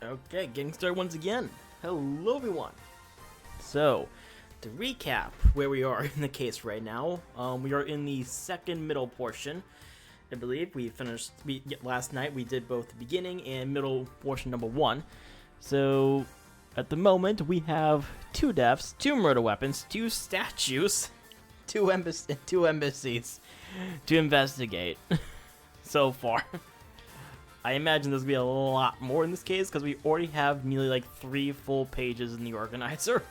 Okay, getting started once again. Hello everyone. So, to recap where we are in the case right now, we are in the second middle portion. I believe we finished, last night we did both the beginning and middle portion number 1. So, at the moment we have 2 deaths, 2 murder weapons, 2 statues, 2 embassies to investigate so far. I imagine there's going to be a lot more in this case, because we already have nearly like 3 full pages in the organizer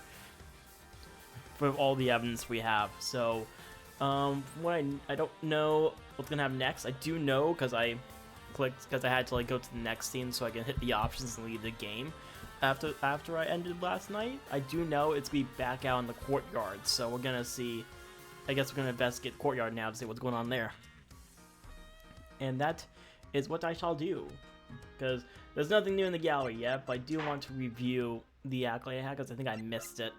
for all the evidence we have. So, what I don't know what's going to happen next. I do know, because I had to like go to the next scene so I can hit the options and leave the game after I ended last night. I do know it's going to be back out in the courtyard, so we're going to see, I guess we're going to investigate the courtyard now to see what's going on there. And that is what I shall do, because there's nothing new in the gallery yet, but I do want to review the accolade I had, because I think I missed it.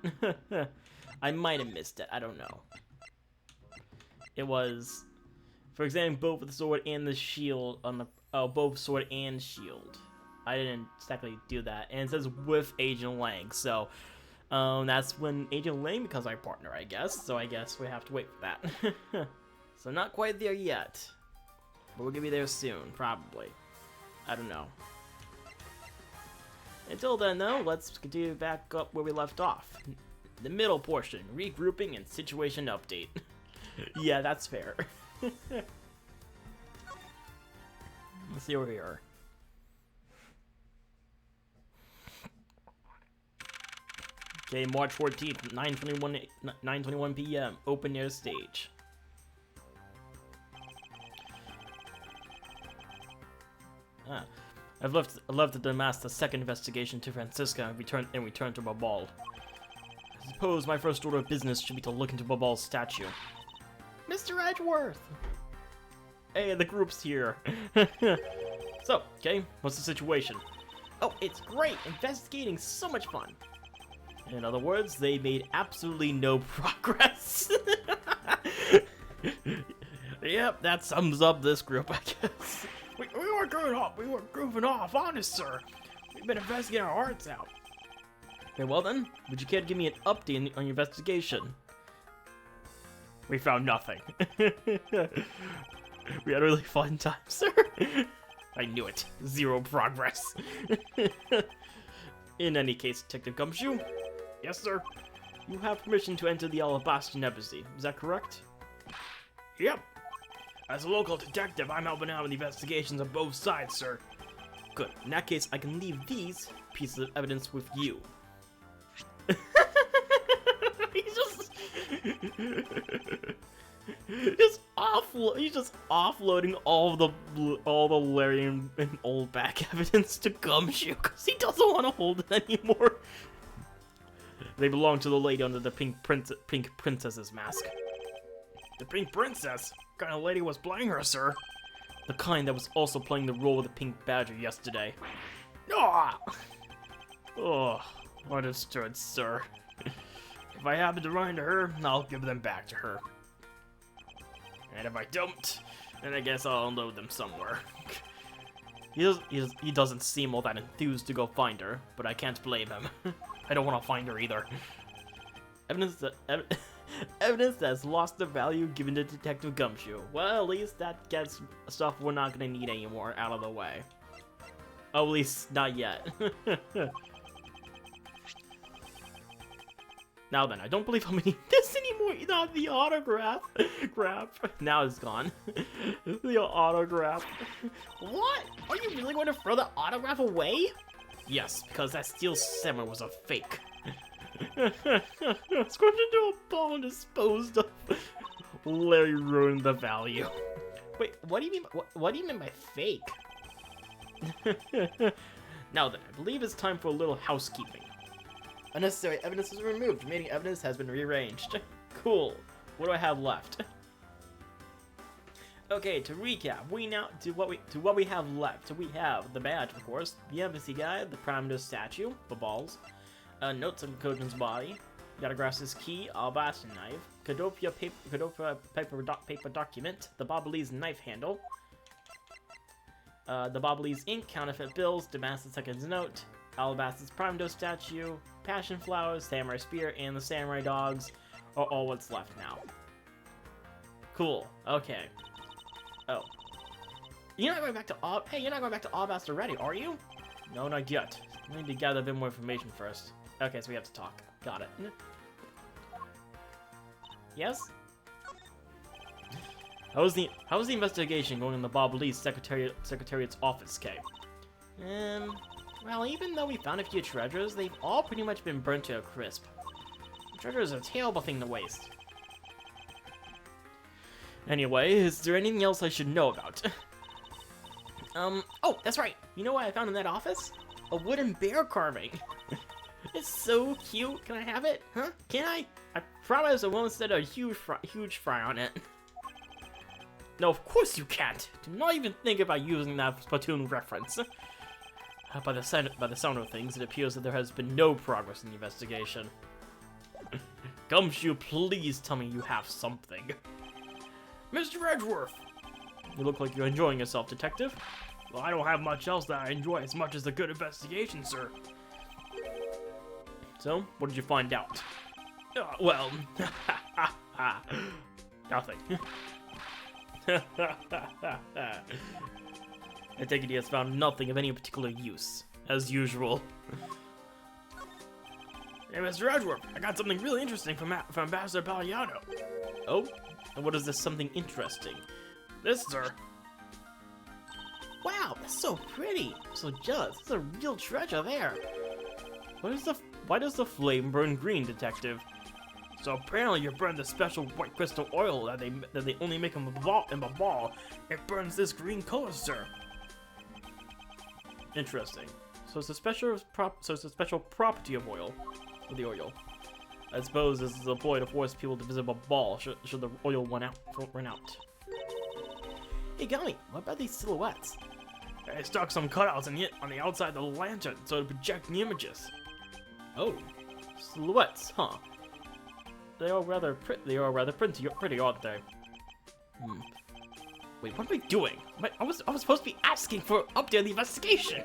I might have missed it, I don't know. It was, for example, both the sword and the shield on the, both sword and shield. I didn't exactly do that, and it says with Agent Lang, so, that's when Agent Lang becomes our partner, I guess, so I guess we have to wait for that. So not quite there yet. But we're gonna be there soon, probably. I don't know. Until then, though, let's continue back up where we left off. The middle portion, regrouping and situation update. Yeah, that's fair. Let's see where we are. Okay, March 14th, 9:21 p.m. Open air stage. I've left to amass the second investigation to Francisca and return to Babal. I suppose my first order of business should be to look into Babal's statue. Mr. Edgeworth! Hey, the group's here. So, okay, what's the situation? Oh, it's great! Investigating's so much fun! In other words, they made absolutely no progress. Yep, that sums up this group, I guess. We weren't going off. We weren't goofing off, honest, sir. We've been investigating our hearts out. Okay, well then, would you care to give me an update on your investigation? We found nothing. We had a really fun time, sir. I knew it. 0 progress. In any case, Detective Gumshoe. Yes, sir. You have permission to enter the Alabastian Embassy. Is that correct? Yep. As a local detective, I'm helping out with investigations on both sides, sir. Good. In that case, I can leave these pieces of evidence with you. He's just offloading all the Larry and old back evidence to Gumshoe because he doesn't want to hold it anymore. They belong to the lady under the pink princess's mask. The Pink Princess? What kind of lady was playing her, sir? The kind that was also playing the role of the Pink Badger yesterday. Ah! Oh, understood, sir. If I happen to run into her, I'll give them back to her. And if I don't, then I guess I'll unload them somewhere. He doesn't seem all that enthused to go find her, but I can't blame him. I don't want to find her either. Evidence that's lost the value given to Detective Gumshoe. Well, at least that gets stuff we're not gonna need anymore out of the way. Oh, at least not yet. Now then, I don't believe I'm gonna need this anymore. Not the autograph. Crap. Now it's gone. The autograph. What? Are you really going to throw the autograph away? Yes, because that steel samurai was a fake. Squished into a ball and disposed of. Larry ruined the value. Wait, what do you mean? What do you mean by fake? Now then, I believe it's time for a little housekeeping. Unnecessary evidence is removed. Remaining evidence has been rearranged. Cool. What do I have left? Okay, to recap, what we have left. So we have the badge, of course, the embassy guide, the Prime Minister statue, the balls. Notes on Koden's body, Yadagrass's key, Alabaster knife, Kadopia paper document, the Bobolese knife handle, the Bobolese ink, counterfeit bills, Damascus II's note, Alabas's Primdo statue, passion flowers, samurai spear, and the samurai dogs are all what's left now. Cool. Okay. Oh. You're not going back to Hey, you're not going back to Alabast already, are you? No, not yet. We need to gather a bit more information first. Okay, so we have to talk. Got it. Yes? How's the investigation going in the Bob Lee's Secretariat's office, Kay? Well, even though we found a few treasures, they've all pretty much been burnt to a crisp. Treasures are a terrible thing to waste. Anyway, is there anything else I should know about? Oh, that's right. You know what I found in that office? A wooden bear carving. It's so cute. Can I have it? Huh? Can I? I promise I won't set a huge fry on it. No, of course you can't. Do not even think about using that Splatoon reference. By the sound of things, it appears that there has been no progress in the investigation. Gumshoe, please tell me you have something. Mr. Edgeworth! You look like you're enjoying yourself, Detective. Well, I don't have much else that I enjoy as much as a good investigation, sir. So, what did you find out? Well, nothing. I take it he has found nothing of any particular use, as usual. Hey, Mr. Edgeworth, I got something really interesting from Ambassador Palliano. Oh? And what is this something interesting? This, sir. Wow, that's so pretty. I'm so jealous. It's a real treasure there. Why does the flame burn green, Detective? So apparently you burned the special white crystal oil that they only make in a ball. It burns this green color, sir. Interesting. So it's a special property of oil, the oil. I suppose this is a ploy to force people to visit a ball should the oil run out. Hey, Gummy, what about these silhouettes? I stuck some cutouts on the outside of the lantern so to project the images. Oh, silhouettes, huh? They are rather pretty, aren't they? Wait, what am I doing? I was supposed to be asking for an update on the investigation.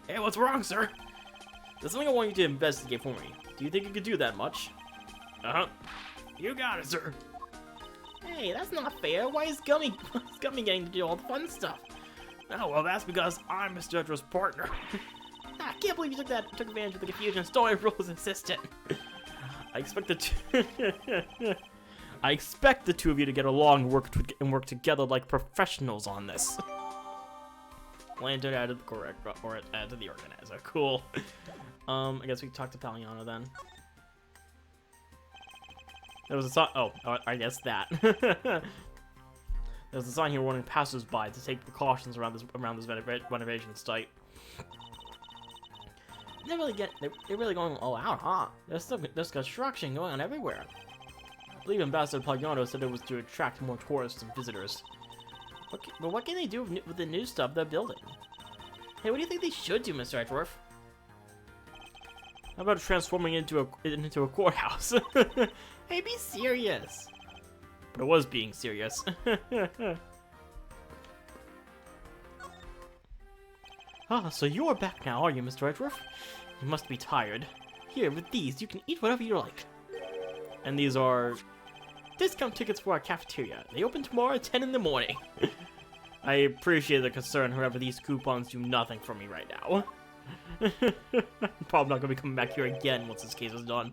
Hey, what's wrong, sir? There's something I want you to investigate for me. Do you think you could do that much? Uh-huh. You got it, sir. Hey, that's not fair. Why is Gummy getting to do all the fun stuff? Oh, well, that's because I'm Mr. Edgeworth's partner. I can't believe you took advantage of the confusion and stole my role as assistant. I expect the two of you to get along and work together like professionals on this. Lantern added the correct, or it added to the organizer. Cool. I guess we can talk to Palliano then. There was a sign. Oh, I guess that. There's a sign here warning passers-by to take precautions around this renovation site. They're really going all out, huh? There's construction going on everywhere. I believe Ambassador Palliano said it was to attract more tourists and visitors. But what can they do with the new stuff they're building? Hey, what do you think they should do, Mr. Edgeworth? How about transforming it into a courthouse? Hey, be serious. But it was being serious. Ah, so you're back now, are you, Mr. Edgeworth? You must be tired. Here, with these, you can eat whatever you like. And these are discount tickets for our cafeteria. They open tomorrow at 10 in the morning. I appreciate the concern, however, these coupons do nothing for me right now. I'm probably not going to be coming back here again once this case is done.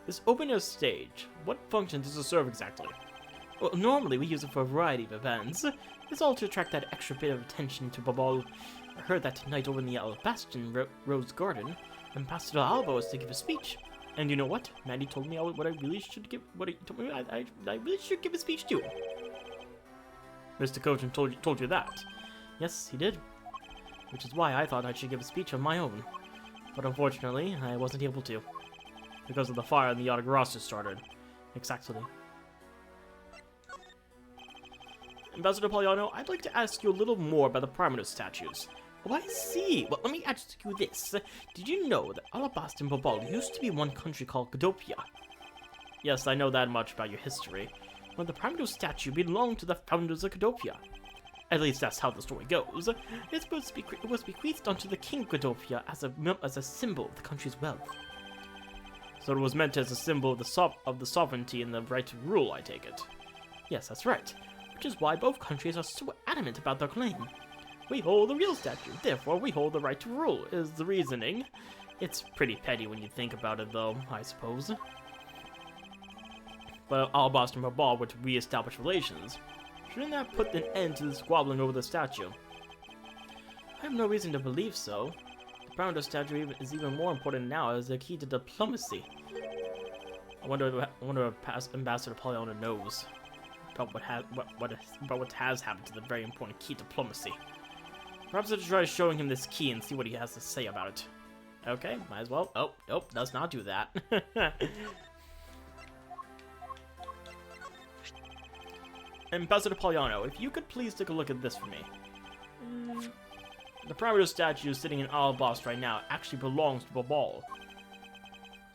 This open-air stage, what function does it serve exactly? Well, normally we use it for a variety of events. It's all to attract that extra bit of attention to Babal. I heard that tonight over in the Alabastion Rose Garden, Ambassador Alba was to give a speech. And you know what? Maddie told me what I really should give. What he told me I really should give a speech to. Mr. Coachman told you that. Yes, he did. Which is why I thought I should give a speech on my own. But unfortunately, I wasn't able to. Because of the fire and the Yatagrasu started. Exactly. Ambassador Palliano, I'd like to ask you a little more about the Primado statues. Oh, I see. Well, let me ask you this. Did you know that Alabast and Babal used to be one country called Godopia? Yes, I know that much about your history. Well, the Primado statue belonged to the founders of Godopia. At least that's how the story goes. It was bequeathed onto the King of Godofia as a symbol of the country's wealth. So it was meant as a symbol of the sovereignty and the right to rule, I take it. Yes, that's right. Which is why both countries are so adamant about their claim. We hold the real statue, therefore we hold the right to rule, is the reasoning. It's pretty petty when you think about it, though, I suppose. But Alabasta and Babal were to re-establish relations. Shouldn't that put an end to the squabbling over the statue? I have no reason to believe so. The Brounder statue is even more important now as a key to diplomacy. I wonder if Ambassador Pollyanna knows about what has happened to the very important key diplomacy. Perhaps I should try showing him this key and see what he has to say about it. Okay, might as well. Oh, nope, does not do that. Ambassador Pollyanna, if you could please take a look at this for me. The Parameter statue sitting in Alabasta right now actually belongs to Babal.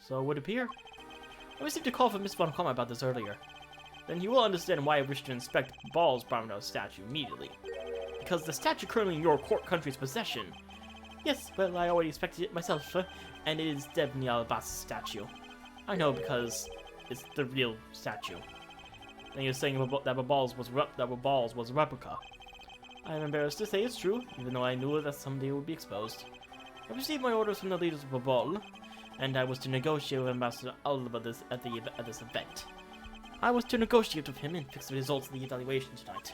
So it would appear. I received a call from Miss Von Koma about this earlier. Then you will understand why I wish to inspect Babal's Parameter statue immediately. Because the statue currently in your court country's possession. Yes, but I already inspected it myself, and it is definitely Alabasta's statue. I know because it's the real statue. Then you're saying that Babal's was a replica. I am embarrassed to say it's true, even though I knew that someday it would be exposed. I received my orders from the leaders of Babal, and I was to negotiate with Ambassador Alba at this event. I was to negotiate with him and fix the results of the evaluation tonight.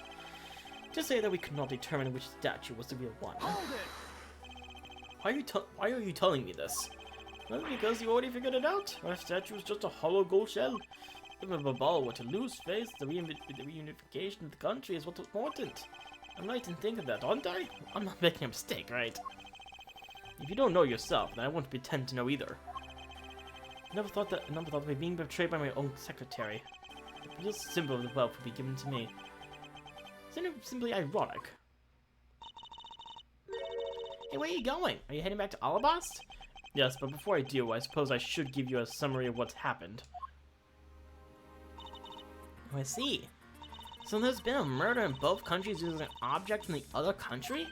To say that we could not determine which statue was the real one. Hold it! Why are you telling me this? Well, because you already figured it out. Our statue is just a hollow gold shell. If Babal were to lose face, the reunification of the country is what's important. I'm right in thinking that, aren't I? I'm not making a mistake, right? If you don't know yourself, then I won't pretend to know either. I never thought of me being betrayed by my own secretary. The real symbol of the wealth would be given to me. Isn't it simply ironic? Hey, where are you going? Are you heading back to Alabasta? Yes, but before I do, I suppose I should give you a summary of what's happened. Oh, I see. So there's been a murder in both countries using an object from the other country?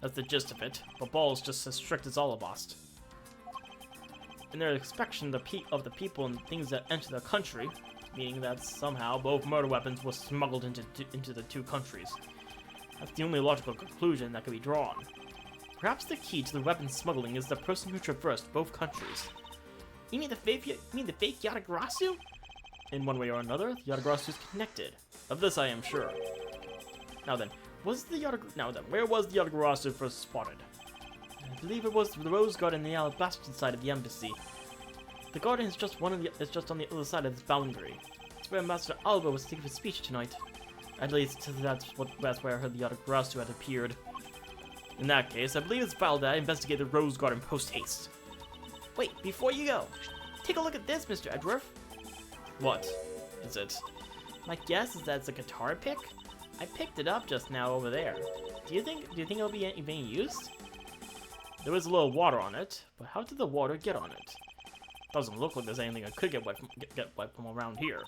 That's the gist of it. Babal is just as strict as Alabasta. In their inspection of the people and things that enter their country, meaning that somehow both murder weapons were smuggled into the two countries. That's the only logical conclusion that can be drawn. Perhaps the key to the weapon smuggling is the person who traversed both countries. You mean the fake Yatagarasu? In one way or another, the Yatagarasu is connected. Of this I am sure. Now then, where was the Yatagarasu first spotted? I believe it was the Rose Garden in the Alabasta side of the embassy. The garden is just on the other side of this boundary. It's where Master Alba was taking his speech tonight. At least, that's where I heard the Yatagarasu had appeared. In that case, I believe it's vital that I investigate the Rose Garden post-haste. Wait, before you go, take a look at this, Mr. Edgeworth. What is it? My guess is that it's a guitar pick. I picked it up just now over there. Do you think it'll be any use? There was a little water on it, but how did the water get on it? Doesn't look like there's anything that could get wet from around here.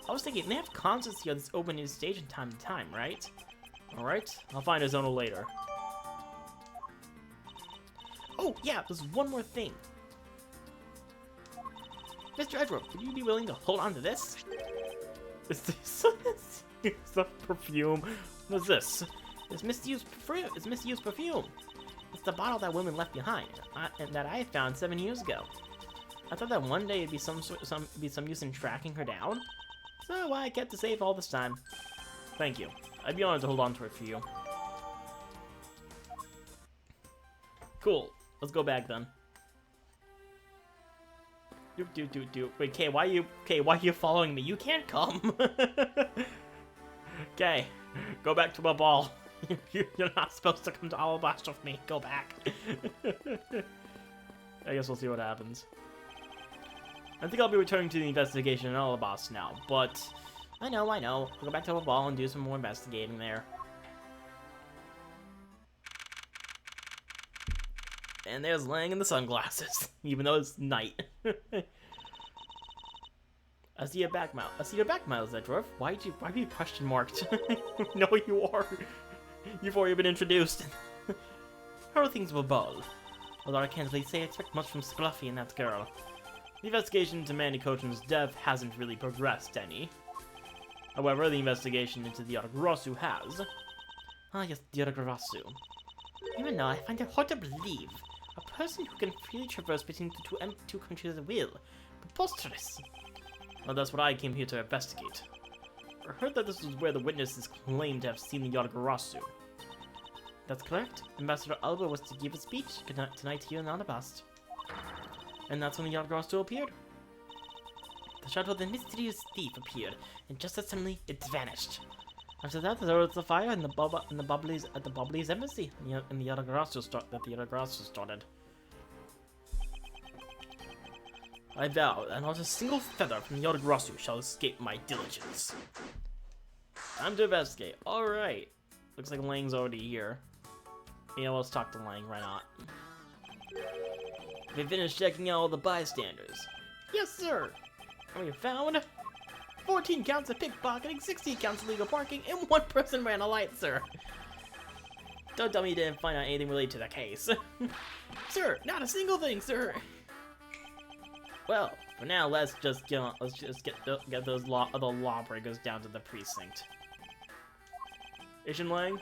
I was thinking they have concerts here that's open in station time to time, right? Alright, I'll find a zonal later. Oh, yeah, there's one more thing. Mr. Edgeworth, would you be willing to hold on to this? Is this the perfume? What is this? It's misused perfume. It's the bottle that woman left behind, and that I found 7 years ago. I thought that one day it'd be some use in tracking her down, so I kept it safe all this time. Thank you. I'd be honored to hold on to it for you. Cool. Let's go back then. Wait, Kay, why are you following me? You can't come. Okay, go back to my ball. You're not supposed to come to Alabasta with me. Go back. I guess we'll see what happens. I think I'll be returning to the investigation in Alabasta now, but I know. I'll go back to my ball and do some more investigating there. And there's Lang in the sunglasses, even though it's night. I see your back, Miles Edgeworth. Why are you question marked? No, you are. You've already been introduced. How are things with Ball? Although I can't really say I expect much from Scruffy and that girl. The investigation into Manny Cochin's death hasn't really progressed any. However, the investigation into the Yatagarasu has. Ah, yes, the Yatagarasu. Even now, I find it hard to believe. A person who can freely traverse between the two countries at will. Preposterous. Well, that's what I came here to investigate. I heard that this was where the witnesses claimed to have seen the Yatagarasu. That's correct. Ambassador Alba was to give a speech tonight here in Alabast. And that's when the Yatagarasu appeared. The shadow of the mysterious thief appeared, and just as suddenly, it vanished. After that, there was a fire in the Bubblies at the Bubblies embassy, and the Yatagarasu started. I vow that not a single feather from the Yatagarasu shall escape my diligence. Time to investigate. Alright. Looks like Lang's already here. Yeah, let's talk to Lang, why not? We finished checking out all the bystanders. Yes, sir! And we found 14 counts of pickpocketing, 16 counts of illegal parking, and 1 person ran a light, sir. Don't tell me you didn't find out anything related to the case. Sir, not a single thing, sir! Well, for now, let's just get those other lawbreakers down to the precinct. Ishin Lang?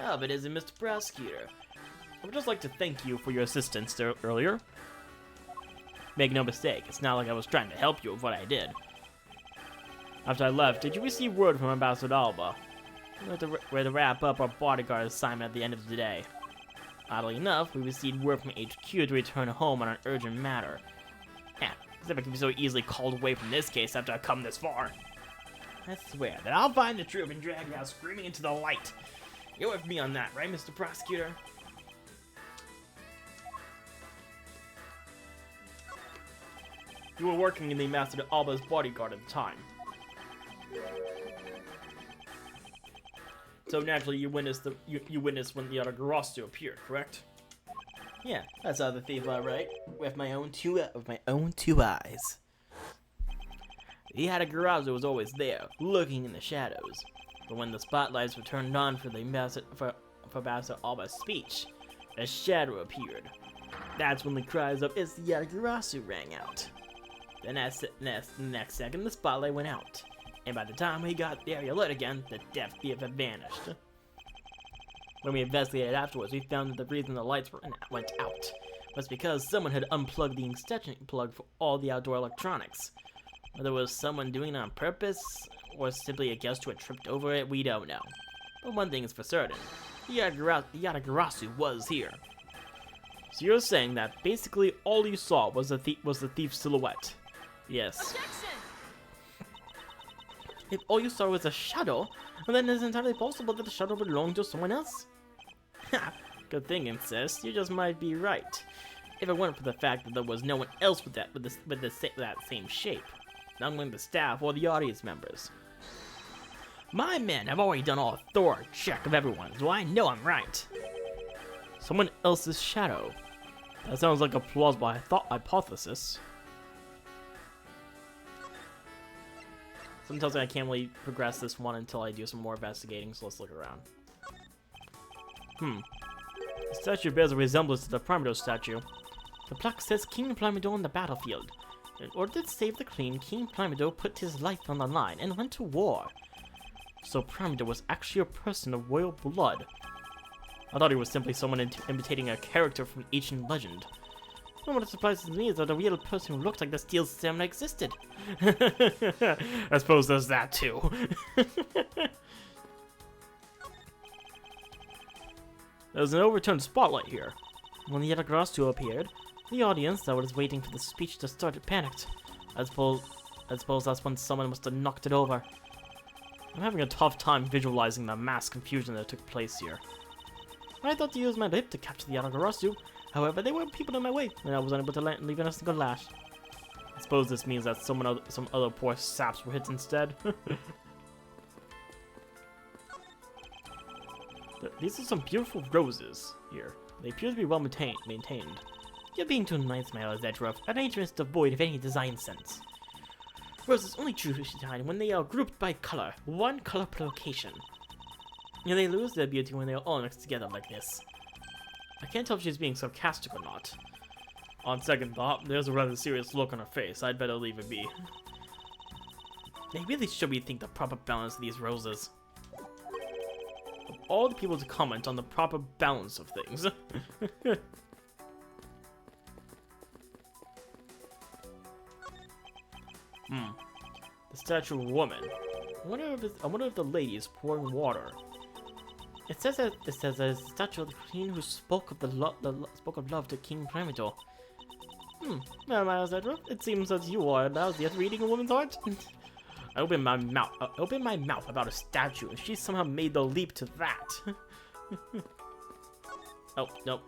Ah, but is it Mr. Prosecutor? I would just like to thank you for your assistance there earlier. Make no mistake, it's not like I was trying to help you with what I did. After I left, did you receive word from Ambassador Alba? We're to wrap up our bodyguard assignment at the end of the day. Oddly enough, we received word from HQ to return home on an urgent matter. As if I can be so easily called away from this case after I've come this far. I swear that I'll find the truth and drag you out screaming into the light. You're with me on that, right, Mr. Prosecutor? You were working in the Ambassador Alba's bodyguard at the time. So naturally, you witnessed when the Yatagarasu appeared, correct? Yeah, I saw the thief, all right, with my own two eyes. The Yatagarasu was always there, lurking in the shadows. But when the spotlights were turned on for the Ambassador Alba's speech, a shadow appeared. That's when the cries of "It's the Yatagarasu" rang out. The next second, the spotlight went out, and by the time we got the area lit again, the deaf thief had vanished. When we investigated afterwards, we found that the reason the lights went out was because someone had unplugged the extension plug for all the outdoor electronics. Whether it was someone doing it on purpose, or simply a guest who had tripped over it, we don't know. But one thing is for certain, the Yatagarasu was here. So you're saying that basically all you saw was the thief's silhouette? Yes. Objection! If all you saw was a shadow, well, then it's entirely possible that the shadow belonged to someone else. Ha! Good thing, Incest. You just might be right. If it weren't for the fact that there was no one else with that same shape, not among the staff or the audience members. My men have already done a thorough check of everyone, so I know I'm right. Someone else's shadow. That sounds like a plausible hypothesis. Something tells me I can't really progress this one until I do some more investigating, so let's look around. The statue bears a resemblance to the Primador statue. The plaque says King Primador on the battlefield. In order to save the Queen, King Primador put his life on the line and went to war. So Primador was actually a person of royal blood. I thought he was simply someone imitating a character from ancient legend. And what surprises me is that a real person who looked like the steel samurai existed. I suppose there's that too. There's an overturned spotlight here. When the Yatagarasu appeared, the audience that was waiting for the speech to start panicked. I suppose that's when someone must have knocked it over. I'm having a tough time visualizing the mass confusion that took place here. I thought to use my lip to capture the Yatagarasu. However, there were people in my way, and I was unable to leave a single lash. I suppose this means that some other poor saps were hit instead. These are some beautiful roses here. They appear to be well maintained. You're being too nice, my Edgeworth. Arrangements devoid of any design sense. Roses only shine when they are grouped by color, one color per location. And they lose their beauty when they are all mixed together like this. I can't tell if she's being sarcastic or not. On second thought, there's a rather serious look on her face. I'd better leave it be. They really should rethink the proper balance of these roses. Of all the people to comment on the proper balance of things. The statue of a woman. I wonder if the lady is pouring water. It says that there's a statue of the queen who spoke of love to King Primator. Well, Miles Edgeworth, it seems that you are now yet reading a woman's heart. I opened my mouth about a statue, and she somehow made the leap to that. Oh, nope.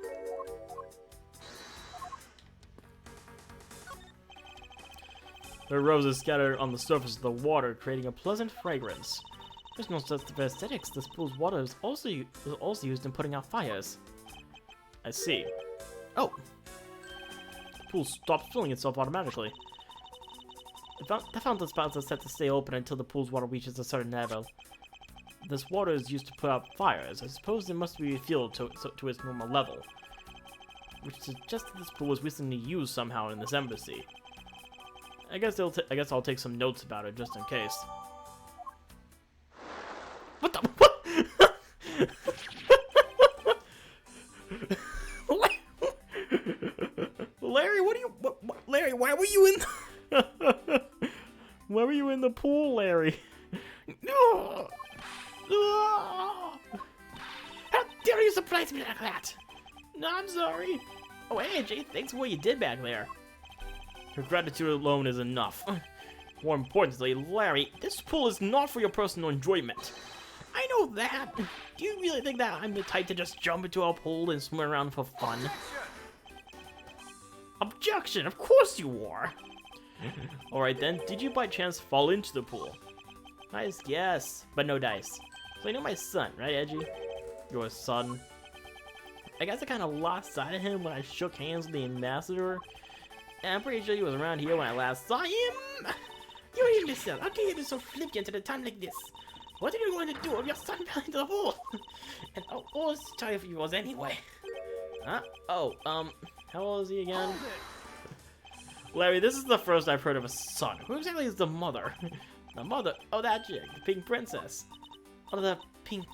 There are roses scattered on the surface of the water, creating a pleasant fragrance. There's no such for aesthetics. This pool's water is also used in putting out fires. I see. Oh! The pool stopped filling itself automatically. The fountain spout is set to stay open until the pool's water reaches a certain level. This water is used to put out fires. I suppose it must be refilled to its normal level, which suggests that this pool was recently used somehow in this embassy. I guess I'll take some notes about it just in case. What the what? Larry, Larry, why were you in why were you in the pool, Larry? No! How dare you surprise me like that? No, I'm sorry. Oh, hey, Jay, thanks for what you did back there. Your gratitude alone is enough. More importantly, Larry, this pool is not for your personal enjoyment. I know that. Do you really think that I'm the type to just jump into a pool and swim around for fun? Objection! Of course you are! Alright then, did you by chance fall into the pool? Nice guess, but no dice. So you know my son, right, Edgy? Your son. I guess I kind of lost sight of him when I shook hands with the ambassador. And I'm pretty sure he was around here when I last saw him. You imbecile! How can you be so flippant at a time like this? What are you going to do if your son fell into the hole? And how old is he if he was anyway? Huh? Oh, how old is he again? Larry, this is the first I've heard of a son. Who exactly is the mother? The mother? Oh, that chick, the pink princess. Oh, the pink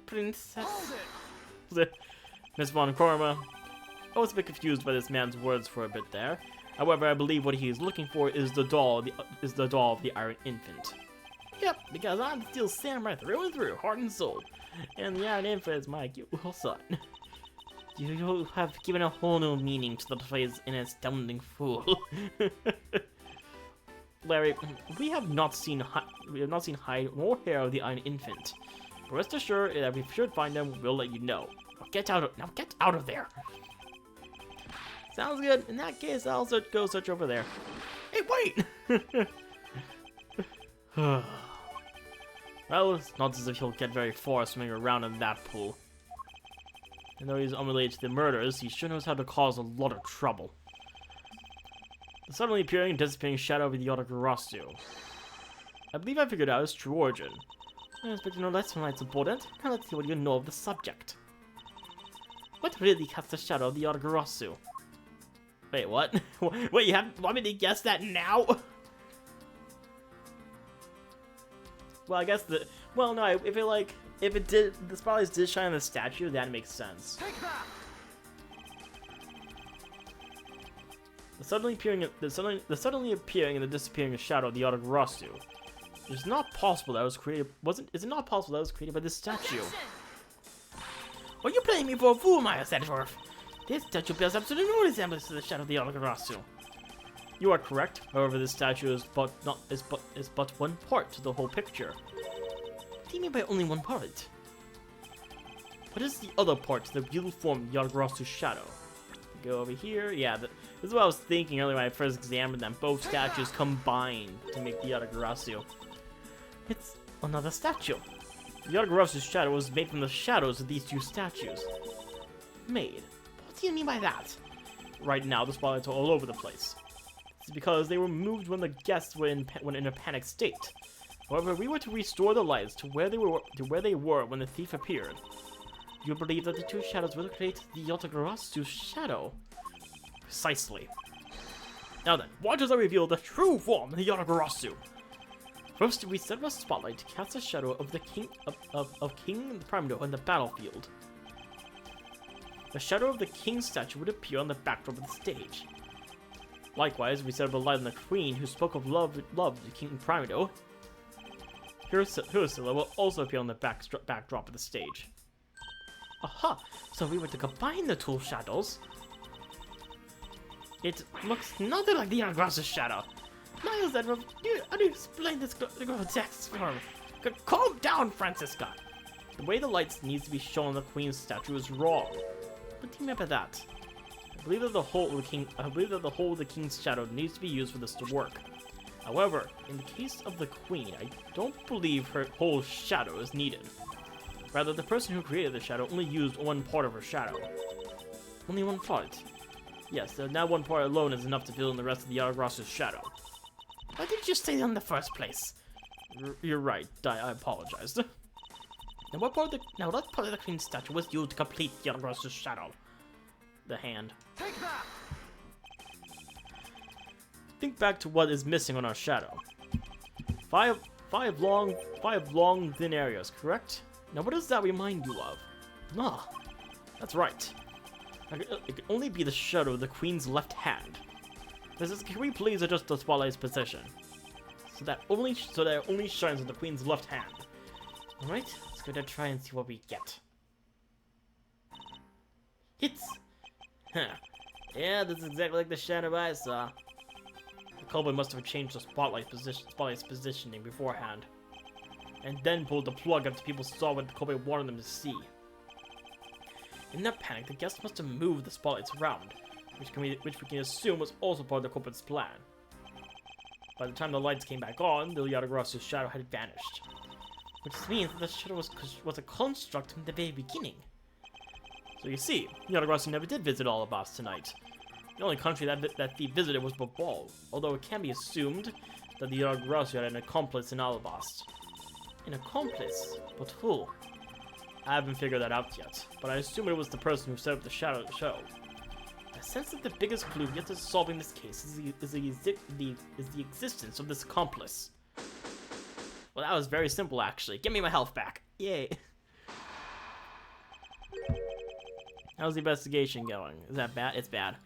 princess? Miss Von Korma. I was a bit confused by this man's words for a bit there. However, I believe what he is looking for is the doll of the Iron Infant. Yep, because I'm still samurai through and through, heart and soul. And the Iron Infant is my cute little son. You have given a whole new meaning to the phrase "an astounding fool." Larry, we have not seen hide nor hair of the Iron Infant. But rest assured that if we should find them, we'll let you know. Now get out of there. Sounds good. In that case, I'll go search over there. Hey, wait! Well, it's not as if he'll get very far swimming around in that pool. And though he's unrelated to the murders, he sure knows how to cause a lot of trouble. The suddenly appearing and disappearing shadow of the Yotagarasu. I believe I figured out his true origin. I expect to know less from my subordinate. Now let's see what you know of the subject. What really casts the shadow of the Yotagarasu? Wait, what? Wait, you want me to guess that now? Well, I guess well, no, if the spotlights did shine on the statue, that makes sense. The suddenly appearing and the disappearing shadow of the Yotagarasu. It's not possible that was created. Is it not possible that was created by this statue? Are you playing me for a fool, Miles Edgeworth? This statue bears absolutely no resemblance to the shadow of the Yotagarasu. You are correct. However, this statue is but one part to the whole picture. What do you mean by only one part? What is the other part to the real form of Yotagarasu shadow? Go over here. Yeah, this is what I was thinking earlier when I first examined them. Both statues combined to make the Yotagarasu. It's another statue. The Yotagarasu shadow was made from the shadows of these two statues. Made? What do you mean by that? Right now, the spotlights are all over the place. This is because they were moved when the guests were in a panic state. However, we were to restore the lights to where they were when the thief appeared. You believe that the two shadows will create the Yatagarasu shadow? Precisely. Now then, watch as I reveal the true form of the Yatagarasu. First, we set up a spotlight to cast a shadow of the King Pramino on the battlefield. The shadow of the King's statue would appear on the backdrop of the stage. Likewise, we set up a light on the Queen who spoke of love to King Pramino. Hirosilla will also appear on the backdrop of the stage. Aha! So we were to combine the two shadows. It looks nothing like the Yatagarasu shadow. Miles, how do you explain this text for me? Calm down, Francisca! The way the lights needs to be shown on the Queen's statue is wrong. What do you mean by that? I believe that the whole of the King's shadow needs to be used for this to work. However, in the case of the Queen, I don't believe her whole shadow is needed. Rather, the person who created the shadow only used one part of her shadow. Only one part? Yes, that one part alone is enough to fill in the rest of the Yatagarasu shadow. Why did you say that in the first place? You're right, I apologize. Now what part of the Queen's statue was used to complete the Yatagarasu shadow? The hand. Take that! Think back to what is missing on our shadow. Five long thin areas, correct? Now what does that remind you of? Ah, that's right. It can only be the shadow of the Queen's left hand. Can we please adjust the spotlight's position? So that it only shines on the Queen's left hand. Alright, let's go to try and see what we get. Hits! Huh. Yeah, this is exactly like the shadow I saw. The culprit must have changed the spotlight's positioning beforehand. And then pulled the plug after people saw what the culprit wanted them to see. In that panic, the guests must have moved the spotlights around, which we can assume was also part of the culprit's plan. By the time the lights came back on, the Yatagarasu shadow had vanished. Which means that the shadow was a construct from the very beginning. So you see, Yatagarasu never did visit Alabas tonight. The only country that he visited was Babal, although it can be assumed that the Yatagarasu had an accomplice in Alabas. An accomplice? But who? I haven't figured that out yet, but I assume it was the person who set up the shadow to show. I sense that the biggest clue yet to solving this case is the existence of this accomplice. Well, that was very simple, actually. Give me my health back. Yay. How's the investigation going? Is that bad? It's bad.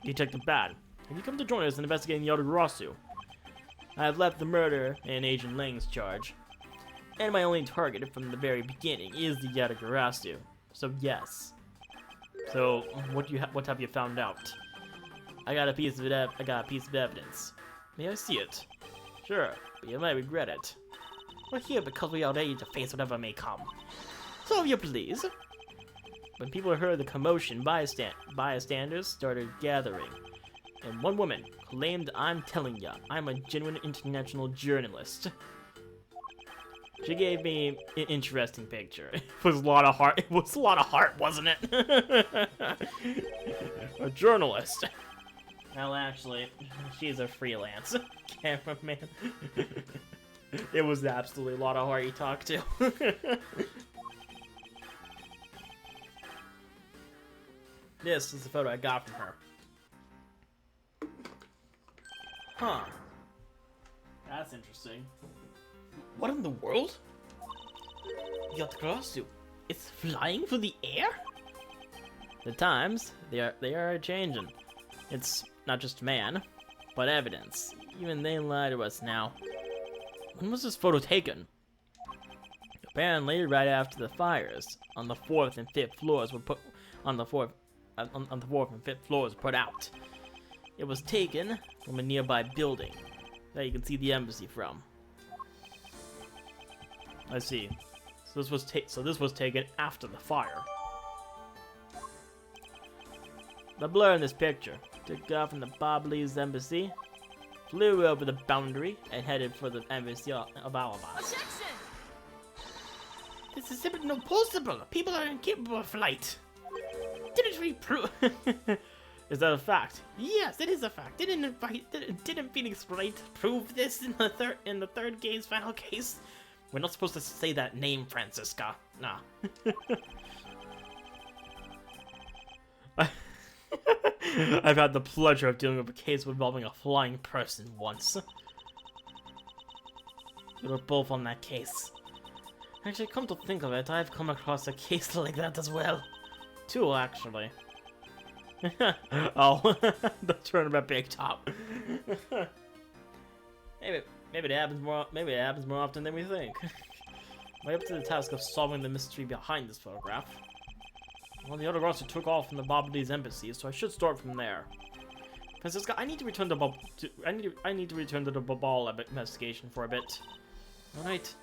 Detective Bad, have you come to join us in investigating Yatagarasu? I have left the murder in Agent Lang's charge. And my only target from the very beginning is the Yatagarasu. So yes. So what have you found out? I got a piece of evidence. May I see it? Sure, but you might regret it. We're here because we are ready to face whatever may come. So if you please. When people heard the commotion, bystanders started gathering. And one woman claimed, "I'm telling ya, I'm a genuine international journalist." She gave me an interesting picture. It was a lot of heart. It was a lot of heart, wasn't it? A journalist. Well, actually, she's a freelance cameraman. It was absolutely a lot of heart he talked to. This is the photo I got from her. Huh. That's interesting. What in the world? Yatagarasu, it's flying through the air? The times, they are changing. It's not just man, but evidence. Even they lie to us now. When was this photo taken? Apparently, right after the fires, on the 4th and 5th floors were put on the 4th and 5th floors put out. It was taken from a nearby building that you can see the embassy from. I see. So this was taken after the fire. The blur in this picture took off from the Bablese embassy, flew over the boundary, and headed for the embassy of Alabas. Objection! This is simply impossible. People are incapable of flight. Didn't we prove? Is that a fact? Yes, it is a fact. Didn't Phoenix Wright prove this in the third game's final case? We're not supposed to say that name, Francisca. Nah. I've had the pleasure of dealing with a case involving a flying person once. We were both on that case. Actually, come to think of it, I've come across a case like that as well. Two, actually. Oh, the tournament big top. Maybe it happens more. Maybe it happens more often than we think. Way up to the task of solving the mystery behind this photograph. Well, the other girls took off from the Bobbledee's embassy, so I should start from there. Francisca, I need to return to I need to return to the ball investigation for a bit. All right.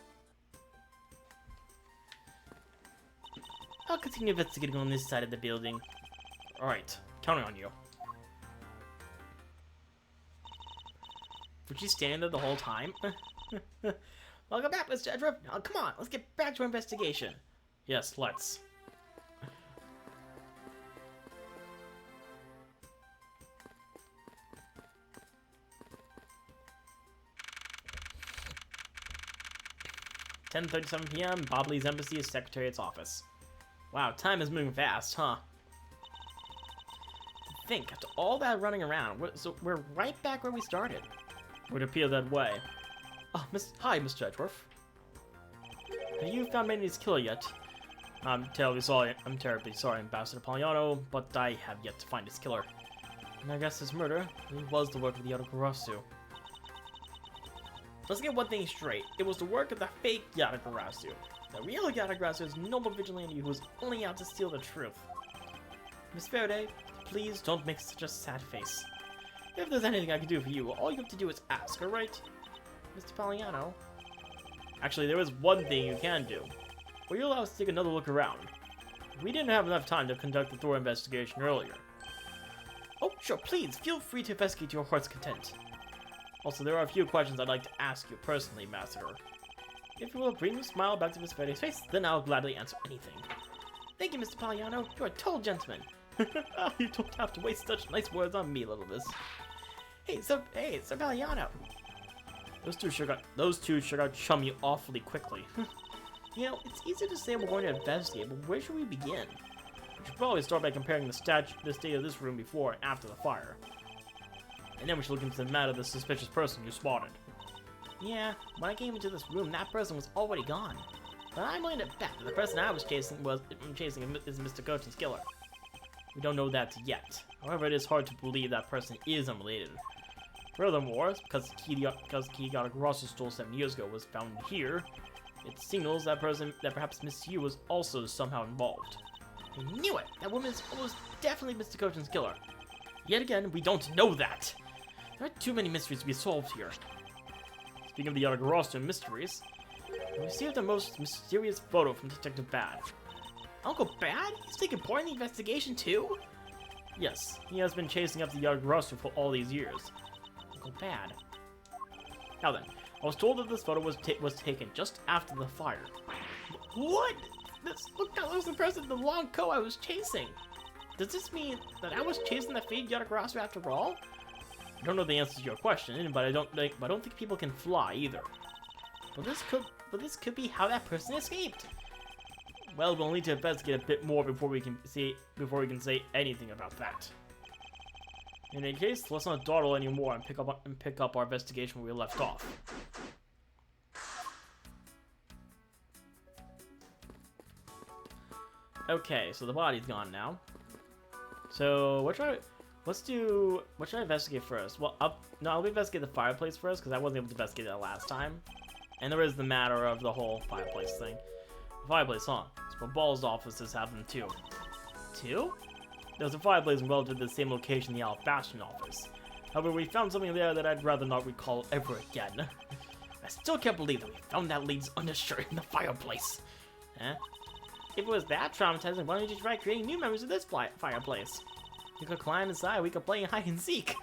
I'll continue investigating on this side of the building. All right. Counting on you. Was she standing there the whole time? Welcome back, Mr. Edgeworth. Now, come on, let's get back to our investigation. Yes, let's. "10:37 p.m. Bobbledee's embassy is Secretariat's office." Wow, time is moving fast, huh? Think, after all that running around, we're right back where we started. Would appear that way. Oh, hi, Mr. Edgeworth. Have you found Manny's killer yet? I'm terribly sorry, Ambassador Poliano, but I have yet to find his killer. And I guess his murder was the work of the Yatagarasu. Let's get one thing straight. It was the work of the fake Yatagarasu. The real Yatagarasu is a noble vigilante who is only out to steal the truth. Miss Faraday, please don't make such a sad face. If there's anything I can do for you, all you have to do is ask, alright? Mr. Poliano? Actually, there is one thing you can do. Will you allow us to take another look around? We didn't have enough time to conduct the thorough investigation earlier. Oh, sure, please, feel free to investigate to your heart's content. Also, there are a few questions I'd like to ask you personally, Master. If you will bring a smile back to Miss Faraday's face, then I'll gladly answer anything. Thank you, Mr. Poliano. You're a total gentleman. You don't have to waste such nice words on me, little miss. Hey, Sir Poliano. Those two sure got chummy awfully quickly. You know, it's easy to say we're going to investigate, but where should we begin? We should probably start by comparing the state of this room before and after the fire. And then we should look into the matter of the suspicious person you spotted. Yeah, when I came into this room, that person was already gone. But I'm willing to bet that the person I was chasing is Mr. Gochin's killer. We don't know that yet. However, it is hard to believe that person is unrelated. Furthermore, because the key Yatagarasu stole 7 years ago was found here, it signals that perhaps Miss Yu was also somehow involved. I knew it! That woman is almost definitely Mr. Gochin's killer. Yet again, we don't know that! There are too many mysteries to be solved here. Speaking of the Yatagarasu mysteries, we received the most mysterious photo from Detective Bad. Uncle Bad? He's taking part in the investigation too? Yes, he has been chasing up the Yatagarasu for all these years. Uncle Bad. Now then, I was told that this photo was taken just after the fire. What? Look, that was the person in the long coat I was chasing. Does this mean that I was chasing the fake Yatagarasu after all? I don't know the answer to your question, but I don't think people can fly either. But this could be how that person escaped. Well, we'll need to investigate a bit more before we can say anything about that. In any case, let's not dawdle anymore and pick up our investigation where we left off. Okay, so the body's gone now. So what should I investigate first? Well, I'll investigate the fireplace first because I wasn't able to investigate that last time. And there is the matter of the whole fireplace thing. The fireplace, huh? So Ball's offices have them too. Two? There's a fireplace relative to the same location in the Alpha Bastion office. However, we found something there that I'd rather not recall ever again. I still can't believe that we found that lady's undershirt in the fireplace. Huh? If it was that traumatizing, why don't you try creating new memories of this fireplace? You could climb inside, we could play hide and seek.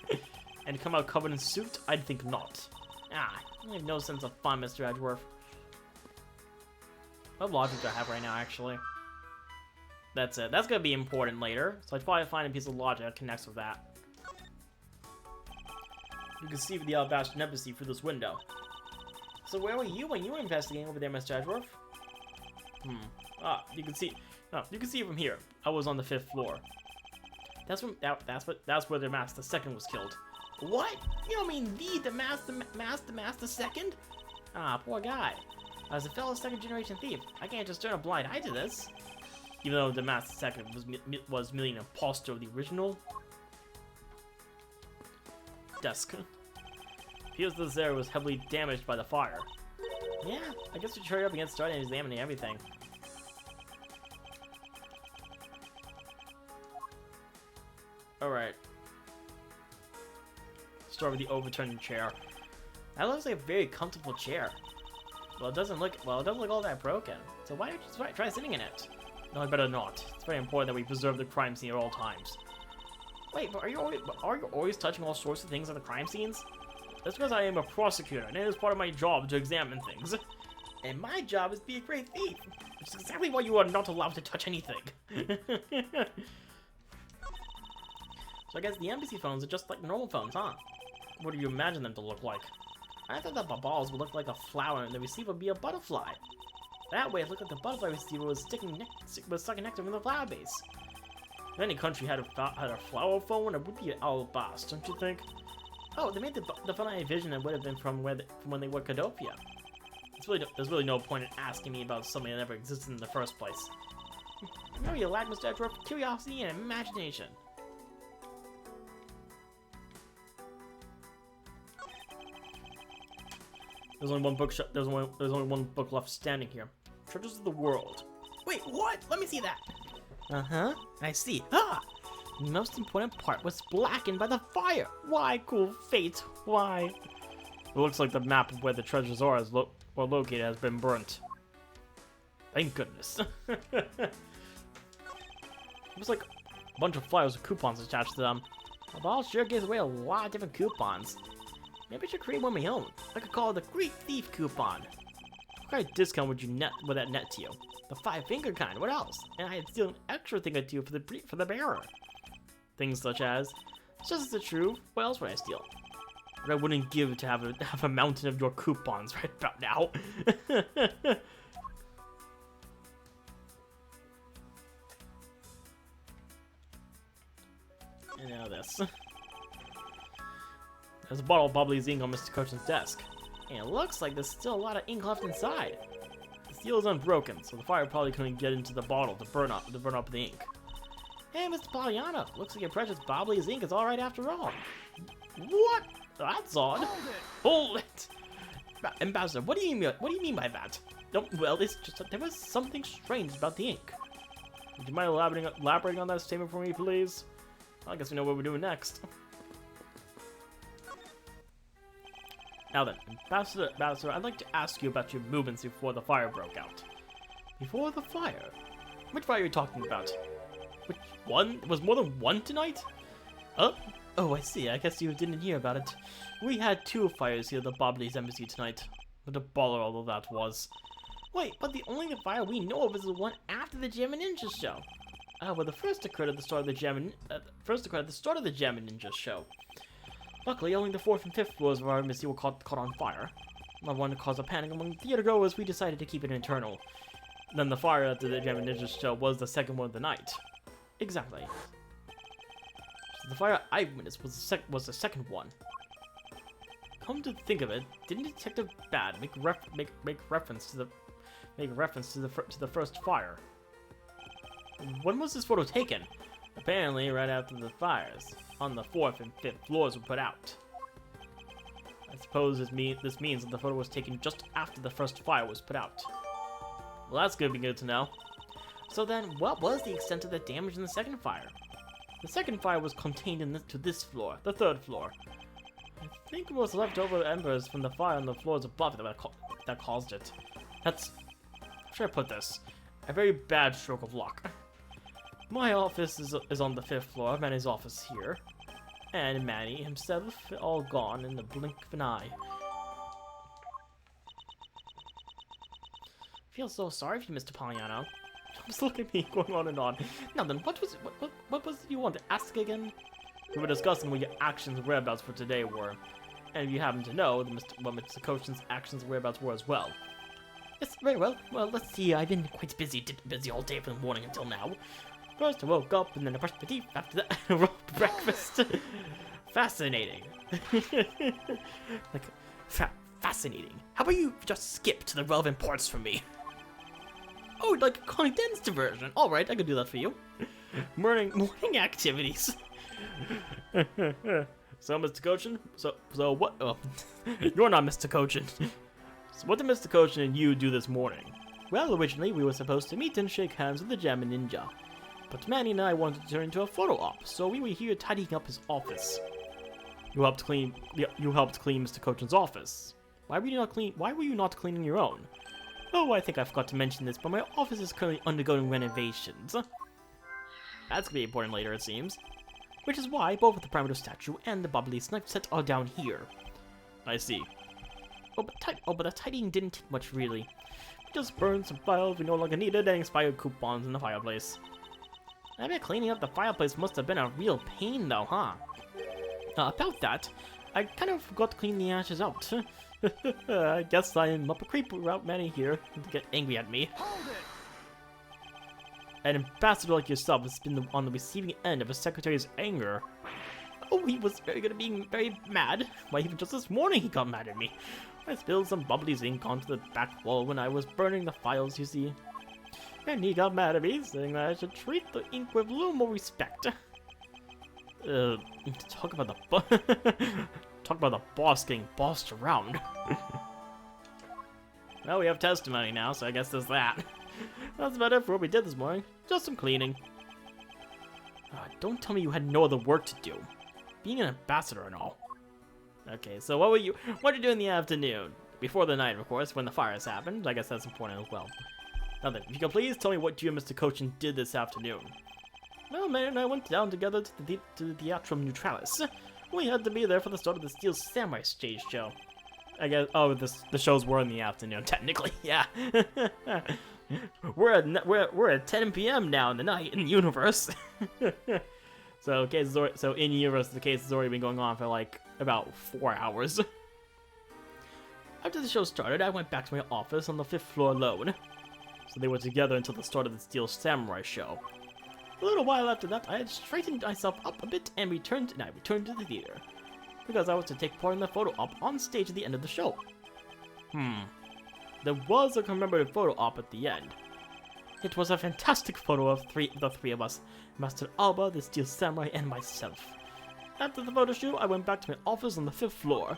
And come out covered in soot? I'd think not. Ah, you have no sense of fun, Mr. Edgeworth. What logic do I have right now, actually? That's it. That's gonna be important later. So I'd probably find a piece of logic that connects with that. You can see the Alabastion Embassy through this window. So where were you when you were investigating over there, Mr. Edgeworth? You can see. Oh, you can see it from here. I was on the 5th floor. That's where the Master Second was killed. What? You don't mean the Master Second? Ah, poor guy. As a fellow second-generation thief, I can't just turn a blind eye to this. Even though the Master Second was merely an imposter of the original. Desk. Appears this area was heavily damaged by the fire. Yeah, I guess we should hurry up and get started examining everything. Alright. Start with the overturning chair. That looks like a very comfortable chair. Well, it doesn't look all that broken. So why don't you try sitting in it? No, I better not. It's very important that we preserve the crime scene at all times. Wait, but are you always touching all sorts of things at the crime scenes? That's because I am a prosecutor, and it is part of my job to examine things. And my job is to be a great thief, which is exactly why you are not allowed to touch anything. So I guess the embassy phones are just like normal phones, huh? What do you imagine them to look like? I thought that the balls would look like a flower and the receiver would be a butterfly. That way it looked like the butterfly receiver was sucking nectar from the flower base. If any country had a flower phone, it would be an Alabast, don't you think? Oh, they made the phone I envisioned it would have been from when they were Cadopia. There's really no point in asking me about something that never existed in the first place. You know you lack, Mr. Edgeworth, curiosity and imagination. There's only one bookshop. There's only one book left standing here. Treasures of the World. Wait, what? Let me see that. I see. Ah! The most important part was blackened by the fire. Why, cruel fate? Why? It looks like the map of where the treasures are located has been burnt. Thank goodness. It was like a bunch of flyers with coupons attached to them. The ball sure gives away a lot of different coupons. Maybe I should create one of my own. I could call it the Great Thief Coupon. What kind of discount would that net to you? The 5-finger kind. What else? And I'd steal an extra thing or two for the bearer. Things such as, just as the truth, what else would I steal? What I wouldn't give to have a mountain of your coupons right about now. And now this. There's a bottle of bubbly's ink on Mr. Coachen's desk. And it looks like there's still a lot of ink left inside. The seal is unbroken, so the fire probably couldn't get into the bottle to burn up the ink. Hey, Mr. Pollyanna, looks like your precious bubbly's ink is alright after all. What? That's odd. Hold it! Ambassador, what do you mean by that? Well, it's just that there was something strange about the ink. Would you mind elaborating on that statement for me, please? Well, I guess we know what we're doing next. Now then, Ambassador, I'd like to ask you about your movements before the fire broke out. Before the fire? Which fire are you talking about? Which one? Was more than one tonight? Oh, I see. I guess you didn't hear about it. We had 2 fires here at the Bobley's Embassy tonight. What a baller all of that was. Wait, but the only fire we know of is the one after the Gem and Ninja show. Well, the first occurred at the start of the Gem and Ninja show. Luckily, only the 4th and 5th floors of our embassy were caught on fire. Not wanting to cause a panic among the theater goers, we decided to keep it internal. Then the fire after the Gem and Ninja show was the second one of the night. Exactly. So the fire I witnessed was the second one. Come to think of it, didn't Detective Bad make reference to the first fire? When was this photo taken? Apparently, right after the fires on the 4th and 5th floors were put out. I suppose this means that the photo was taken just after the first fire was put out. Well, that's gonna be good to know. So then, what was the extent of the damage in the second fire? The second fire was contained to this floor, the 3rd floor. I think it was leftover embers from the fire on the floors above that caused it. That's... how should I put this? A very bad stroke of luck. My office is on the 5th floor, Manny's office here. And Manny himself, all gone in the blink of an eye. I feel so sorry for you, Mr. Pollyanna. Just look at me going on and on. Now then, what was it you wanted to ask again? We were discussing what your actions and whereabouts for today were. And if you happen to know, what Mr. Kochin's actions and whereabouts were as well. Yes, very well. Well, let's see, I've been quite busy all day from the morning until now. First I woke up, and then I brushed my teeth. After that, I rolled breakfast. Fascinating. Like, fascinating. How about you just skip to the relevant parts for me? Oh, like a condensed version. Alright, I could do that for you. Morning activities. So, Mr. Kochin? So what? Oh, you're not Mr. Kochin. So what did Mr. Kochin and you do this morning? Well, originally we were supposed to meet and shake hands with the Gem Ninja. But Manny and I wanted to turn into a photo op, so we were here tidying up his office. You helped clean Mr. Kochin's office. Why were you not cleaning your own? Oh, I think I forgot to mention this, but my office is currently undergoing renovations. That's gonna be important later, it seems. Which is why both the Parameter statue and the bubbly snipe set are down here. I see. But the tidying didn't take much, really. We just burned some files we no longer needed and expired coupons in the fireplace. I bet cleaning up the fireplace must have been a real pain, though, huh? About that, I kind of forgot to clean the ashes out. I guess I am up a creep without Manny here to get angry at me. An ambassador like yourself has been on the receiving end of a secretary's anger. Oh, he was being very mad. Why, even just this morning he got mad at me. I spilled some bubbly's ink onto the back wall when I was burning the files, you see. And he got mad at me, saying that I should treat the ink with a little more respect. Talk about the boss getting bossed around. Well, we have testimony now, so I guess there's that. That's about it for what we did this morning. Just some cleaning. Don't tell me you had no other work to do. Being an ambassador and all. Okay, so what did you do in the afternoon? Before the night, of course, when the fires happened. I guess that's important as well. Now then, if you could please tell me what you and Mr. Kochin did this afternoon. Well, man and I went down together to the Theatrum Neutralis. We had to be there for the start of the Steel Samurai stage show. I guess, the shows were in the afternoon, technically, yeah. we're at 10 p.m. now in the night in the universe. So in universe, the case has already been going on for like about 4 hours. After the show started, I went back to my office on the 5th floor alone. So they were together until the start of the Steel Samurai show. A little while after that, I had straightened myself up a bit and returned to the theater, because I was to take part in the photo op on stage at the end of the show. There was a commemorative photo op at the end. It was a fantastic photo of the three of us, Master Alba, the Steel Samurai, and myself. After the photo shoot, I went back to my office on the 5th floor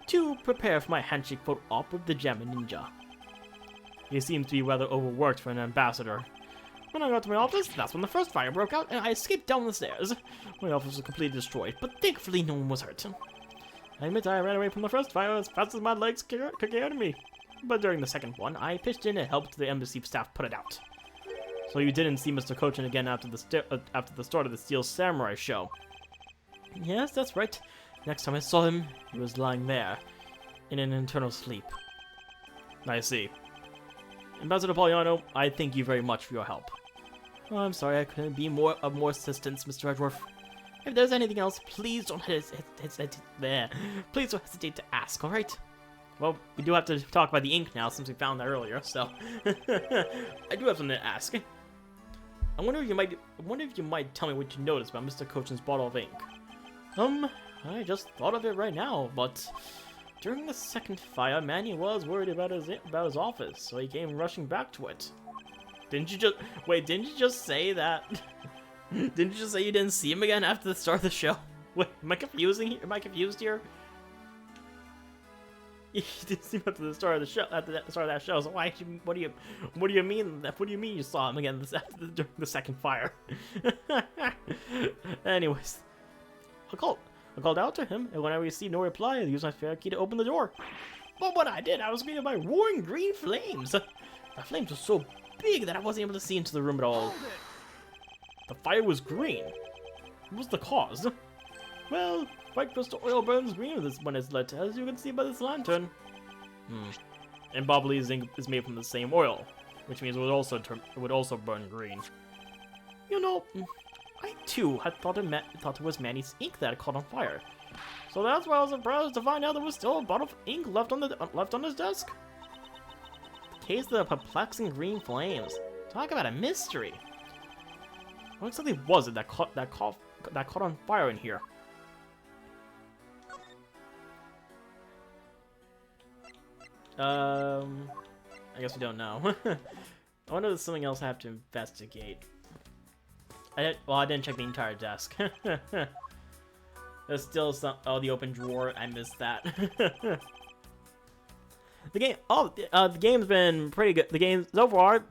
to prepare for my handshake photo op with the Gem Ninja. He seems to be rather overworked for an ambassador. When I got to my office, that's when the first fire broke out, and I escaped down the stairs. My office was completely destroyed, but thankfully no one was hurt. I admit I ran away from the first fire as fast as my legs could carry me. But during the second one, I pitched in and helped the embassy staff put it out. So you didn't see Mr. Kochin again after the start of the Steel Samurai show? Yes, that's right. Next time I saw him, he was lying there, in an eternal sleep. I see. Ambassador Poliano, I thank you very much for your help. Oh, I'm sorry I couldn't be of more assistance, Mr. Edgeworth. If there's anything else, please don't hesitate to ask, alright? Well, we do have to talk about the ink now since we found that earlier, so I do have something to ask. I wonder if you might tell me what you noticed about Mr. Kochin's bottle of ink. I just thought of it right now, but during the second fire, Manny was worried about his office, so he came rushing back to it. Didn't you just say that? Didn't you just say you didn't see him again after the start of the show? Wait, am I confused here? You didn't see him after the start of the show. After the start of that show, so why? What do you mean? What do you mean you saw him again during the second fire? Anyways, I called out to him, and when I received no reply, I used my fare key to open the door. But when I did, I was greeted by roaring green flames. The flames were so big that I wasn't able to see into the room at all. The fire was green. What was the cause? Well, white crystal oil burns green when it's lit, as you can see by this lantern. And bubbly's ink is made from the same oil. which means it would also burn green. You know, I too had thought it was Manny's ink that had caught on fire. So that's why I was surprised to find out there was still a bottle of ink left on his desk. The case of the perplexing green flames. Talk about a mystery. What exactly was it that caught on fire in here? I guess we don't know. I wonder if there's something else I have to investigate. I didn't check the entire desk. There's still some. Oh, the open drawer. I missed that. The game's been pretty good. The game so far.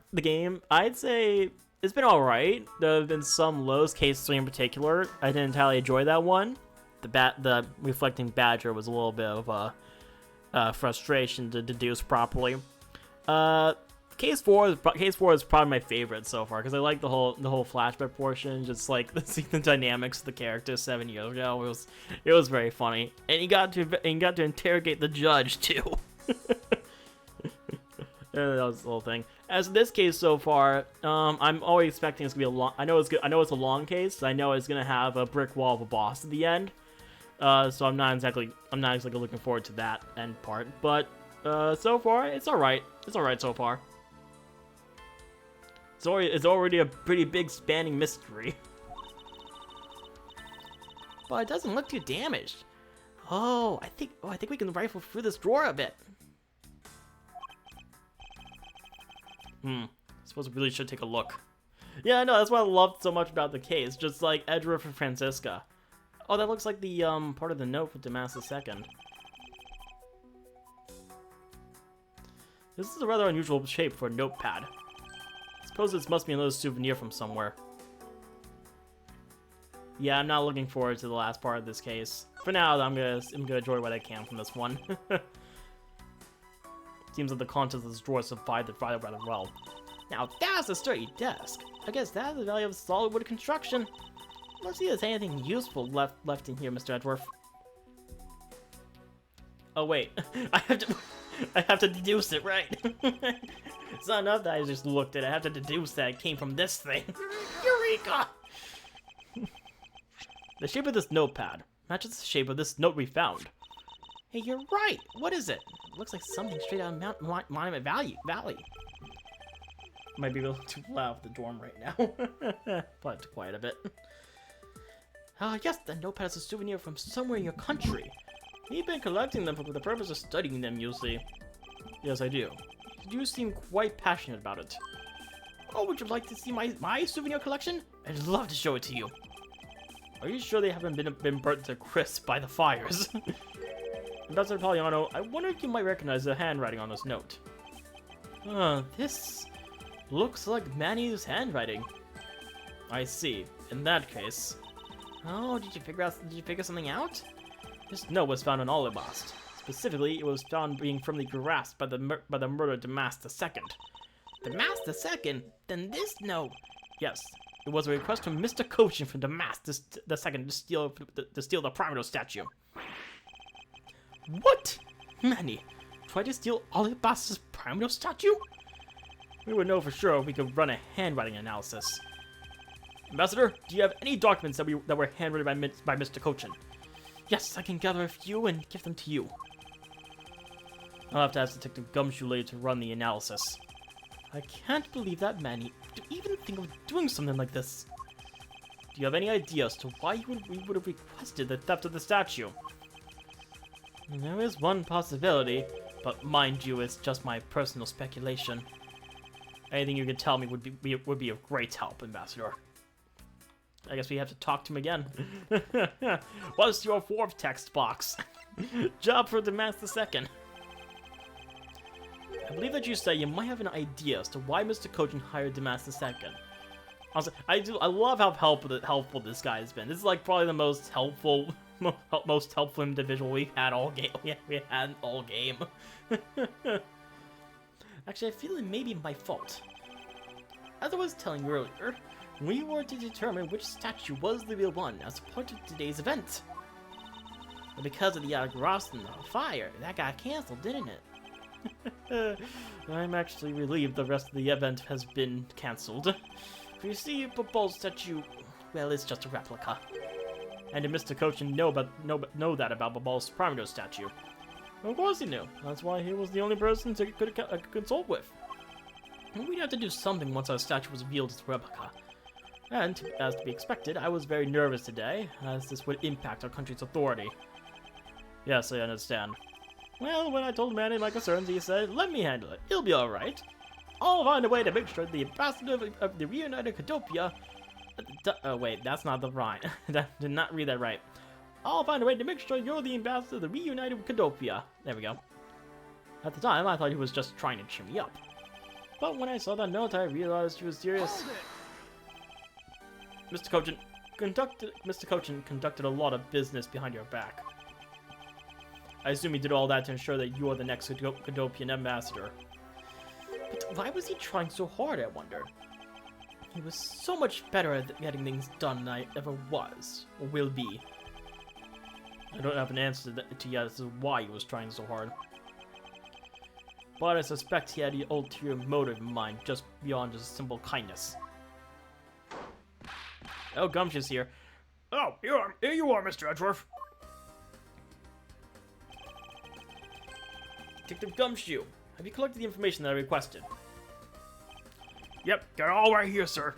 I'd say it's been all right. There have been some lows. Case 3 in particular, I didn't entirely enjoy that one. The reflecting badger was a little bit of a frustration to deduce properly. Case 4 is probably my favorite so far because I like the whole flashback portion, just like the dynamics of the characters 7 years ago. It was very funny, and you got to interrogate the judge too. That was the whole thing. As in this case so far, I'm always expecting it's gonna be a long. I know it's a long case. I know it's gonna have a brick wall of a boss at the end. So I'm not exactly looking forward to that end part. But so far, it's all right. It's all right so far. It's already a pretty big spanning mystery. But it doesn't look too damaged. I think we can rifle through this drawer a bit. I suppose we really should take a look. Yeah, no, that's what I loved so much about the case. Just like Edgeworth and Francisca. Oh, that looks like the part of the note for Damas II. This is a rather unusual shape for a notepad. I suppose this must be another souvenir from somewhere. Yeah, I'm not looking forward to the last part of this case. For now, I'm gonna enjoy what I can from this one. Seems like the contents of this drawer survived the fire rather well. Now that's a sturdy desk. I guess that's the value of solid wood construction. Let's see if there's anything useful left in here, Mr. Edgeworth. Oh wait, I have to deduce it, right? It's not enough that I just looked at it. I have to deduce that it came from this thing. Eureka! The shape of this notepad matches the shape of this note we found. Hey, you're right. What is it? It looks like something straight out of Monument Valley. Might be a little too loud with the dorm right now. Probably have to quiet a bit. Yes, the notepad is a souvenir from somewhere in your country. You've been collecting them for the purpose of studying them, you see. Yes, I do. You seem quite passionate about it. Oh, would you like to see my souvenir collection? I'd love to show it to you. Are you sure they haven't been burnt to crisp by the fires? Ambassador Poliano, I wonder if you might recognize the handwriting on this note. This looks like Manny's handwriting. I see. In that case. Oh, did you figure something out? This note was found in Olibast. Specifically, it was found being firmly grasped by the murdered Damas II. Damas II? Then this note? Yes, it was a request from Mr. Cochin from Damas II to steal the Primordial statue. What? Manny, tried to steal Olibast's Primordial statue? We would know for sure if we could run a handwriting analysis. Ambassador, do you have any documents that were handwritten by Mr. Cochin? Yes, I can gather a few and give them to you. I'll have to ask Detective Gumshoe later to run the analysis. I can't believe that Manny would even think of doing something like this. Do you have any idea as to why we would have requested the theft of the statue? There is one possibility, but mind you, it's just my personal speculation. Anything you could tell me would be of great help, Ambassador. I guess we have to talk to him again. What's your fourth text box? Job for Damas II. I believe that you say you might have an idea as to why Mr. Cochin hired Damas II. Also, I love how helpful this guy has been. This is like probably the most helpful individual we've had all game. We had all game. Actually, I feel it may be my fault. As I was telling you earlier, we were to determine which statue was the real one as part of today's event. But because of the Gross and the fire, that got cancelled, didn't it? I'm actually relieved the rest of the event has been cancelled. You see, Bal's statue, well, it's just a replica. And did Mr. Kochin know that about Bal's Primado statue? Of course he knew. That's why he was the only person to could consult with. We'd have to do something once our statue was revealed as a replica. And, as to be expected, I was very nervous today, as this would impact our country's authority. Yes, I understand. Well, when I told Manny my concerns, he said, let me handle it. It'll be alright. I'll find a way to make sure the ambassador of the reunited Cadopia... Oh, wait, that's not the rhyme. I did not read that right. I'll find a way to make sure you're the ambassador of the reunited Cadopia. There we go. At the time, I thought he was just trying to cheer me up. But when I saw that note, I realized he was serious. Mr. Kochin conducted a lot of business behind your back. I assume he did all that to ensure that you are the next Cadopian ambassador. But why was he trying so hard, I wonder? He was so much better at getting things done than I ever was, or will be. I don't have an answer to yet as to why he was trying so hard. But I suspect he had an ulterior motive in mind, just beyond just simple kindness. Oh, Gumshoe's here. Oh, here you are, Mr. Edgeworth. Detective Gumshoe, have you collected the information that I requested? Yep, got it all right here, sir.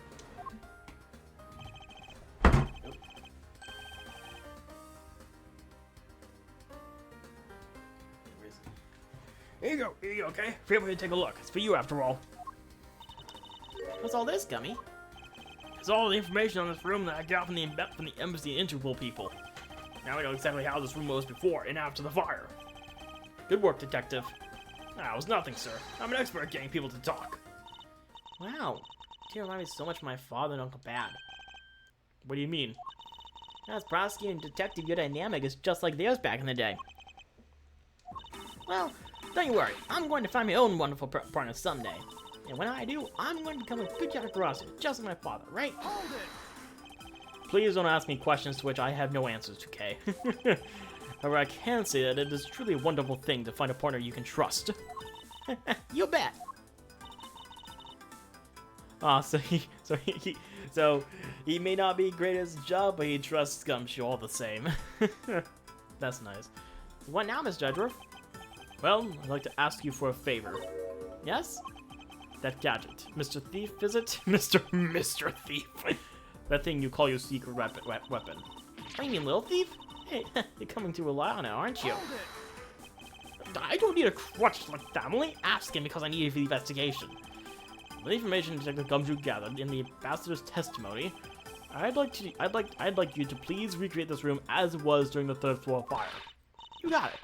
Here you go, okay? Feel free to take a look. It's for you, after all. What's all this, Gummy? It's all the information on this room that I got from the embassy and Interpol people. Now I know exactly how this room was before and after the fire. Good work, Detective. That was nothing, sir. I'm an expert at getting people to talk. Wow. You remind me so much of my father and Uncle Bad. What do you mean? As prosecutor and detective, your dynamic is just like theirs back in the day. Well, don't you worry. I'm going to find my own wonderful partner someday. And when I do, I'm going to become a good Jack Ross, just like my father, right? Hold it! Please don't ask me questions to which I have no answers to, Kay. However, I can say that it is truly a wonderful thing to find a partner you can trust. You bet! So he may not be great at his job, but he trusts Gumshoe all the same. That's nice. What now, Mr. Edgeworth? Well, I'd like to ask you for a favor. Yes? That gadget. Mr. Thief, is it? Mr. Thief. That thing you call your secret weapon. What do you mean, little thief? Hey, you're coming to rely on it, aren't you? I don't need a crutch like that. I'm only asking because I need it for the investigation. With the information Detective Gumshoe gathered in the ambassador's testimony, I'd like you to please recreate this room as it was during the third floor fire. You got it.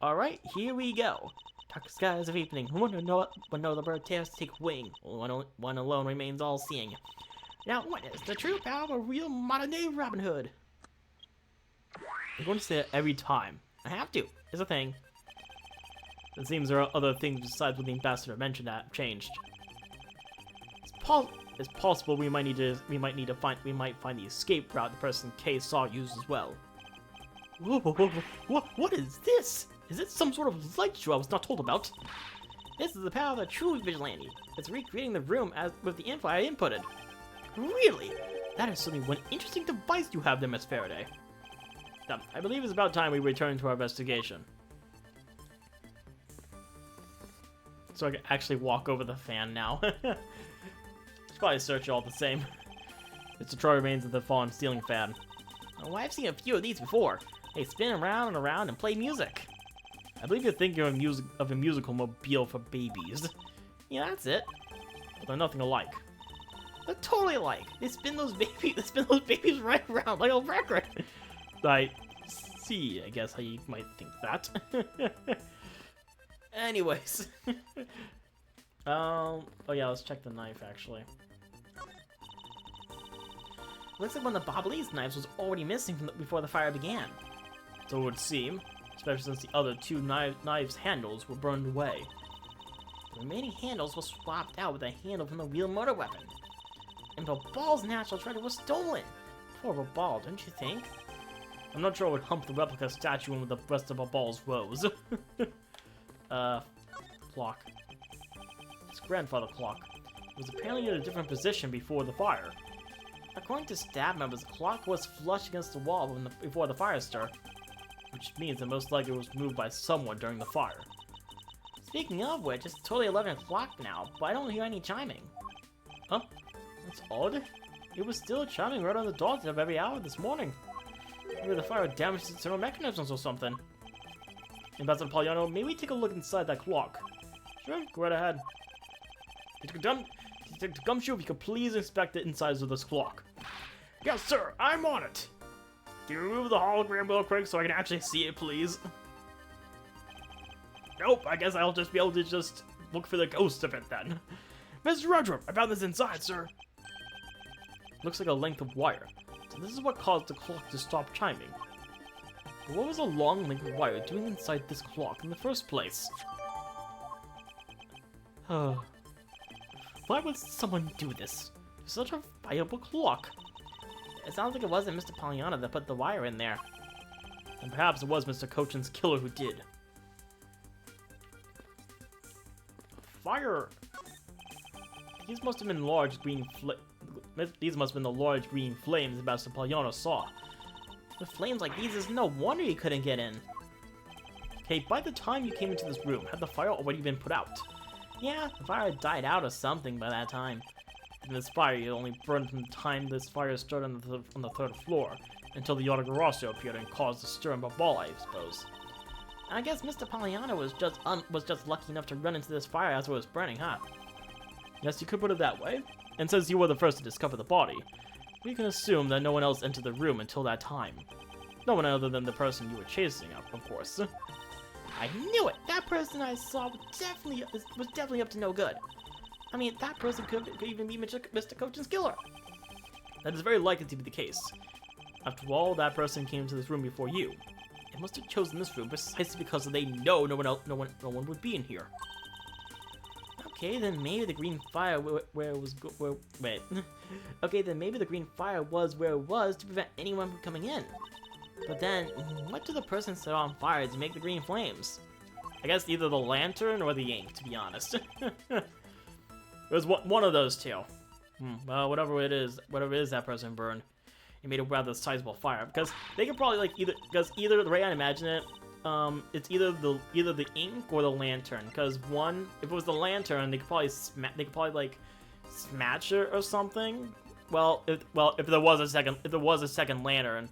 All right, here we go. Dark skies of evening. When the bird tears to take wing, one alone remains all-seeing. Now witness the true power of a real modern-day Robin Hood. I'm going to say it every time. I have to. It's a thing. It seems there are other things besides what the ambassador mentioned that have changed. It's possible we might find the escape route the person K saw used as well. Whoa, what is this? Is it some sort of light show I was not told about? This is the power of a true vigilante. It's recreating the room as with the info I inputted. Really? That is certainly one interesting device you have there, Miss Faraday. I believe it's about time we return to our investigation. So I can actually walk over the fan now. It's probably search all the same. It's the Troy remains of the fallen ceiling fan. Oh, I've seen a few of these before. They spin around and around and play music. I believe you're thinking of a musical mobile for babies. Yeah, that's it. But they're nothing alike. They're totally alike. They spin those babies right around like a record. I see, I guess, how you might think that. Anyways. Oh yeah, let's check the knife, actually. Looks like one of the Bob-Lee's knives was already missing before the fire began. So it would seem, especially since the other two knives' handles were burned away. The remaining handles were swapped out with a handle from the real murder weapon. And Bal's natural treasure was stolen. Poor Bal, don't you think? I'm not sure I would hump the replica statue in with the rest of Bal's woes. clock. His grandfather clock. It was apparently in a different position before the fire. According to staff members, the clock was flush against the wall before the fire started, which means that most likely it was moved by someone during the fire. Speaking of which, it's totally 11 o'clock now, but I don't hear any chiming. Huh? That's odd. It was still chiming right on the dot of every hour this morning. Maybe the fire damaged its internal mechanisms or something. Ambassador Poliano, may we take a look inside that clock? Sure, go right ahead. Detective Gumshoe, if you could please inspect the insides of this clock. Yes, sir, I'm on it. Can you remove the hologram real quick so I can actually see it, please? Nope, I guess I'll just be able to just look for the ghost of it then. Mr. Edgeworth, I found this inside, sir. Looks like a length of wire. So this is what caused the clock to stop chiming. But what was a long length of wire doing inside this clock in the first place? Why would someone do this? Such a viable clock. It sounds like it wasn't Mr. Pollyanna that put the wire in there. And perhaps it was Mr. Cochin's killer who did. Fire! These must have been large green These must have been the large green flames that Mr. Pollyanna saw. With flames like these, there's no wonder you couldn't get in. Okay, by the time you came into this room, had the fire already been put out? Yeah, the fire had died out or something by that time. And this fire had only burned from the time this fire started on the third floor, until the Yotagarasu appeared and caused a stir and ball, I suppose. I guess Mr. Pollyanna was just lucky enough to run into this fire as it was burning, huh? Yes, you could put it that way. And since you were the first to discover the body, we can assume that no one else entered the room until that time. No one other than the person you were chasing, of course. I knew it! That person I saw was definitely up to no good. I mean, that person could even be Mr. Cochin's killer. That is very likely to be the case. After all, that person came to this room before you. They must have chosen this room precisely because they know no one would be in here. Okay, then maybe the green fire Okay, then maybe the green fire was where it was to prevent anyone from coming in. But then, what did the person set on fire to make the green flames? I guess either the lantern or the ink, to be honest. It was one of those two. Well, whatever it is that person burned, it made a rather sizable fire. Because they could probably either the way I imagine it, it's either the ink or the lantern. Because if it was the lantern, they could probably smash it or something. Well, if there was a second lantern,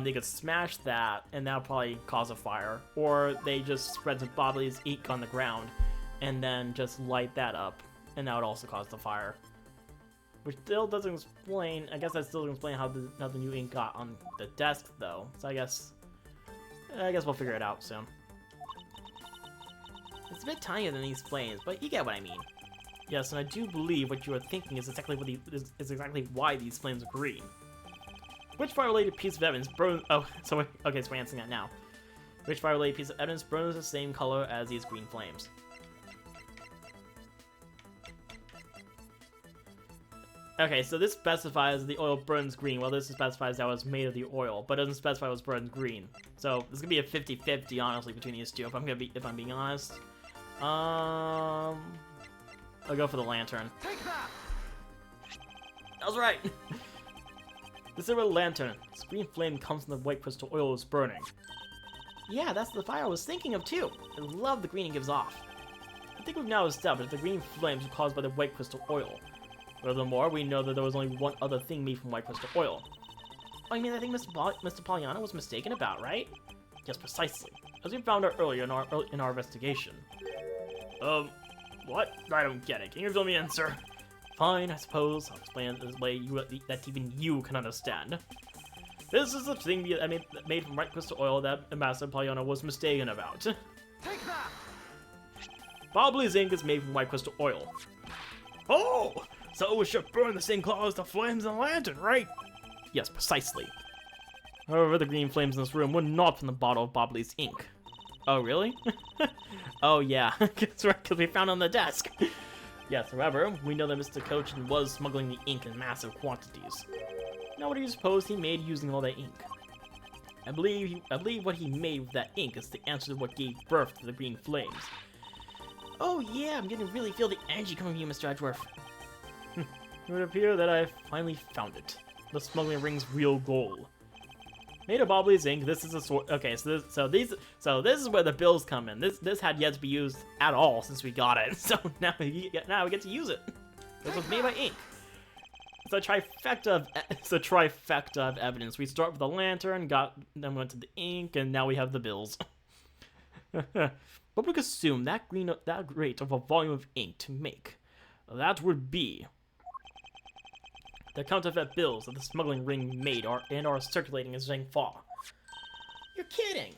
they could smash that, and that would probably cause a fire. Or they just spread some Bobbly's ink on the ground, and then just light that up, and that would also cause the fire. Which still doesn't explain. I guess that still doesn't explain how the new ink got on the desk, though. So I guess we'll figure it out soon. It's a bit tinier than these flames, but you get what I mean. Yes, and I do believe what you are thinking is exactly why these flames are green. Which fire-related piece of evidence burns? Oh, so okay, so we're answering that now. Which fire-related piece of evidence burns the same color as these green flames? Okay, so this specifies the oil burns green, while this specifies that it was made of the oil, but doesn't specify it was burned green. So this is gonna be a 50-50, honestly, between these two. If I'm being honest, I'll go for the lantern. Take that! That was right. The silver lantern. This green flame comes from the white crystal oil is burning. Yeah, that's the fire I was thinking of too. I love the green it gives off. I think we've now established the green flames were caused by the white crystal oil. Furthermore, we know that there was only one other thing made from white crystal oil. Oh, you mean I think Mr. Pollyanna was mistaken about, right? Yes, precisely. As we found out earlier in our investigation. What? I don't get it. Can you fill me in, sir? Fine, I suppose. I'll explain it this way that even you can understand. This is the thing made from white crystal oil that Ambassador Pollyanna was mistaken about. Take that! Bobbly's ink is made from white crystal oil. Oh! So it should burn the same color as the flames in the lantern, right? Yes, precisely. However, the green flames in this room were not from the bottle of Bobbly's ink. Oh, really? Oh, yeah. That's right, because we found it on the desk. Yes, however, we know that Mr. Cochin was smuggling the ink in massive quantities. Now, what do you suppose he made using all that ink? I believe what he made with that ink is the answer to what gave birth to the green flames. Oh yeah, I'm getting really feel the energy coming from you, Mr. Edgeworth. It would appear that I finally found it. The smuggling ring's real goal. Made of Bobbly's ink, this is a sort. Okay, so this is where the bills come in. This had yet to be used at all since we got it. So now we get to use it. This was made by ink. It's a trifecta of evidence. We start with the lantern, then went to the ink, and now we have the bills. Public assume that great of a volume of ink to make. That would be the counterfeit bills that the smuggling ring made are circulating in Zhengfa. You're kidding!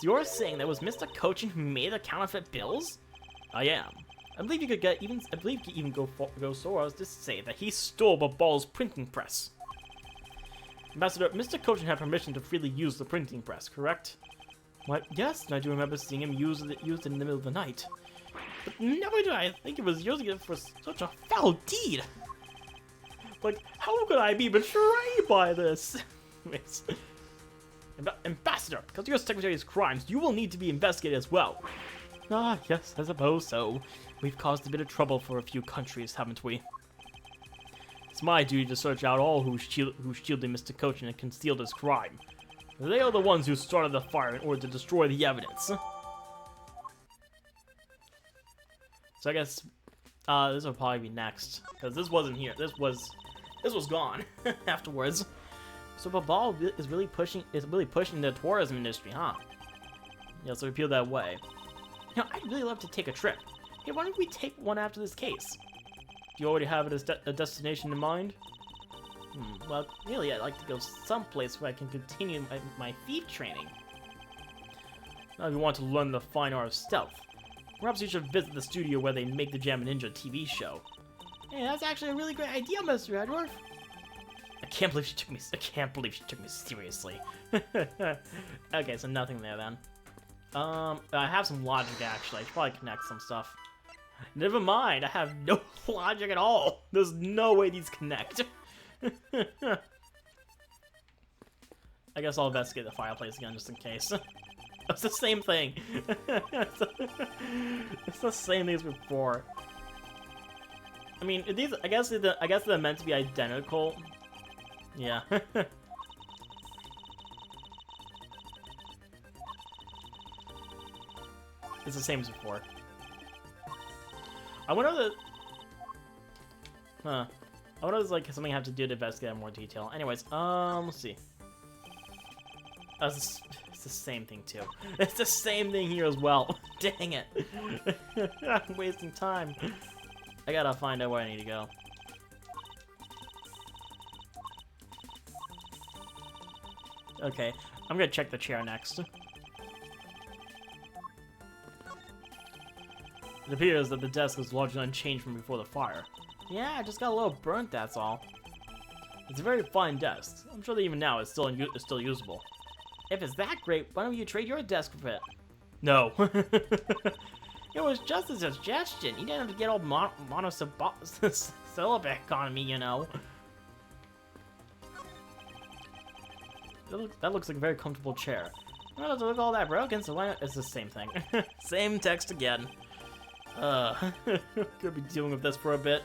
You're saying that was Mr. Cochin who made the counterfeit bills? I am. I believe you could even go so far as to say that he stole Babal's printing press. Ambassador, Mr. Cochin had permission to freely use the printing press, correct? What? Yes, and I do remember seeing him use it in the middle of the night. But never did I think he was using it for such a foul deed. Like, how could I be betrayed by this? Ambassador, because of your secretary's crimes, you will need to be investigated as well. Ah, yes, I suppose so. We've caused a bit of trouble for a few countries, haven't we? It's my duty to search out all who shielded Mr. Cochin and concealed his crime. They are the ones who started the fire in order to destroy the evidence. So I guess this will probably be next, because this wasn't here. This was gone afterwards. So Babal is really pushing the tourism industry, huh? Yeah, so appeal that way. You know, I'd really love to take a trip. Hey, why don't we take one after this case? Do you already have a destination in mind? Well, really, I'd like to go someplace where I can continue my thief training. Now, if you want to learn the fine art of stealth, perhaps you should visit the studio where they make the Jam Ninja TV show. Hey, that's actually a really great idea, Mr. Edgeworth. I can't believe she took me seriously. Okay, so nothing there then. I have some logic actually. I should probably connect some stuff. Never mind, I have no logic at all. There's no way these connect. I guess I'll investigate the fireplace again just in case. It's the same thing. It's the same thing as before. I mean, these I guess they're meant to be identical. Yeah. It's the same as before. I wonder that. I wonder if there's like something I have to do to investigate in more detail. Anyways, let's see. It's the same thing too. It's the same thing here as well. Dang it! I'm wasting time. I gotta find out where I need to go. Okay, I'm gonna check the chair next. It appears that the desk is largely unchanged from before the fire. Yeah, it just got a little burnt, that's all. It's a very fine desk. I'm sure that even now it's still usable. If it's that great, why don't you trade your desk for it? No. It was just a suggestion. You didn't have to get all monosyllabic on me, you know. That looks like a very comfortable chair. Well, it doesn't look all that broken, so why not? It's the same thing. Same text again. Could be dealing with this for a bit.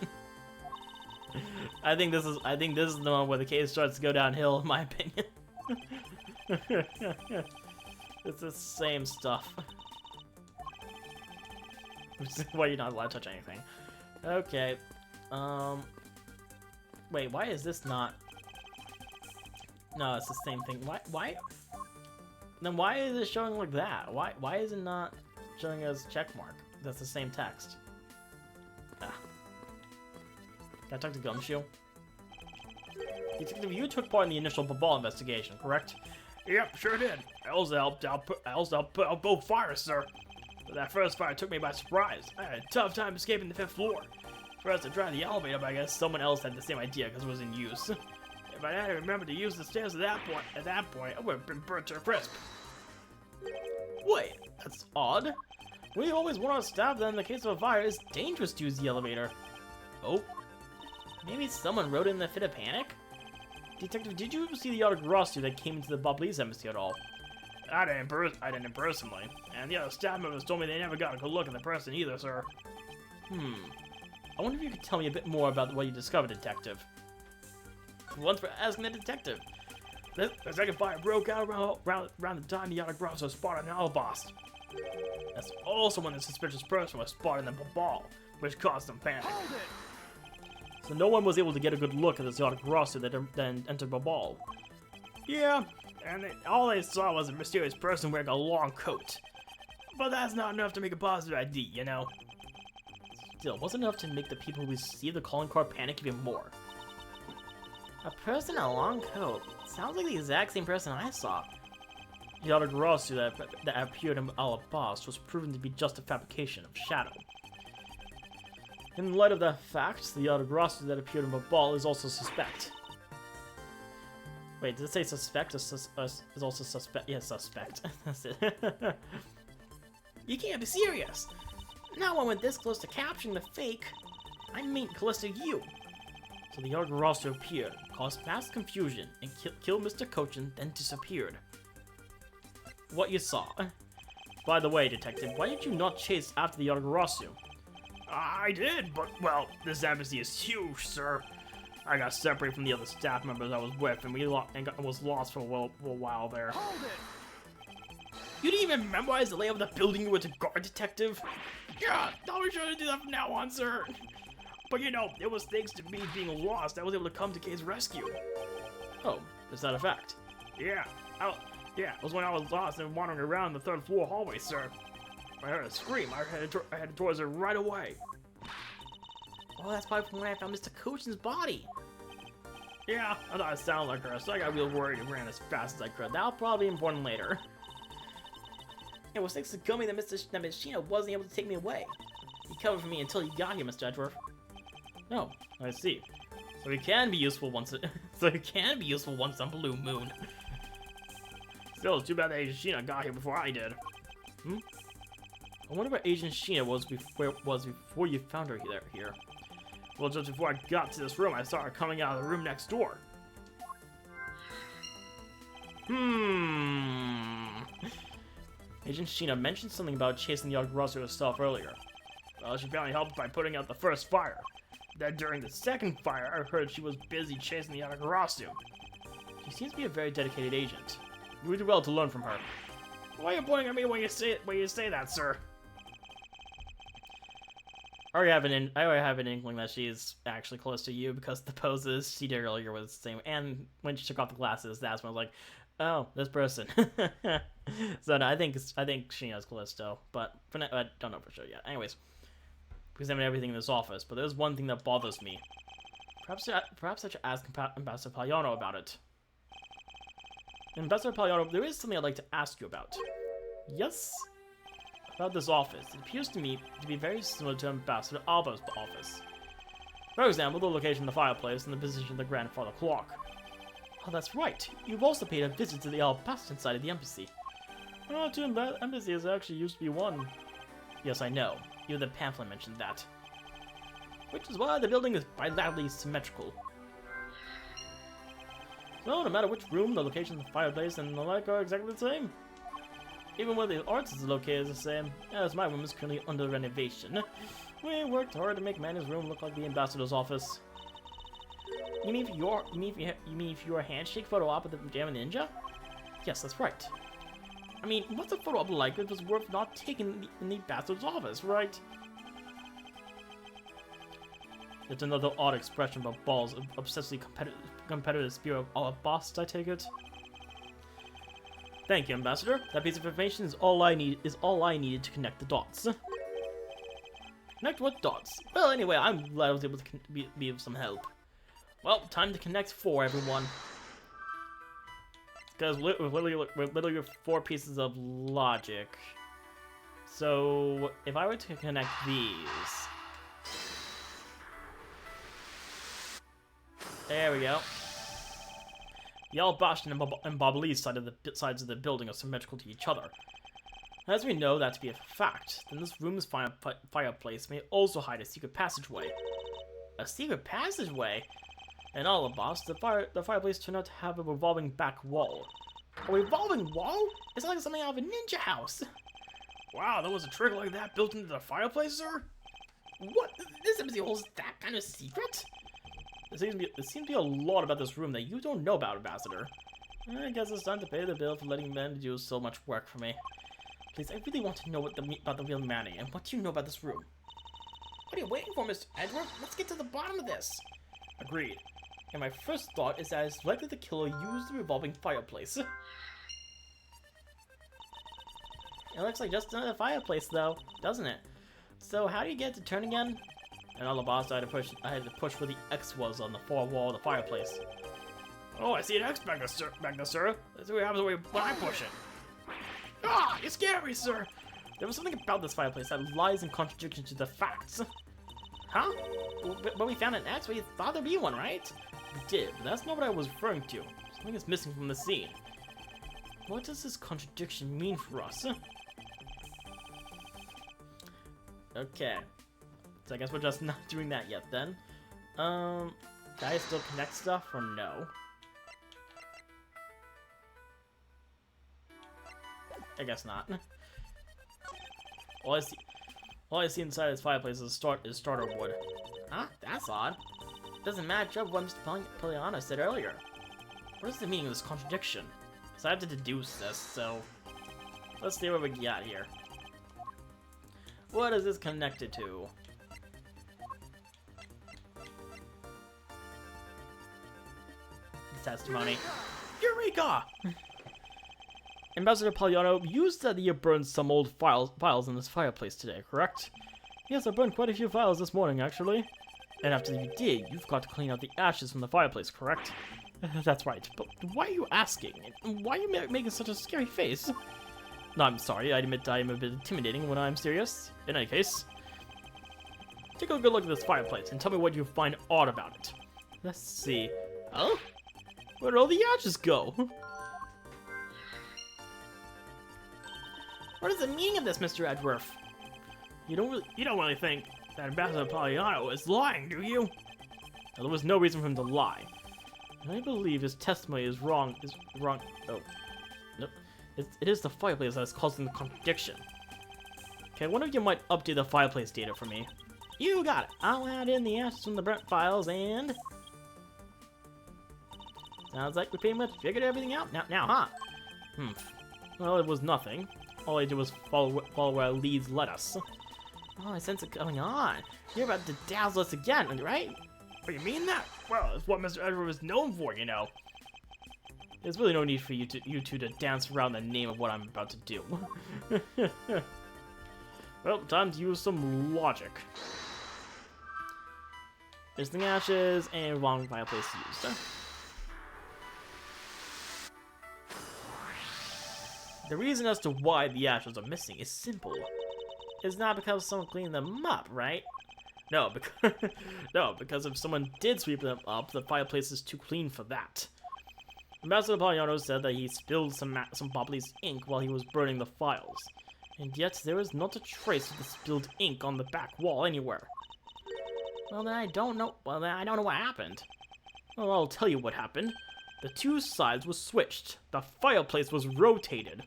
I think this is the one where the case starts to go downhill, in my opinion. It's the same stuff. Which is why you're not allowed to touch anything. Okay. Wait, why is this not? No, it's the same thing. Why? Then why is it showing like that? Why is it not showing as checkmark? That's the same text. Ah. Can I talk to Gumshoe? Detective, you took part in the initial Babal investigation, correct? Yep, sure did. I also helped out both fires, sir. But that first fire took me by surprise. I had a tough time escaping the 5th floor. First, I tried the elevator, but I guess someone else had the same idea because it was in use. If I hadn't remembered to use the stairs at that point, I would have been burnt to a crisp. Wait, that's odd. We always warn our staff that in the case of a fire, it's dangerous to use the elevator. Oh. Maybe someone wrote in the fit of panic? Detective, did you see the Autogrossi that came into the Boblese embassy at all? I didn't personally. And the other staff members told me they never got a good look at the person either, sir. I wonder if you could tell me a bit more about what you discovered, Detective. Once for asking the detective. The second fire broke out around the time the Yada Grosso spotted an alabast. That's also when the suspicious person was spotted in the ball, which caused some panic. So no one was able to get a good look at this Yada Grosso that then entered the ball. Yeah, and all they saw was a mysterious person wearing a long coat. But that's not enough to make a positive ID, you know? Still, wasn't enough to make the people who received the calling card panic even more. A person in a long coat. Sounds like the exact same person I saw. The Yada Grosso that appeared in Alabast was proven to be just a fabrication of Shadow. In light of that fact, the Yada Grosso that appeared in the ball is also suspect. Wait, did it say suspect? Is also suspect? Yeah, suspect. That's it. You can't be serious! No one went this close to capturing the fake. I mean, Callisto, you. So the Yada Grosso appeared, caused mass confusion, and killed Mr. Cochin, then disappeared. What you saw. By the way, Detective, why did you not chase after the Yada Grosso? I did, but, well, this embassy is huge, sir. I got separated from the other staff members I was with, and was lost for a while there. Hold it! You didn't even memorize the layout of the building you were to guard, Detective? Yeah, I'll be sure to do that from now on, sir. But you know, it was thanks to me being lost I was able to come to Kay's rescue. Oh, is that a fact? Yeah, it was when I was lost and wandering around the third floor hallway, sir. I heard a scream. I headed towards her right away. Oh, that's probably from when I found Mr. Cochin's body. Yeah, I thought it sounded like her, so I got real worried and ran as fast as I could. That'll probably be important later. It was thanks to Gummy that Miss Sheena wasn't able to take me away. He covered for me until you got here, Mr. Edgeworth. Oh, I see. So he can be useful once on Blue Moon. Still, it's too bad that Agent Sheena got here before I did. I wonder where Agent Sheena was before you found her here. Well, just before I got to this room, I saw her coming out of the room next door. Agent Sheena mentioned something about chasing the Yada Grosso herself earlier. Well, she apparently helped by putting out the first fire. Then during the second fire, I heard she was busy chasing the Yada Grosso. She seems to be a very dedicated agent. You would do well to learn from her. Why are you pointing at me when you say that, sir? I already have an inkling that she's actually close to you because the poses she did earlier was the same. And when she took off the glasses, that's when I was like, oh, this person. So no, I think Sheena's Callisto, but for now, I don't know for sure yet. Anyways, we examine everything in this office, but there's one thing that bothers me. Perhaps I should ask Ambassador Paliano about it. Ambassador Paliano, there is something I'd like to ask you about. Yes? About this office. It appears to me to be very similar to Ambassador Alba's office. For example, the location of the fireplace and the position of the grandfather clock. Oh, that's right. You've also paid a visit to the Albaston side of the embassy. Oh, two embassies actually used to be one. Yes, I know. Even the pamphlet mentioned that. Which is why the building is bilaterally symmetrical. So, no matter which room, the location of the fireplace and the like are exactly the same. Even where the arts is located is the same, as my room is currently under renovation. We worked hard to make Manny's room look like the ambassador's office. You mean for your handshake photo op with the Pajama Ninja? Yes, that's right. I mean, what's a photo op like if it's worth not taking in the ambassador's office, right? It's another odd expression about Ball's obsessively competitive spirit of Alabast, I take it. Thank you, Ambassador. That piece of information is all I needed to connect the dots. Connect what dots? Well, anyway, I'm glad I was able to be of some help. Well, time to connect 4, everyone. Because we're literally 4 pieces of logic. So, if I were to connect these... There we go. The Albaston and Bobblee's sides of the building are symmetrical to each other. As we know that to be a fact, then this room's fireplace may also hide a secret passageway. A secret passageway? In Alabast, the fireplace turned out to have a revolving back wall. A revolving wall? It's like something out of a ninja house. Wow, there was a trick like that built into the fireplace, sir? What? This embassy holds that kind of secret? There seems to be a lot about this room that you don't know about, Ambassador. I guess it's time to pay the bill for letting men do so much work for me. Please, I really want to know about the real Manny, and what do you know about this room? What are you waiting for, Mr. Edgeworth? Let's get to the bottom of this. Agreed. And my first thought is that it's likely the killer used the revolving fireplace. It looks like just another fireplace, though, doesn't it? So how do you get it to turn again? And on the boss, I had to push where the X was on the far wall of the fireplace. Oh, I see an X back there, sir. Let's see what happens when I push it. Ah, you're scary, sir. There was something about this fireplace that lies in contradiction to the facts. Huh? But we found an X, we thought there'd be one, right? We did, but that's not what I was referring to. Something is missing from the scene. What does this contradiction mean for us? Okay. So I guess we're just not doing that yet then. Can I still connect stuff or no? I guess not. All I see inside this fireplace is starter wood. Huh? That's odd. Doesn't match up what Mr. Poliano said earlier. What is the meaning of this contradiction? So I have to deduce this, so let's see what we got here. What is this connected to? Testimony. Eureka! Ambassador Poliano, you said that you burned some old files in this fireplace today, correct? Yes, I burned quite a few files this morning, actually. And after you did, you've got to clean out the ashes from the fireplace, correct? That's right, but why are you asking? Why are you making such a scary face? No, I'm sorry, I admit I am a bit intimidating when I'm serious. In any case, take a good look at this fireplace and tell me what you find odd about it. Let's see. Oh? Where did all the ashes go? What is the meaning of this, Mr. Edgeworth? You don't really think that Ambassador Poliano is lying, do you? Well, there was no reason for him to lie. And I believe his testimony is wrong. Oh, nope. It is the fireplace that is causing the contradiction. Okay, one of you might update the fireplace data for me. You got it. I'll add in the ashes from the burnt files and... Sounds like we pretty much figured everything out now, huh? Well, it was nothing. All I did was follow where our leads led us. Oh, I sense it going on. You're about to dazzle us again, right? Oh, you mean that? Well, it's what Mr. Edgeworth is known for, you know. There's really no need for you two to dance around the name of what I'm about to do. Well, time to use some logic. There's the ashes and wrong fireplace used. The reason as to why the ashes are missing is simple. It's not because someone cleaned them up, right? No, because if someone did sweep them up, the fireplace is too clean for that. Ambassador Poliano said that he spilled some Bobley's ink while he was burning the files. And yet there is not a trace of the spilled ink on the back wall anywhere. Well, then I don't know what happened. Well, I'll tell you what happened. The two sides were switched. The fireplace was rotated.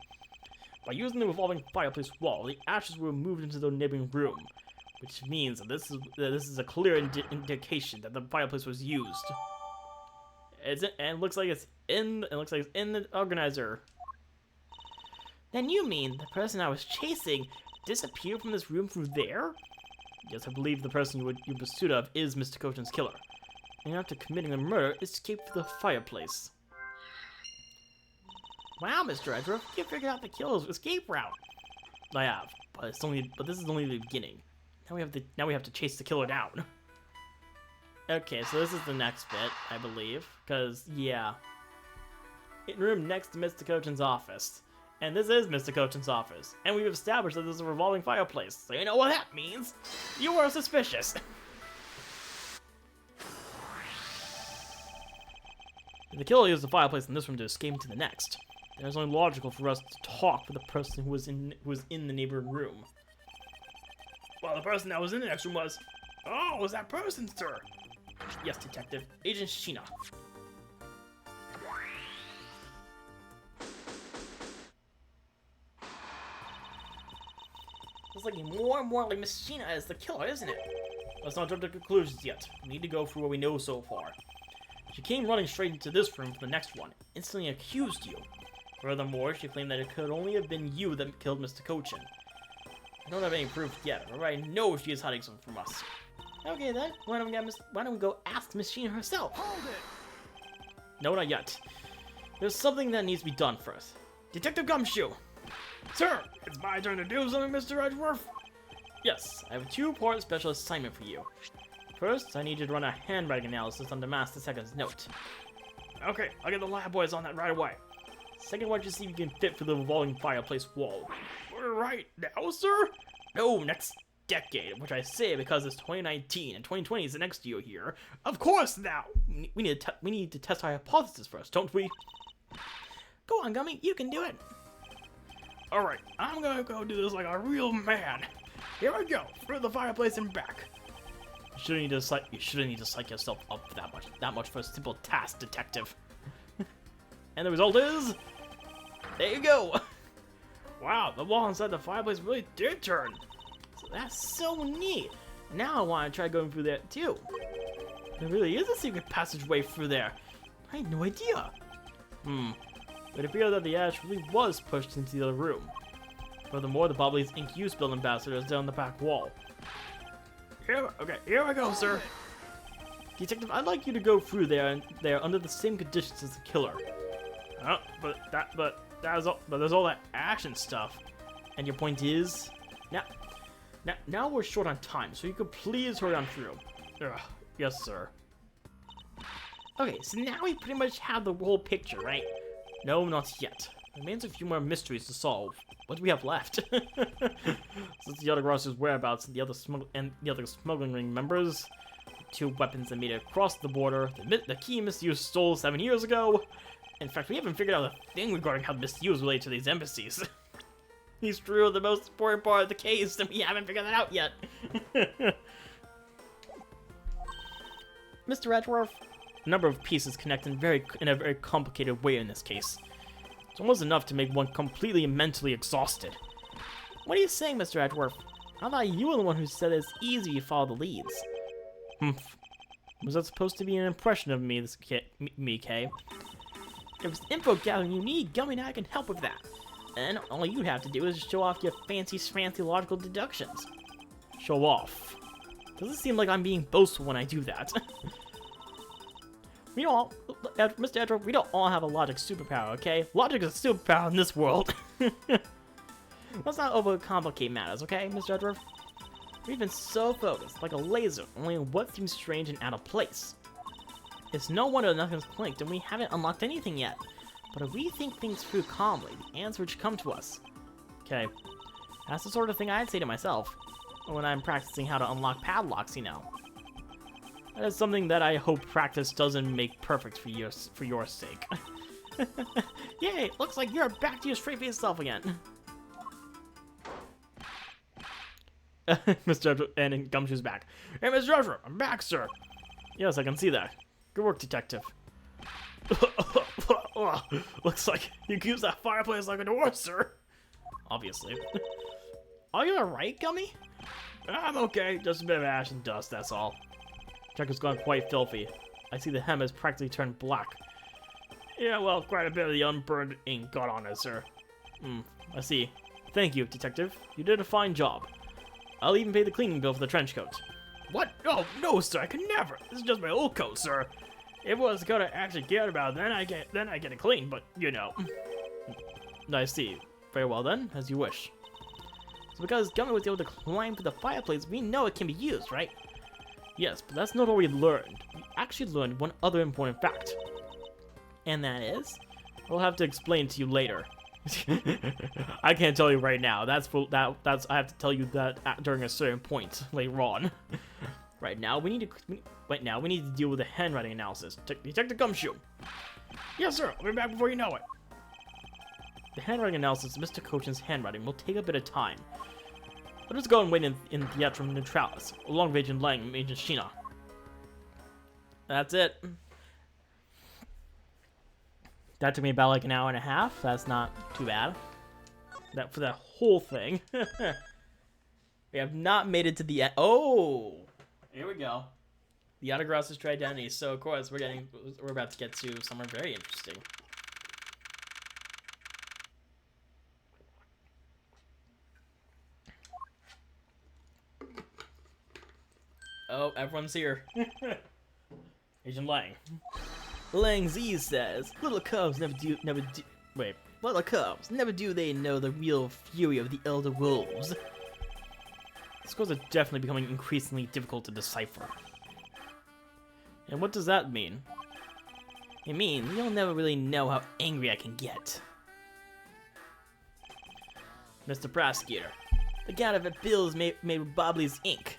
By using the revolving fireplace wall, the ashes were moved into the neighboring room, which means that this is a clear indication that the fireplace was used. And it looks like it's in the organizer. Then you mean the person I was chasing disappeared from this room through there? Yes, I believe the person you in pursuit of is Mr. Kochen's killer. And after committing the murder, escaped through the fireplace. Wow, Mr. Edgeworth, you figured out the killer's escape route. I have, but this is only the beginning. Now we have to chase the killer down. Okay, so this is the next bit, I believe, because yeah, in room next to Mr. Kochen's office, and this is Mr. Kochen's office, and we've established that there's a revolving fireplace. So you know what that means? You are suspicious. If the killer used the fireplace in this room to escape into the next, then it's only logical for us to talk with the person who was in the neighboring room. Well, the person that was in the next room was... Oh, was that person, sir? Yes, Detective. Agent Sheena. It's looking more and more like Miss Sheena is the killer, isn't it? Let's not jump to conclusions yet. We need to go through what we know so far. She came running straight into this room for the next one, instantly accused you. Furthermore, she claimed that it could only have been you that killed Mr. Kochin. I don't have any proof yet, but I know she is hiding something from us. Okay then, why don't we go ask Miss Sheena herself? Hold it! No, not yet. There's something that needs to be done first. Detective Gumshoe! Sir, it's my turn to do something, Mr. Edgeworth. Yes, I have a two-part special assignment for you. First, I need you to run a handwriting analysis on the Master Second's note. Okay, I'll get the lab boys on that right away. Second, I want you to see if you can fit through the revolving fireplace wall. Right now, sir? No, next decade, which I say because it's 2019 and 2020 is the next year here. Of course now! We need to test our hypothesis first, don't we? Go on, Gummy, you can do it. Alright, I'm gonna go do this like a real man. Here I go, through the fireplace and back. You shouldn't need to psych yourself up for that much for a simple task, detective. And the result is, there you go. Wow, the wall inside the fireplace really did turn. So that's so neat. Now I want to try going through there too. There really is a secret passageway through there. I had no idea. But it appears that the ash really was pushed into the other room. Furthermore, the Bobbly's ink use build ambassador is down the back wall. Here I go, sir. Detective, I'd like you to go through there and there under the same conditions as the killer. But there's all that ash and stuff. And your point is, now we're short on time, so you could please hurry on through. Yes, sir. Okay, so now we pretty much have the whole picture, right? No, not yet. Remains a few more mysteries to solve. What do we have left? Since the other Ross's whereabouts and the other smuggling ring members, 2 weapons that made it across the border, the key Miss Yu stole 7 years ago. In fact, we haven't figured out a thing regarding how Miss Yu is related to these embassies. He's true the most important part of the case, and we haven't figured that out yet. Mr. Edgeworth, a number of pieces connect in a very complicated way in this case. It's almost enough to make one completely mentally exhausted. What are you saying, Mr. Edgeworth? I thought you were the one who said it's easy to follow the leads. Was that supposed to be an impression of me, Kay? If it's info gathering you need, Gummy and I can help with that. And all you have to do is show off your fancy logical deductions. Show off. Doesn't seem like I'm being boastful when I do that. Mr. Edgeworth, we don't all have a logic superpower, okay? Logic is a superpower in this world. Let's not overcomplicate matters, okay, Mr. Edgeworth? We've been so focused, like a laser, only on what seems strange and out of place. It's no wonder nothing's clicked and we haven't unlocked anything yet. But if we think things through calmly, the answer should come to us. Okay, that's the sort of thing I'd say to myself when I'm practicing how to unlock padlocks, you know. That is something that I hope practice doesn't make perfect for your sake. Yay, looks like you're back to your straight-faced self again. Mr. Edgeworth, and Gumshoe's back. Hey, Mr. Edgeworth, I'm back, sir. Yes, I can see that. Good work, detective. Looks like you can use that fireplace like a door, sir. Obviously. Are you alright, Gummy? I'm okay, just a bit of ash and dust, that's all. Check has gone quite filthy. I see the hem has practically turned black. Yeah, well, quite a bit of the unburned ink got on it, sir. I see. Thank you, detective. You did a fine job. I'll even pay the cleaning bill for the trench coat. What? Oh, no, sir, I could never. This is just my old coat, sir. If it was gonna actually care about it, then I get it clean, but, you know. I see. Very well then, as you wish. So because Gummy was able to climb through the fireplace, we know it can be used, right? Yes, but that's not all we learned. We actually learned one other important fact. And that is? I'll have to explain to you later. I can't tell you right now. I have to tell you that during a certain point later on. Right now, we need to deal with the handwriting analysis. Detective Gumshoe. Yes, sir. I'll be back before you know it. The handwriting analysis of Mr. Kochin's handwriting will take a bit of time. Let us go and wait in the atrium neutralis, along with Agent Lang and Agent Sheena. That's it. That took me about like an hour and a half. That's not too bad. For that whole thing. We have not made it to the end. Oh! Here we go. The autographs is tried identity, so of course we're about to get to somewhere very interesting. Oh, everyone's here. Agent Lang. Lang Z says, little cubs little cubs, never do they know the real fury of the elder wolves. The scores are definitely becoming increasingly difficult to decipher. And what does that mean? It means you'll never really know how angry I can get. Mr. Prosecutor, the counterfeit bills made with Bobley's ink.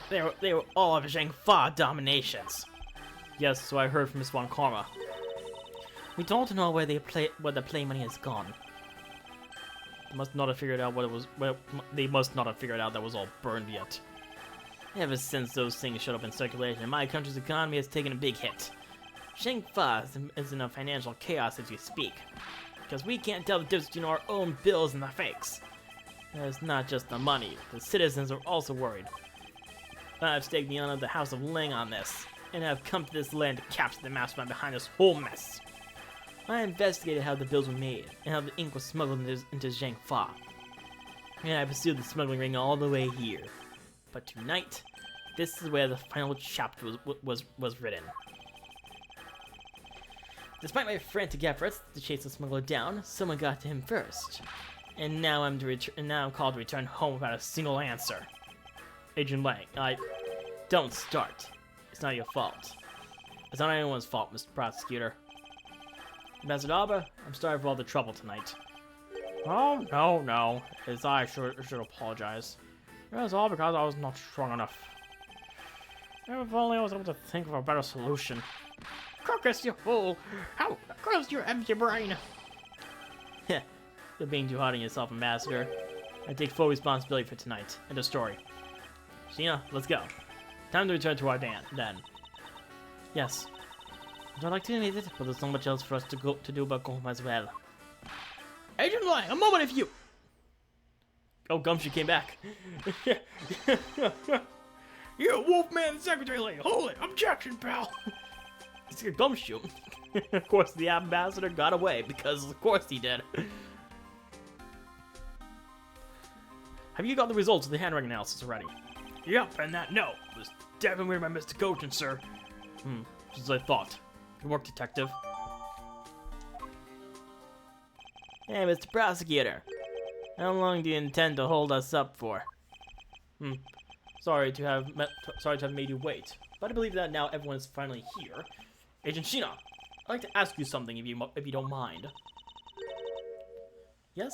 They were all of Zhang Fa dominations. Yes, so I heard from Miss Von Karma. We don't know where the play money has gone. They must not have figured out they must not have figured out that was all burned yet. Ever since those things showed up in circulation, my country's economy has taken a big hit. Zhang Fa is in a financial chaos as we speak, because we can't tell the difference between our own bills and the fakes. And it's not just the money; the citizens are also worried. I've staked the honor of the House of Ling on this, and have come to this land to capture the mastermind behind this whole mess. I investigated how the bills were made, and how the ink was smuggled into Zhang Fa. And I pursued the smuggling ring all the way here. But tonight, this is where the final chapter was written. Despite my frantic efforts to chase the smuggler down, someone got to him first. And now I'm called to return home without a single answer. Agent Lang, don't start. It's not your fault. It's not anyone's fault, Mr. Prosecutor. Ambassador Alba, I'm sorry for all the trouble tonight. Oh, no. It's I should apologize. It was all because I was not strong enough. If only I was able to think of a better solution. Crocus, you fool! How gross your empty brain! Heh, you're being too hard on yourself, Ambassador. I take full responsibility for tonight. End of story. Sheena, let's go. Time to return to our den. Yes. I'd like to admit it, but there's so much else for us to do about home as well. Agent Lang, a moment if you... Oh, Gumshoe came back. You, Wolfman Secretary Lang, hold it! Objection, pal! It's your Gumshoe. Of course, the ambassador got away, because of course he did. Have you got the results of the handwriting analysis already? Yep, and that note was definitely by Mr. Cochin, sir. Just as I thought. Good work, detective. Hey, Mr. Prosecutor. How long do you intend to hold us up for? Sorry to have made you wait, but I believe that now everyone is finally here. Agent Sheena, I'd like to ask you something if you don't mind. Yes?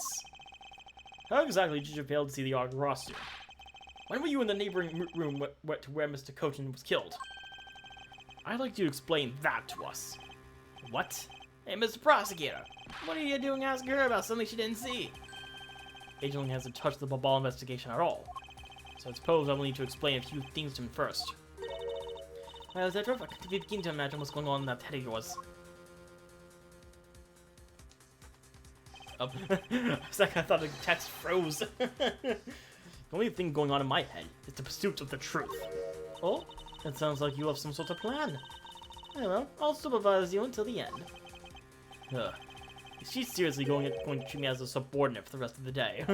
How exactly did you fail to see the Roster? When were you in the neighboring room to where Mr. Cochin was killed? I'd like you to explain that to us. What? Hey, Mr. Prosecutor, what are you doing asking her about something she didn't see? Agent Ling hasn't touched the Babal investigation at all, so I suppose I will need to explain a few things to him first. Well, is that true? I can begin to imagine what's going on in that head of yours. Oh, a second I thought the text froze. The only thing going on in my head is the pursuit of the truth. Oh, it sounds like you have some sort of plan. Well, I'll supervise you until the end. She's seriously going to treat me as a subordinate for the rest of the day.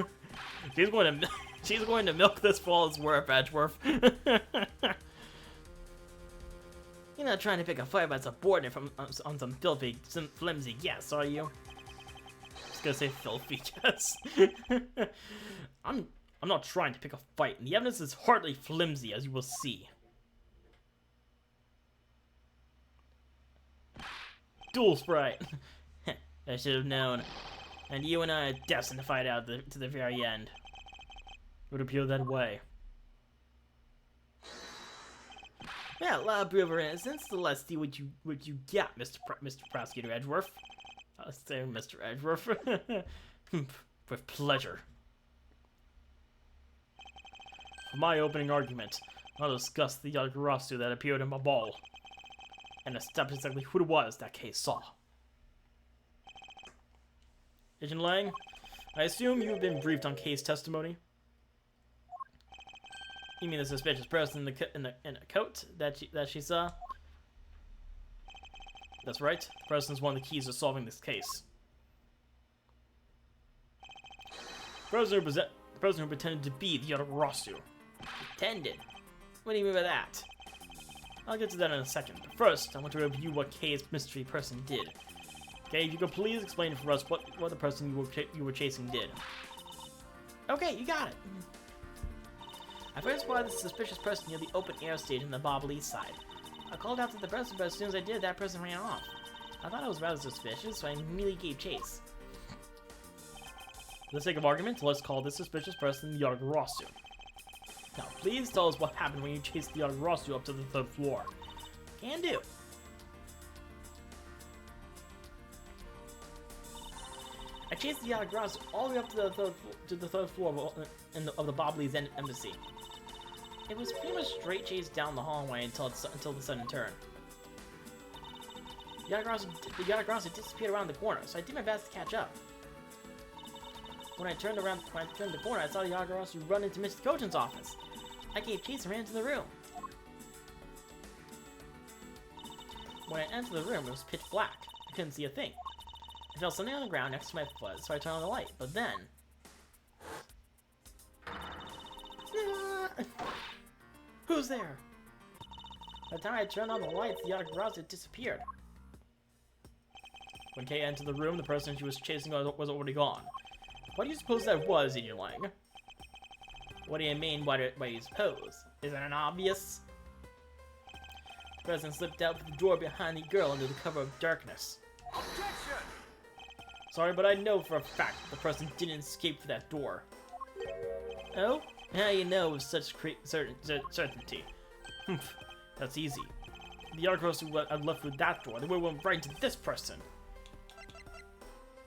She's going to milk this for all it's worth, Edgeworth. You're not trying to pick a fight about subordinate on some flimsy guess, are you? I was gonna say filthy guess. I'm not trying to pick a fight, and the evidence is hardly flimsy, as you will see. Dual Sprite. I should have known. And you and I are destined to fight out to the very end. It would appear that way. Yeah, a lot of proof of innocence. So let's see what you get, Mr. Prosecutor Edgeworth. I'll say Mr. Edgeworth. With pleasure. For my opening argument, I'll discuss the Yagarasu that appeared in my ball, and establish exactly who it was that case saw. Agent Lang, I assume you've been briefed on case testimony? You mean the suspicious person in a coat that she saw? That's right. The person is one of the keys to solving this case. The person who pretended to be the Yatagarasu. Pretended? What do you mean by that? I'll get to that in a second. But first, I want to review what Kay's mystery person did. Okay, if you could please explain for us what the person you were chasing did. Okay, you got it. I first spotted the suspicious person near the open air stage on the Bob Lee side. I called out to the person, but as soon as I did, that person ran off. I thought it was rather suspicious, so I immediately gave chase. For the sake of argument, let's call this suspicious person the Yatagarasu. Now, please tell us what happened when you chased the Yatagarasu up to the 3rd floor. Can do. I chased the Yatagarasu all the way up to the third floor of the Bob Lee's embassy. It was pretty much straight chase down the hallway until the sudden turn. The Yatagarasu disappeared around the corner, so I did my best to catch up. When I turned the corner, I saw the Yatagarasu run into Mr. Kojin's office. I gave chase and ran into the room. When I entered the room, it was pitch black. I couldn't see a thing. I felt something on the ground next to my foot, so I turned on the light. But then... Who's there? By the time I turned on the lights, the Yatagarasu disappeared. When Kay entered the room, the person she was chasing was already gone. What do you suppose that was, Lang? What do you mean, what do you suppose? Isn't it obvious? The person slipped out the door behind the girl under the cover of darkness. Objection! Sorry, but I know for a fact the person didn't escape through that door. Oh? How do you know with such certainty? Humph, that's easy. The Yatagarasu had left through that door, they would have went right into this person.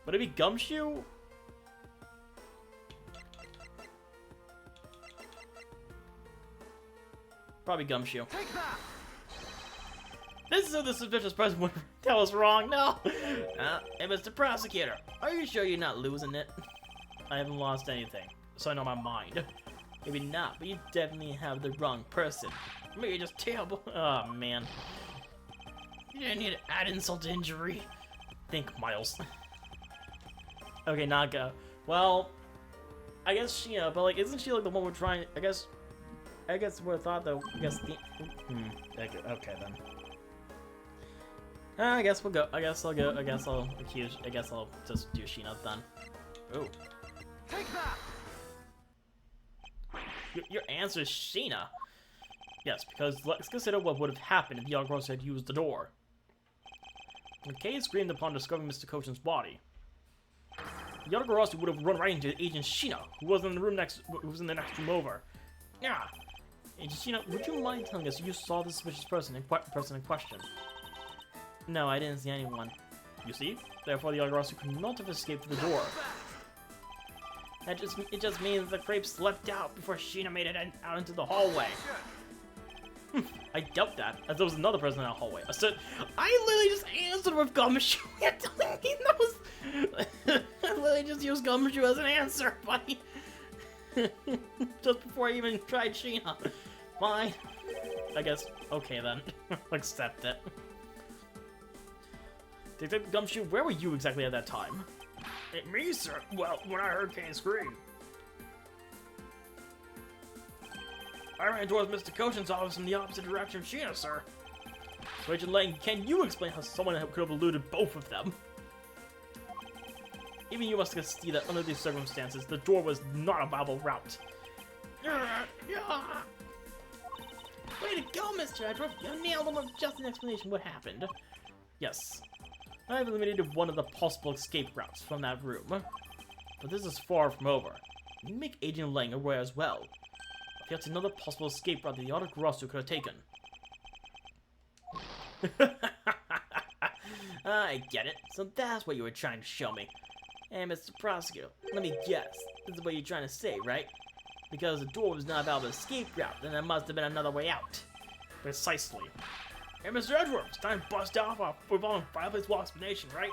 Would it be Gumshoe? Probably Gumshoe. Take that! This is who the suspicious person would tell us wrong. No! Hey, Mr. Prosecutor, are you sure you're not losing it? I haven't lost anything, so I know my mind. Maybe not, but you definitely have the wrong person. Maybe you're just terrible. Oh, man. You didn't need to add insult to injury. Think, Miles. Okay, Naga. Well, I guess she, but like, isn't she like the one we're trying? I guess we're thought though. I guess the. Okay then. I guess we'll go. I guess I'll go. I guess I'll accuse. I guess I'll just do Sheena then. Ooh. Take that. Your answer is Sheena. Yes, because let's consider what would have happened if the Yatagarasu had used the door. When Kay screamed upon discovering Mr. Kojin's body, the Yatagarasu would have run right into Agent Sheena, who was in the room next room over. Yeah. Agent Sheena, would you mind telling us you saw the suspicious person in question? No, I didn't see anyone. You see? Therefore, the Yatagarasu could not have escaped the door. It just means the creep slept out before Sheena made it out into the hallway. I doubt that, as there was another person in that hallway. I literally just answered with Gumshoe. You're telling me that was... I literally just used Gumshoe as an answer, buddy. Just before I even tried Sheena. Fine. I guess, okay then. Accept it. Detective Gumshoe, where were you exactly at that time? Me, sir? Well, when I heard Kane scream. I ran towards Mr. Kojin's office in the opposite direction of Sheena, sir. So, Agent Lang, can you explain how someone could have eluded both of them? Even you must see that under these circumstances, the door was not a viable route. Way to go, Mr. Edgeworth! You nailed him with just an explanation what happened. Yes. I have eliminated one of the possible escape routes from that room. But this is far from over. You make Agent Lang aware as well. If yet another possible escape route that the Yatagarasu could have taken. I get it. So that's what you were trying to show me. Hey, Mr. Prosecutor, let me guess. This is what you're trying to say, right? Because the door was not a valid escape route, then there must have been another way out. Precisely. Hey, Mr. Edgeworth, it's time to bust off our revolving fireplace wall explanation, right?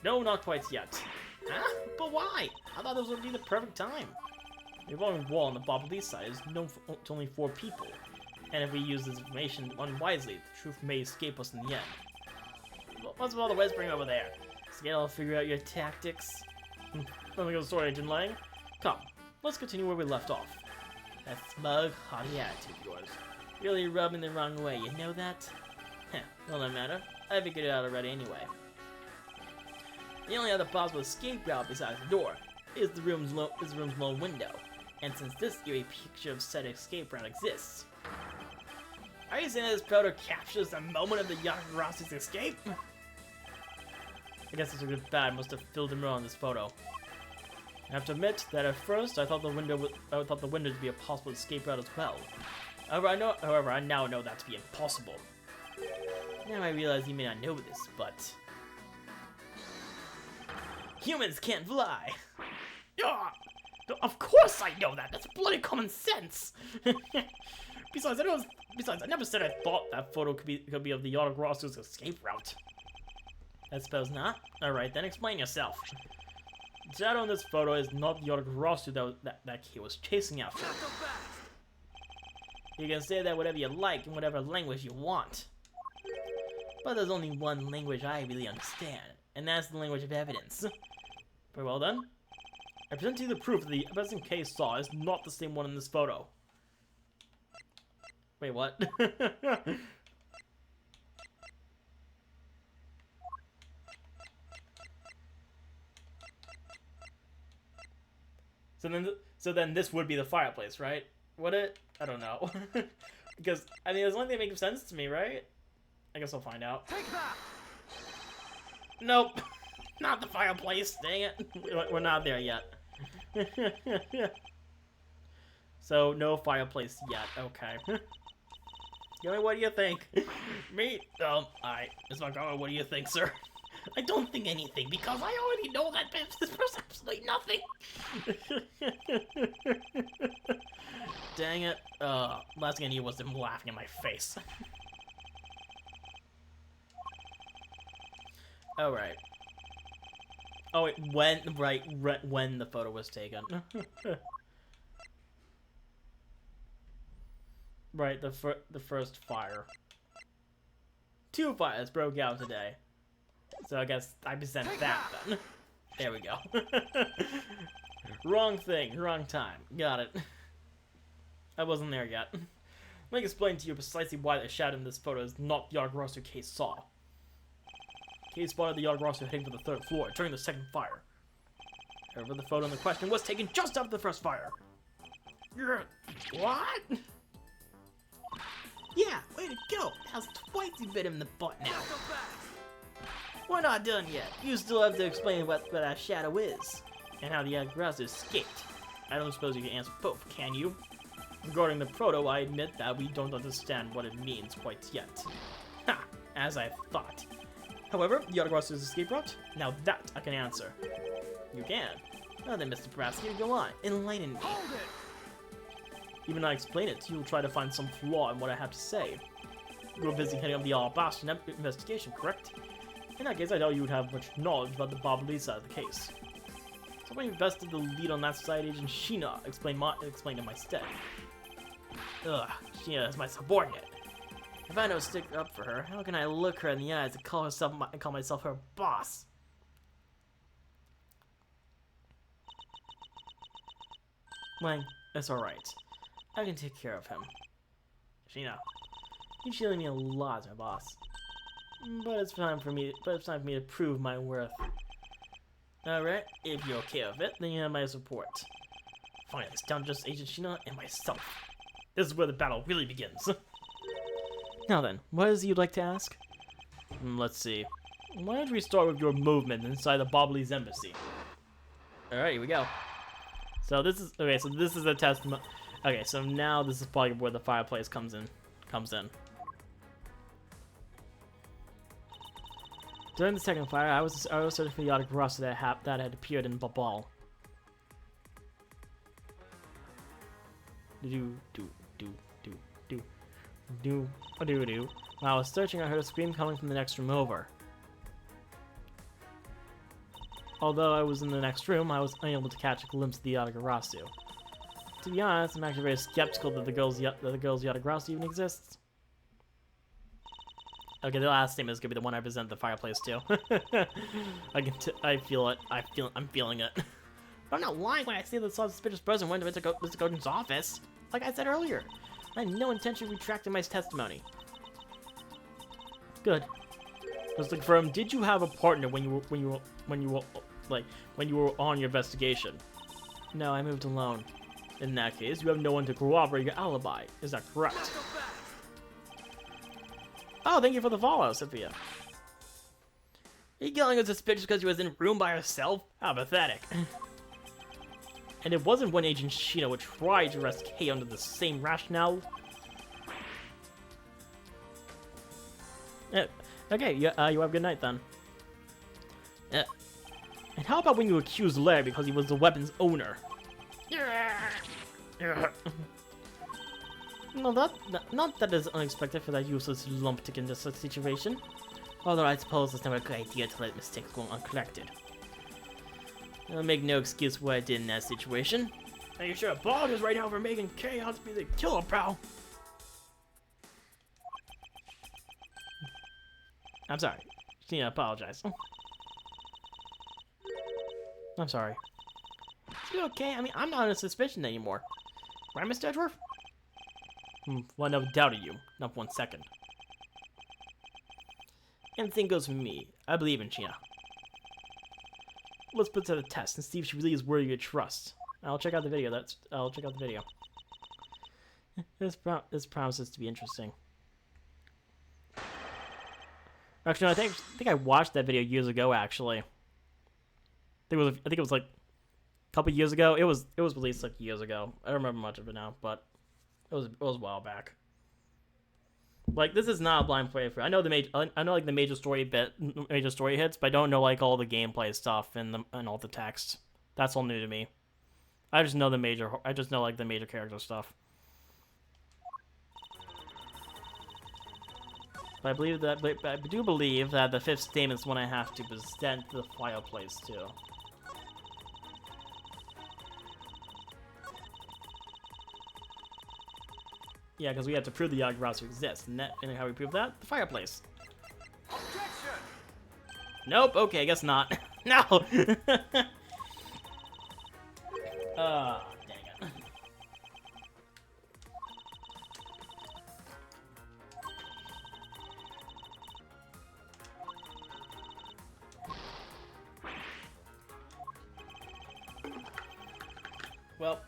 No, not quite yet. Huh? But why? I thought this would be the perfect time. The revolving wall on the Bobbly side is known to only 4 people, and if we use this information unwisely, the truth may escape us in the end. What's with all the whispering over there? Scared I'll figure out your tactics? Let me go, story, Agent Lang. Come, let's continue where we left off. That smug, haughty attitude of yours. Really rubbing the wrong way, you know that? Heh, well, no matter. I figured it out already anyway. The only other possible escape route besides the door is the room's lone window, and since this eerie picture of said escape route exists. Are you saying this proto captures the moment of the Yagarasu's escape? I guess this was bad. Must have filled him wrong in this photo. I have to admit that at first I thought the window to be a possible escape route as well. However, I now know that to be impossible. Now I realize you may not know this, but humans can't fly. Of course I know that. That's bloody common sense. Besides, I never said I thought that photo could be of the Yagarasu's escape route. I suppose not. Alright, then explain yourself. The shadow in this photo is not the Yagarasu that he was chasing after. You can say that whatever you like in whatever language you want. But there's only one language I really understand, and that's the language of evidence. Very well done. I present to you the proof that the present case saw is not the same one in this photo. Wait, what? So then this would be the fireplace, right? Would it? I don't know. Because, I mean, it's the only thing that makes sense to me, right? I guess I'll find out. Nope. Not the fireplace, dang it. We're not there yet. So, no fireplace yet, okay. Yumi, what do you think? Me? Alright. Ms. Montgomery, what do you think, sir? I don't think anything, because I already know that this was absolutely nothing. Dang it. Last thing I knew was him laughing in my face. Alright. Oh, wait, when the photo was taken. Right, the first fire. 2 fires broke out today. So I guess I present that then. There we go. Wrong thing, wrong time. Got it. I wasn't there yet. Let me explain to you precisely why the shadow in this photo is not the Yagarasu Case saw. Case spotted the Yagarasu heading for the 3rd floor during the 2nd fire. However, the photo in the question was taken just after the 1st fire. What? Yeah, way to go! How's twice you bit him in the butt now? We're not done yet. You still have to explain what that shadow is, and how the Yagarasu escaped. I don't suppose you can answer both, can you? Regarding the proto, I admit that we don't understand what it means quite yet. Ha! As I thought. However, the Yagarasu's escape route? Now that I can answer. You can. Now then, Mr. Pratsky, go on. Enlighten me. Hold it! Even I explain it, you'll try to find some flaw in what I have to say. You're busy heading up the Alabasta investigation, correct? In that case, I doubt you would have much knowledge about the Bobbly side of the case. So I invested the lead on that side, Agent Sheena explained in my stead. Ugh, Sheena is my subordinate. If I don't stick up for her, how can I look her in the eyes and call myself her boss? Lang, that's alright. I can take care of him. Sheena, you shielding me a lot as my boss. But it's time for me to prove my worth. Alright, if you're okay with it, then you have my support. Fine, it's down to just Agent Sheena and myself. This is where the battle really begins. Now then, what is it you'd like to ask? Let's see. Why don't we start with your movement inside the Bobbly's embassy? Alright, here we go. So this is a test. Okay, so now this is probably where the fireplace comes in. During the 2nd fire, I was searching for the Yagarasu that had appeared in Babal. While I was searching, I heard a scream coming from the next room over. Although I was in the next room, I was unable to catch a glimpse of the Yagarasu. To be honest, I'm actually very skeptical that the girl's Yatagrasu even exists. Okay, the last statement is gonna be the one I present the fireplace to. I feel it. I'm feeling it. But I'm not lying when I say that the suspicious person went to Mr. Gordon's office. Like I said earlier, I had no intention of retracting my testimony. Good. Just to confirm, did you have a partner when you were on your investigation? No, I moved alone. In that case, you have no one to corroborate your alibi. Is that correct? Oh, thank you for the follow, Sophia. Are you killing us suspicious because she was in a room by herself? How pathetic. And it wasn't when Agent Shino would try to arrest Kay under the same rationale. Okay, you have a good night then. And how about when you accused Larry because he was the weapon's owner? No, not that is unexpected for that useless lumptick in this situation. Although I suppose it's never a good idea to let mistakes go uncorrected. I'll make no excuse for what I did in that situation. And you should apologize right now for making Kay out to be the killer, pal. I'm sorry. She didn't apologize. I'm sorry. Is it okay? I mean, I'm not under suspicion anymore. Right, Mr. Edgeworth? Well, I never doubted you. Not for 1 second. Anything goes for me. I believe in China. Let's put it to the test and see if she really is worthy of trust. I'll check out the video. I'll check out the video. This promises to be interesting. Actually, no, I think I watched that video years ago. Actually, I think it was like a couple years ago. It was released like years ago. I don't remember much of it now, but it was a while back. Like, this is not a blind playthrough. I know like the major story hits, but I don't know like all the gameplay stuff and all the text. That's all new to me. I just know like the major character stuff. But I do believe that the 5th statement is one I have to present to the fireplace too. Yeah, because we have to prove the Yagurasu exists, and how we prove that? The fireplace. Objection! Nope. Okay, I guess not. No. Dang it. Well.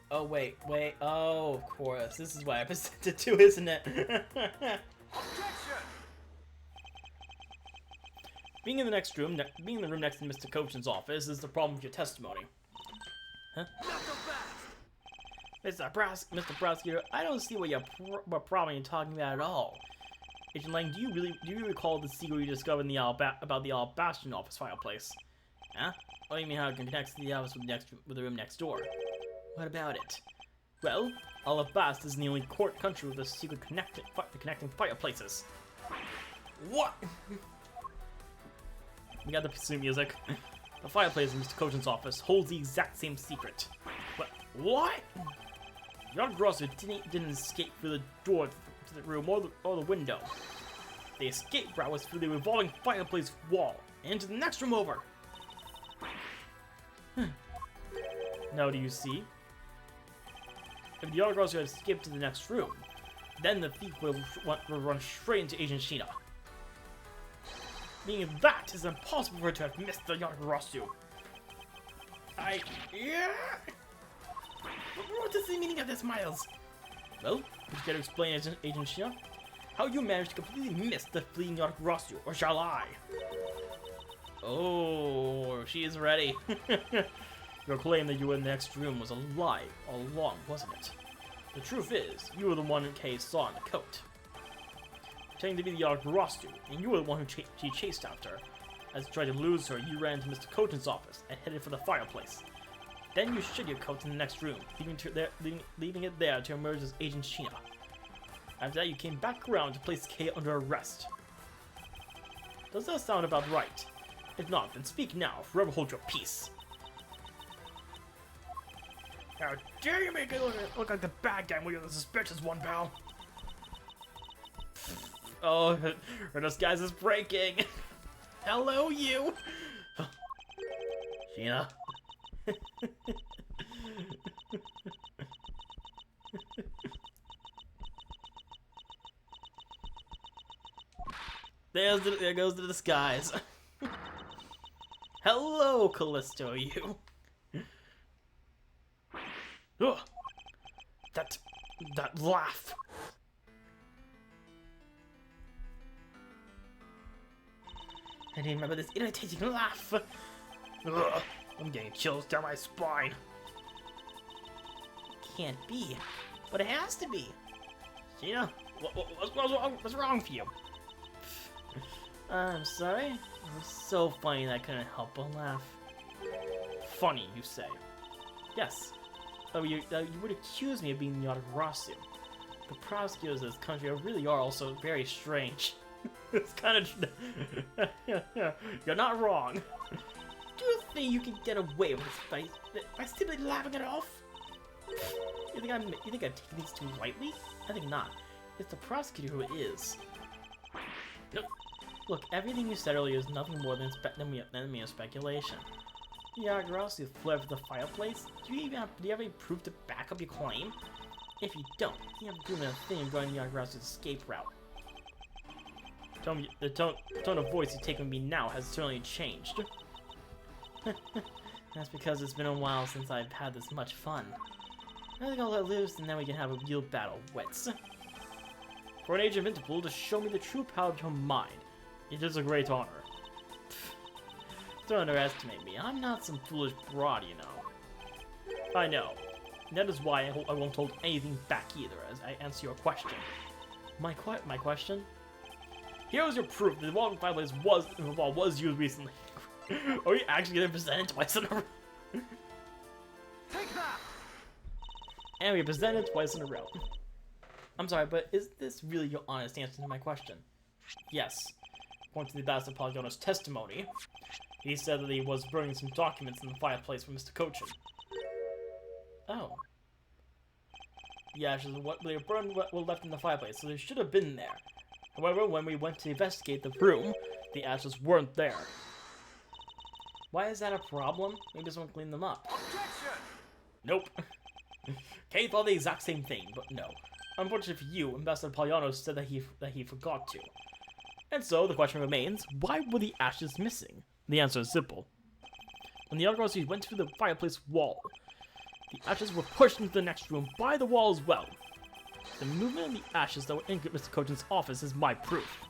Oh, wait. Oh, of course. This is why I presented to, isn't it? Objection! Being in the room next to Mr. Kochin's office is the problem with your testimony. Huh? Mr. Prosecutor, I don't see what problem you're talking about at all. Agent Lang, do you recall the secret you discovered in about the Bastion office fireplace? Huh? What do you mean how it connects to the office with the room next door? What about it? Well, Alabast is the only country with a secret connecting fireplaces. What? We got the pursuit music. The fireplace in Mr. Kochin's office holds the exact same secret. What? Yagurasu didn't escape through the door to the room or the window. The escape route was through the revolving fireplace wall and into the next room over. Now do you see? If the Yagurasu had escaped to the next room, then the thief will run straight into Agent Shina. Meaning that is impossible for her to have missed the Yagurasu. Yeah. What is the meaning of this, Miles? Well, would you care to explain, Agent Shina? How you managed to completely miss the fleeing Yagurasu, or shall I? Oh, she is ready. Your claim that you were in the next room was a lie all along, wasn't it? The truth is, you were the one Kay saw in the coat. Pretending to be the Yagurasu, and you were the one who she chased after. As you tried to lose her, you ran to Mr. Kochin's office and headed for the fireplace. Then you shid your coat in the next room, leaving it there to emerge as Agent Shina. After that, you came back around to place Kay under arrest. Does that sound about right? If not, then speak now, forever hold your peace. How dare you make it look like the bad guy when you're the suspicious one, pal? Oh, her disguise is breaking. Hello, you. Sheena. There goes the disguise. Hello, Callisto, you. Ugh. That laugh. I didn't remember this irritating laugh. Ugh. I'm getting chills down my spine. Can't be, but it has to be. Gina, what's wrong with you? I'm sorry. It was so funny that I couldn't help but laugh. Funny, you say? Yes. Oh, you would accuse me of being Yatagarasu. The prosecutors of this country really are also very strange. It's kind of... You're not wrong. Do you think you can get away with this by simply laughing it off? You think I'm taking these too lightly? I think not. It's the prosecutor who is. Nope. Look, everything you said earlier is nothing more than mere speculation. Yatagarasu fled for the fireplace? Do you have any proof to back up your claim? If you don't, you haven't proven a thing regarding Yatagara's escape route. The tone of voice you take with me now has certainly changed. That's because it's been a while since I've had this much fun. I think I'll let loose and then we can have a real battle of wits. For an age of interval to show me the true power of your mind. It is a great honor. Don't underestimate me. I'm not some foolish broad, you know. I know. And that is why I won't hold anything back either as I answer your question. My question? Here's your proof that the wall fireplace was used recently. Are you actually going to present it twice in a row? Take that! And we presented it twice in a row. I'm sorry, but is this really your honest answer to my question? Yes. According to the Ambassador Polygono's testimony, he said that he was burning some documents in the fireplace for Mr. Cochin. Oh. The ashes of what they burned were left in the fireplace, so they should have been there. However, when we went to investigate the room, the ashes weren't there. Why is that a problem? Maybe someone cleaned them up. Objection! Nope. Kay thought the exact same thing, but no. Unfortunately for you, Ambassador Polygono said that he forgot to. And so, the question remains, why were the ashes missing? The answer is simple. When the Yatagarasu went through the fireplace wall, the ashes were pushed into the next room by the wall as well. The movement of the ashes that were in Mr. Cochin's office is my proof.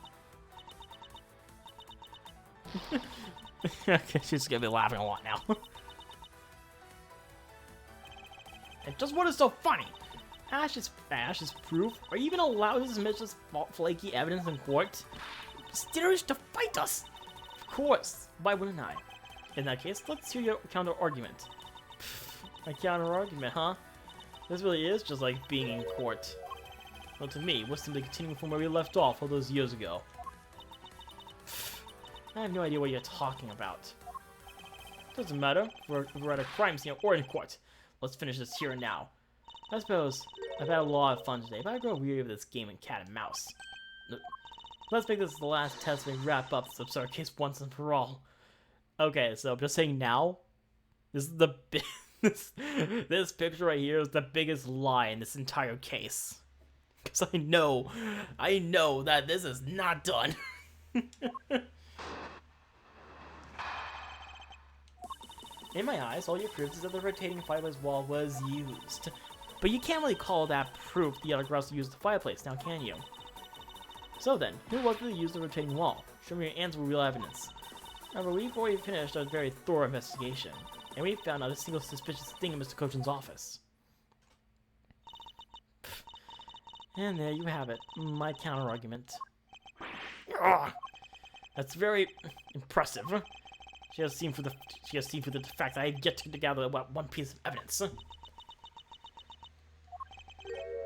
She's gonna be laughing a lot now. And just what is so funny? Ashes proof? Are you even allowed to submit this flaky evidence in court? Steerage to fight us! Of course. Why wouldn't I? In that case, let's hear your counter argument. My counter argument, huh? This really is just like being in court. Well, to me, we're simply continuing from where we left off all those years ago. I have no idea what you're talking about. Doesn't matter. We're at a crime scene or in court. Let's finish this here and now. I suppose I've had a lot of fun today, but I grow weary of this game of cat and mouse. Let's make this the last test and wrap up this absurd case once and for all. Okay, so I'm just saying now, this is the this picture right here is the biggest lie in this entire case. Because I know that this is not done. In my eyes, all your proof is that the rotating fireplace wall was used. But you can't really call that proof the Yatagarasu used the fireplace, now can you? So then, who was it that used the rotating wall? Show me your answer with real evidence. However, we've already finished a very thorough investigation, and we found not a single suspicious thing in Mr. Cochin's office. And there you have it, my counter-argument. That's very impressive. She has seen through the fact that I have yet to gather about one piece of evidence.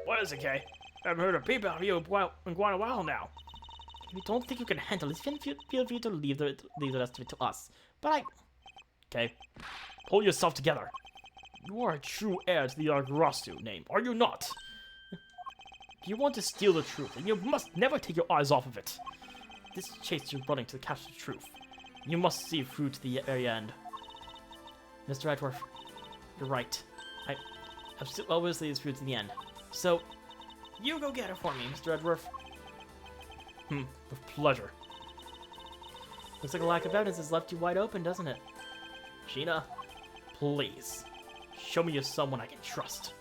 What is it, Kay? I haven't heard a peep out of you in quite a while now. If you don't think you can handle it, feel free to leave the rest of it to us. But okay, pull yourself together. You are a true heir to the Yggdrasil name, are you not? If you want to steal the truth, then you must never take your eyes off of it. This chase you're running to capture the truth. You must see through to the very end. Mr. Edgeworth, you're right. I've still always leads through to the end. So, you go get it for me, Mr. Edgeworth. With pleasure. Looks like a lack of evidence has left you wide open, doesn't it? Sheena, please, show me you're someone I can trust.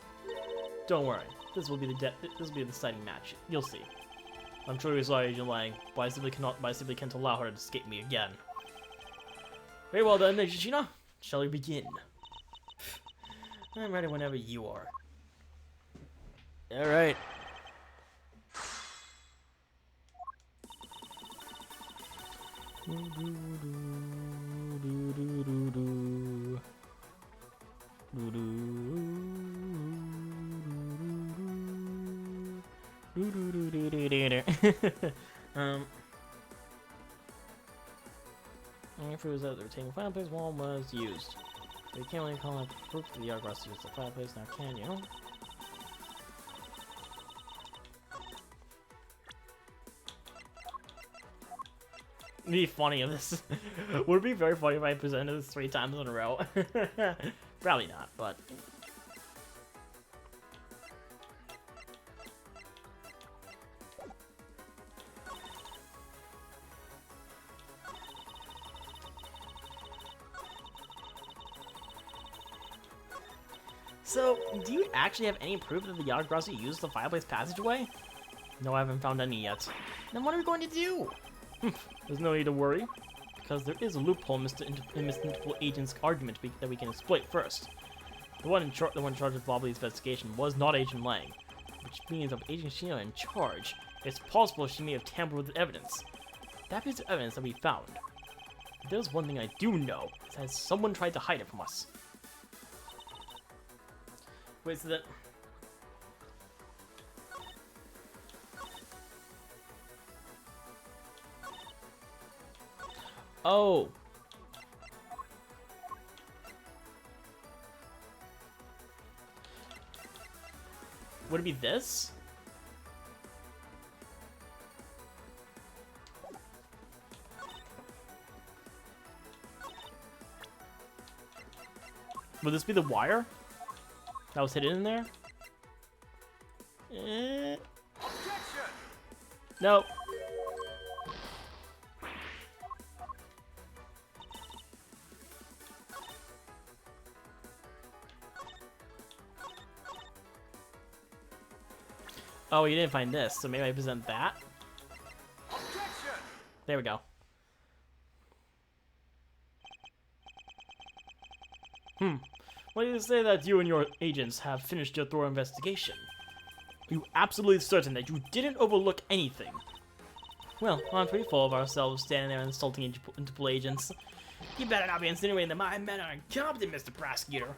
Don't worry, this will be the deciding match. You'll see. I'm truly sorry, Agent Lang, but I simply can't allow her to escape me again. Very well then, Agent Sheena. Shall we begin? I'm ready whenever you are. Alright. Proves that the retaining fireplace wall was used. But you can't really call it proof that the Yggdrasil used the fireplace now, can you? It'd be funny if this would it be very funny if I presented this 3 times in a row. Probably not, but so, do you actually have any proof that the Yggdrasil used the fireplace passageway? No, I haven't found any yet. Then what are we going to do? There's no need to worry, because there is a loophole in Mr. Interpol Agent's argument that we can exploit first. The one in charge of Bobbly's investigation was not Agent Lang, which means with Agent Sheena in charge, it's possible she may have tampered with the evidence. That piece of evidence that we found. If there's one thing I do know, is that someone tried to hide it from us. Wait, so that... oh. Would it be this? Would this be the wire that was hidden in there? No. Oh, you didn't find this, so maybe I present that. There we go. Why do you say that you and your agents have finished your thorough investigation? Are you absolutely certain that you didn't overlook anything? Well, I'm pretty full of ourselves standing there insulting Interpol agents. You better not be insinuating that my men are incompetent, Mr. Prosecutor.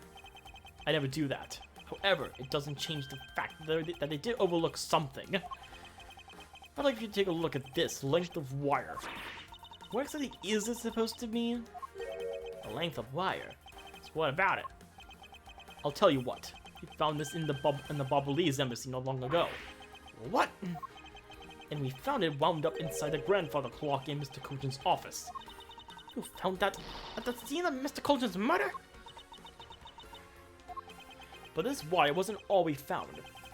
I never do that. However, it doesn't change the fact that they did overlook something. I'd like you to take a look at this length of wire. What exactly is this supposed to mean? A length of wire? So what about it? I'll tell you what. We found this in the Bobblese embassy not long ago. What? And we found it wound up inside the grandfather clock in Mr. Cogent's office. You found that at the scene of Mr. Cogent's murder? But this wire wasn't all we found.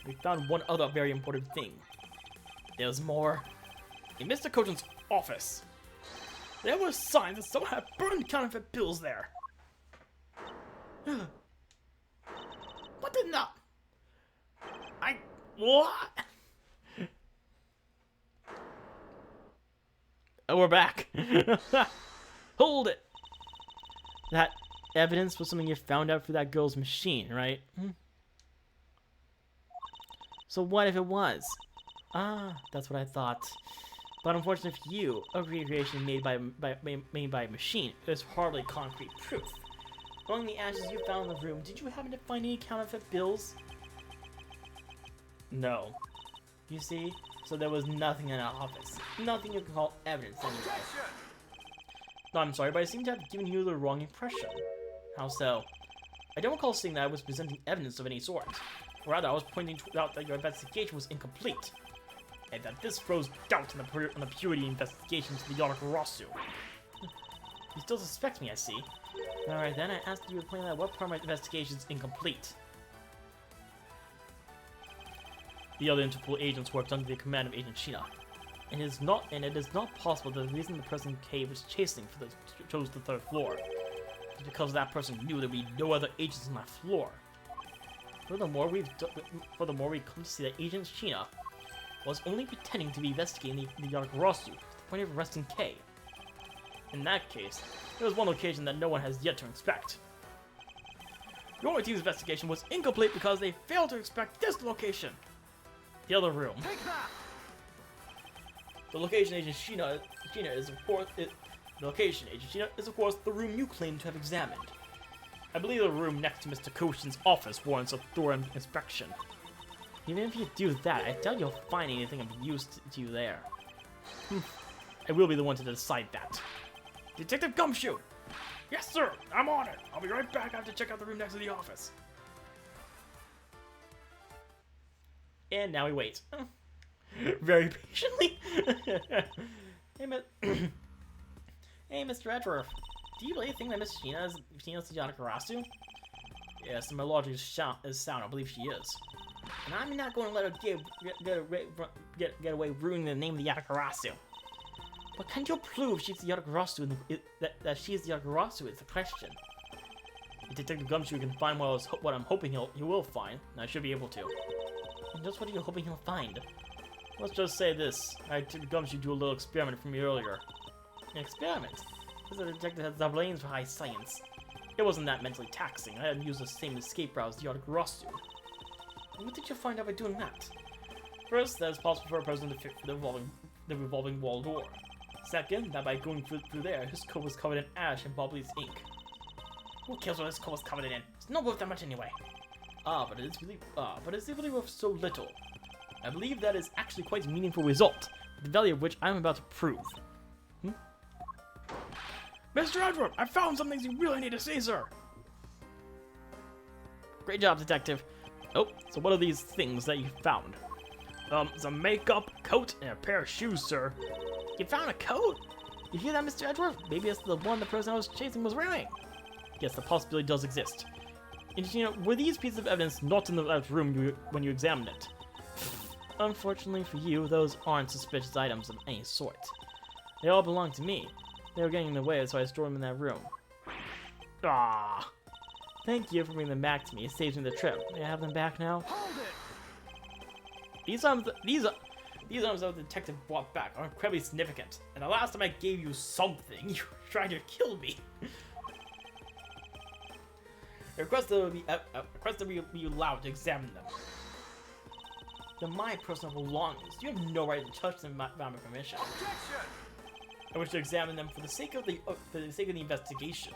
We found one other very important thing. There's more. In Mr. Cogent's office, there were signs that someone had burned counterfeit bills there. What did not? What? Oh, we're back. Hold it. That evidence was something you found out through that girl's machine, right? So what if it was? Ah, that's what I thought. But unfortunately for you, a recreation made by a machine is hardly concrete proof. Among the ashes you found in the room, did you happen to find any counterfeit bills? No. You see? So there was nothing in our office. Nothing you can call evidence anyway. No, I'm sorry, but I seem to have given you the wrong impression. How so? I don't recall saying that I was presenting evidence of any sort. Rather, I was pointing out that your investigation was incomplete, and that this throws doubt on the purity investigation to the Yonagarasu. You still suspect me, I see. Alright then, I asked you to point out what part of my investigation is incomplete. The other Interpol agents worked under the command of Agent Sheena. And it is not possible that the reason the person K was chasing chose the 3rd floor is because that person knew there would be no other agents on that floor. Furthermore, we've come to see that Agent Sheena was only pretending to be investigating the Yonagarasu to the point of arresting K. In that case, there was one location that no one has yet to inspect. Your team's investigation was incomplete because they failed to inspect this location. The other room. The location Agent Sheena is of course the room you claim to have examined. I believe the room next to Mr. Koshin's office warrants a thorough inspection. Even if you do that, I doubt you'll find anything of use to you there. I will be the one to decide that. Detective Gumshoe! Yes, sir! I'm on it! I'll be right back. I have to check out the room next to the office. And now we wait. Very patiently. Hey, Mr. Edgeworth. Do you really think that Miss Sheena is the Yonagarasu? Yes, and my logic is sound. I believe she is. And I'm not going to let her get away ruining the name of the Yonagarasu. But can't you prove she's the Yonagarasu that she is the Yonagarasu is the question. If Detective Gumshoe can find what I'm hoping he will find, and I should be able to. And just what are you hoping he'll find? Let's just say this. I took Gumshoe do a little experiment from me earlier. An experiment? This detective has the brains for high science. It wasn't that mentally taxing. I hadn't used the same escape route as the Yonagarasu. And what did you find out by doing that? First, that it's possible for a person to fit the revolving wall door. Second, that by going through there, his coat was covered in ash and Bobbly's ink. Who cares what his coat was covered in? It's not worth that much anyway. But it's really worth so little. I believe that is actually quite a meaningful result, the value of which I'm about to prove. Mr. Edgeworth, I found some things you really need to see, sir. Great job, detective. Oh, so what are these things that you found? Some makeup, coat, and a pair of shoes, sir. You found a coat? You hear that, Mr. Edgeworth? Maybe it's the one the person I was chasing was wearing. Yes, the possibility does exist. And you know, were these pieces of evidence not in the room when you examined it? Unfortunately for you, those aren't suspicious items of any sort. They all belong to me. They were getting in the way, so I stored them in that room. Ah! Thank you for bringing them back to me. It saves me the trip. May I have them back now? Hold it! These items that the detective brought back are incredibly significant. And the last time I gave you something, you were trying to kill me. I request that we be allowed to examine them. They're my personal belongings. You have no right to touch them without my permission. Objection! I wish to examine them for the sake of the investigation.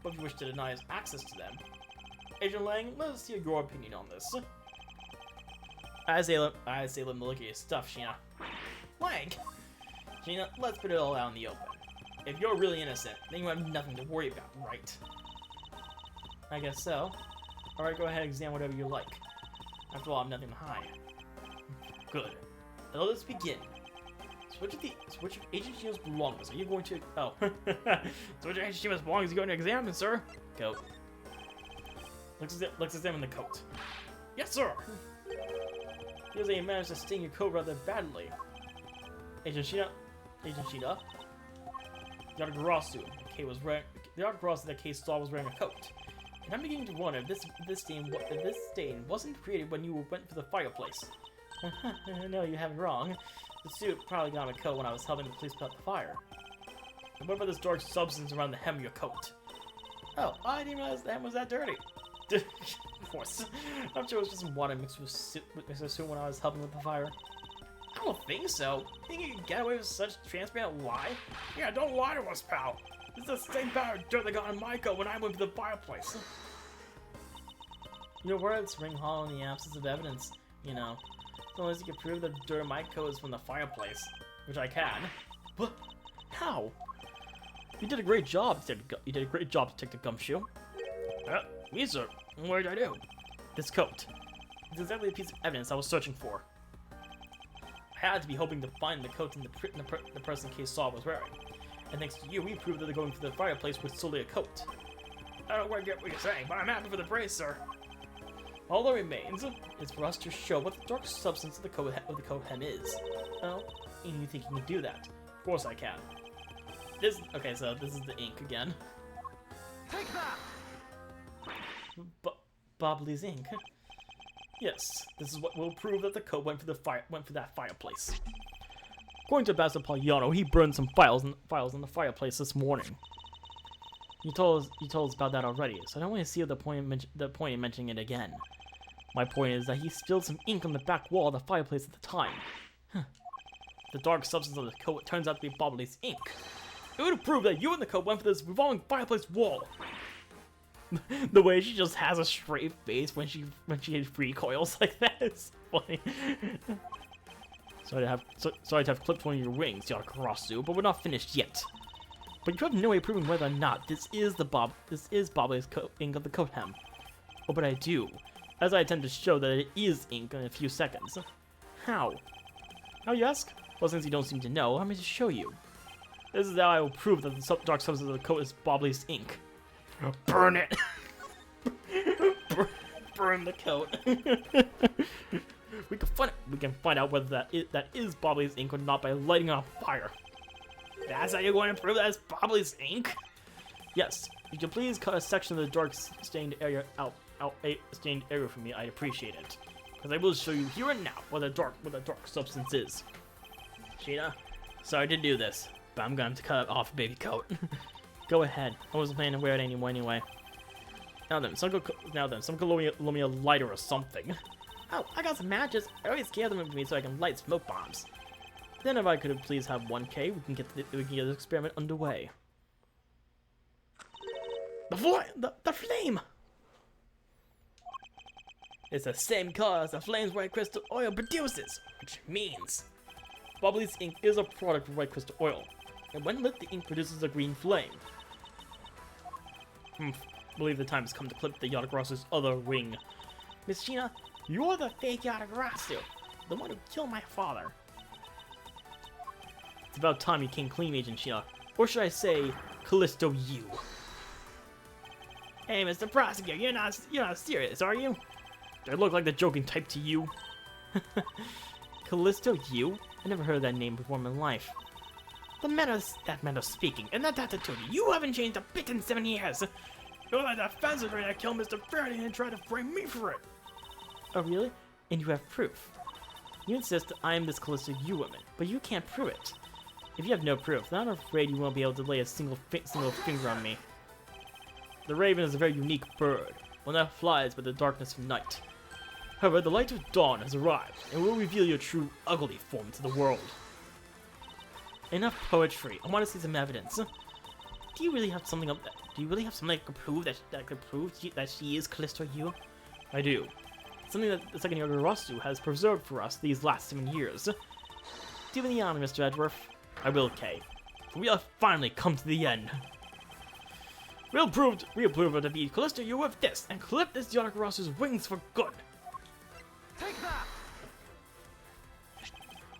But if you wish to deny us access to them, Agent Lang, let us hear your opinion on this. I say let me look at your stuff, Sheena. Lang, Sheena, let's put it all out in the open. If you're really innocent, then you have nothing to worry about, right? I guess so. Alright, go ahead and examine whatever you like. After all, I have nothing to hide. Good. Now let's begin. Which of Agent Sheena's belongings are you going to... Oh. So which of Agent Sheena's belongings are you going to examine, sir? Coat. Let's examine the coat. Yes, sir! Feels like you managed to sting your coat rather badly. Agent Sheena... Yonagarasu. The Yonagarasu that Kay saw was wearing a coat. And I'm beginning to wonder if this stain wasn't created when you went for the fireplace. No, you have it wrong. The suit probably got on my coat when I was helping the police put out the fire. And what about this dark substance around the hem of your coat? Oh, I didn't realize the hem was that dirty. Of course. I'm sure it was just water mixed with suit when I was helping with the fire. I don't think so. Think you can get away with such transparent lie? Yeah, don't lie to us, pal. This is the same powder dirt that got on my coat when I went to the fireplace. Your words ring hollow in the absence of evidence, you know. Unless you can prove that dirt in my coat is from the fireplace, which I can. But how? You did a great job, Detective Gumshoe. Me, sir. What did I do? This coat. It's exactly the piece of evidence I was searching for. I had to be hoping to find the coat the person Case saw was wearing. And thanks to you, we proved that the going through the fireplace was solely a coat. I don't quite get what you're saying, but I'm happy for the praise, sir. All that remains is for us to show what the dark substance of the coat hem is. Well, and you think you can do that? Of course I can. Okay, so this is the ink again. Take that! Bobley's ink. Yes, this is what will prove that the coat went for that fireplace. According to Ambassador Pagliano, he burned some files in the fireplace this morning. You told us about that already, so I don't want to see the point in mentioning it again. My point is that he spilled some ink on the back wall of the fireplace at the time. The dark substance of the coat turns out to be Bobley's ink. It would have proved that you and the coat went for this revolving fireplace wall. The way she just has a straight face when she recoils like that is funny. Sorry to have clipped one of your wings, Yonagarasu, but we're not finished yet. But you have no way of proving whether or not this is Bobley's ink of the coat hem. Oh, but I do, as I intend to show that it is ink in a few seconds. How? How, you ask? Well, since you don't seem to know, I'm going to show you. This is how I will prove that the dark substance of the coat is Bobley's ink. Burn it! Burn the coat. We can find out whether that is Bobley's ink or not by lighting it on fire. That's how you're going to prove that it's Bobley's ink? Yes. If you please cut a section of the dark stained area stained area for me, I'd appreciate it. Because I will show you here and now what the dark substance is. Sheena, sorry to do this, but I'm going to cut off baby coat. Go ahead. I wasn't planning to wear it anyway. Now then, someone could loan me a lighter or something. Oh, I got some matches. I always scare them with me so I can light smoke bombs. Then if I could please have 1K, we can get this experiment underway. The flame! It's the same color as the flame's white crystal oil produces, which means Bobley's ink is a product of white crystal oil, and when lit, the ink produces a green flame. I believe the time has come to clip the Yonagarazu's other wing. Miss Sheena, you're the fake Yonagarazu, the one who killed my father. It's about time you came clean, Agent Sheena. Or should I say, Callisto you. Hey, Mr. Prosecutor, you're not serious, are you? Do I look like the joking type to you? Callisto you? I never heard that name before in my life. That manner of speaking, and that attitude, you haven't changed a bit in 7 years. You're like that fence trying to kill Mr. Faraday and try to frame me for it. Oh, really? And you have proof? You insist that I am this Callisto you woman, but you can't prove it. If you have no proof, then I'm afraid you won't be able to lay a single finger on me. The raven is a very unique bird, one that flies by the darkness of night. However, the light of dawn has arrived, and will reveal your true ugly form to the world. Enough poetry. I want to see some evidence. Do you really have something that could prove that she is Callisto you? I do. Something that the second Yonagarazu has preserved for us these last 7 years. Do me the honor, Mr. Edgeworth. I will, Kay. We have finally come to the end. We'll prove her to be Callisto you with this, and clip this Yonagarazu's wings for good. Take that!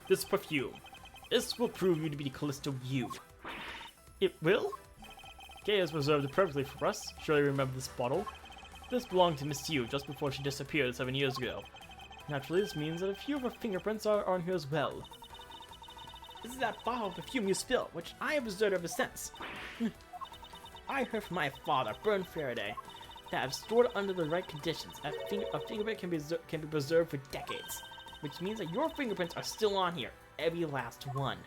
This perfume. This will prove you to be Callisto you. It will? Kay has preserved it perfectly for us. Surely you remember this bottle. This belonged to Miss Yu just before she disappeared 7 years ago. Naturally, this means that a few of her fingerprints are on here as well. This is that bottle of perfume you spilled, which I have preserved ever since. I heard from my father, Bern Faraday, that if stored under the right conditions, a fingerprint can be preserved for decades, which means that your fingerprints are still on here, every last one.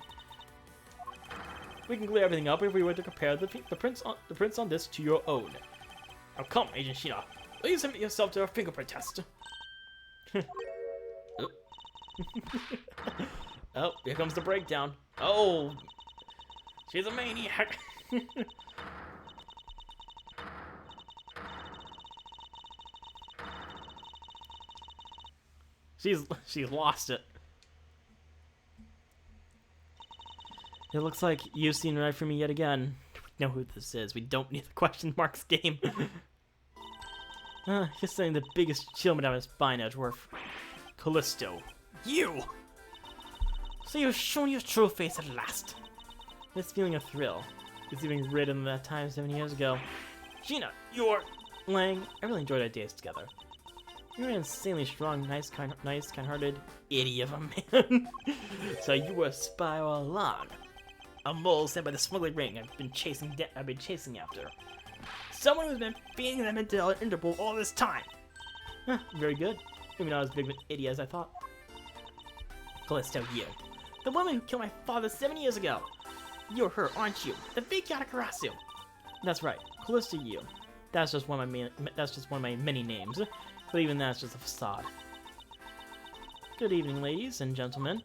We can clear everything up if we were to compare the prints on this to your own. Now come, Agent Sheena, please submit yourself to our fingerprint test. Oh, here comes the breakdown. Oh, she's a maniac. She's lost it. It looks like you've seen right from me yet again. We know who this is. We don't need the question marks game. You're sending the biggest chill down his spine, Edgeworth. Callisto. You! So you've shown your true face at last. This feeling of thrill is even greater than that time 7 years ago. Gina, you're... Lang, I really enjoyed our days together. You're an insanely strong, nice, kind-hearted idiot of a man. So you were a spy all along. A mole sent by the smuggling ring I've been chasing after. Someone who's been feeding them into Interpol all this time. Very good. Maybe not as big of an idiot as I thought. Callisto, you. The woman who killed my father 7 years ago. You're her, aren't you? The fake Yatagarasu. That's right, Callisto, you. That's just one of my many names. But even that's just a facade. Good evening, ladies and gentlemen.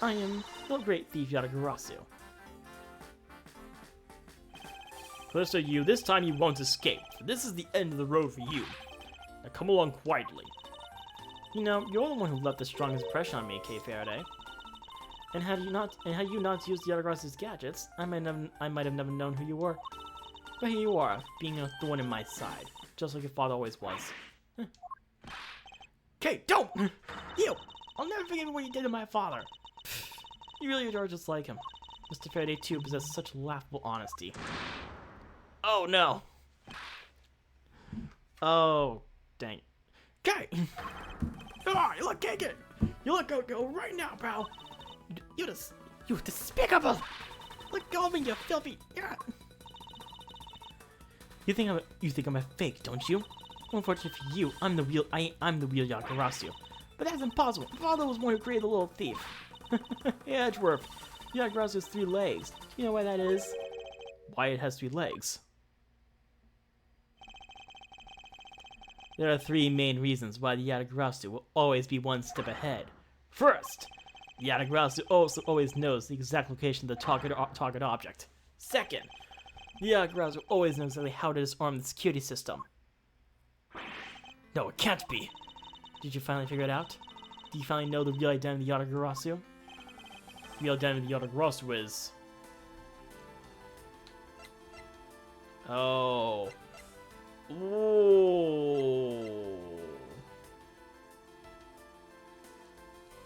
I am the great thief Yatagarasu. Callisto, you, this time you won't escape. This is the end of the road for you. Now come along quietly. You know, you're the one who left the strongest impression on me, Kay Faraday. And had you not used the Yatagarasu's gadgets, I might have never known who you were. But here you are, being a thorn in my side, just like your father always was. Kay, don't! You! I'll never forgive what you did to my father. You really are just like him. Mr. Faraday, too, possesses such laughable honesty. Oh, no. Oh, dang it. Kay! Ah, you look kick it! You look go right now, pal! You despicable! Let go of me, you filthy... Yeah. You think I'm a fake, don't you? Unfortunately for you, I'm the real Yatagarasu. But that's impossible. My father was the one who created the little thief. Yeah, Edgeworth. Yatagarasu has 3 legs. Do you know why that is? Why it has 3 legs? There are 3 main reasons why the Yatagarasu will always be one step ahead. First, the Yatagarasu also always knows the exact location of the target object. Second, the Yatagarasu always knows exactly how to disarm the security system. No, it can't be. Did you finally figure it out? Do you finally know the real identity of the Yatagarasu? The real identity of the Yatagarasu is... Oh... Ooh.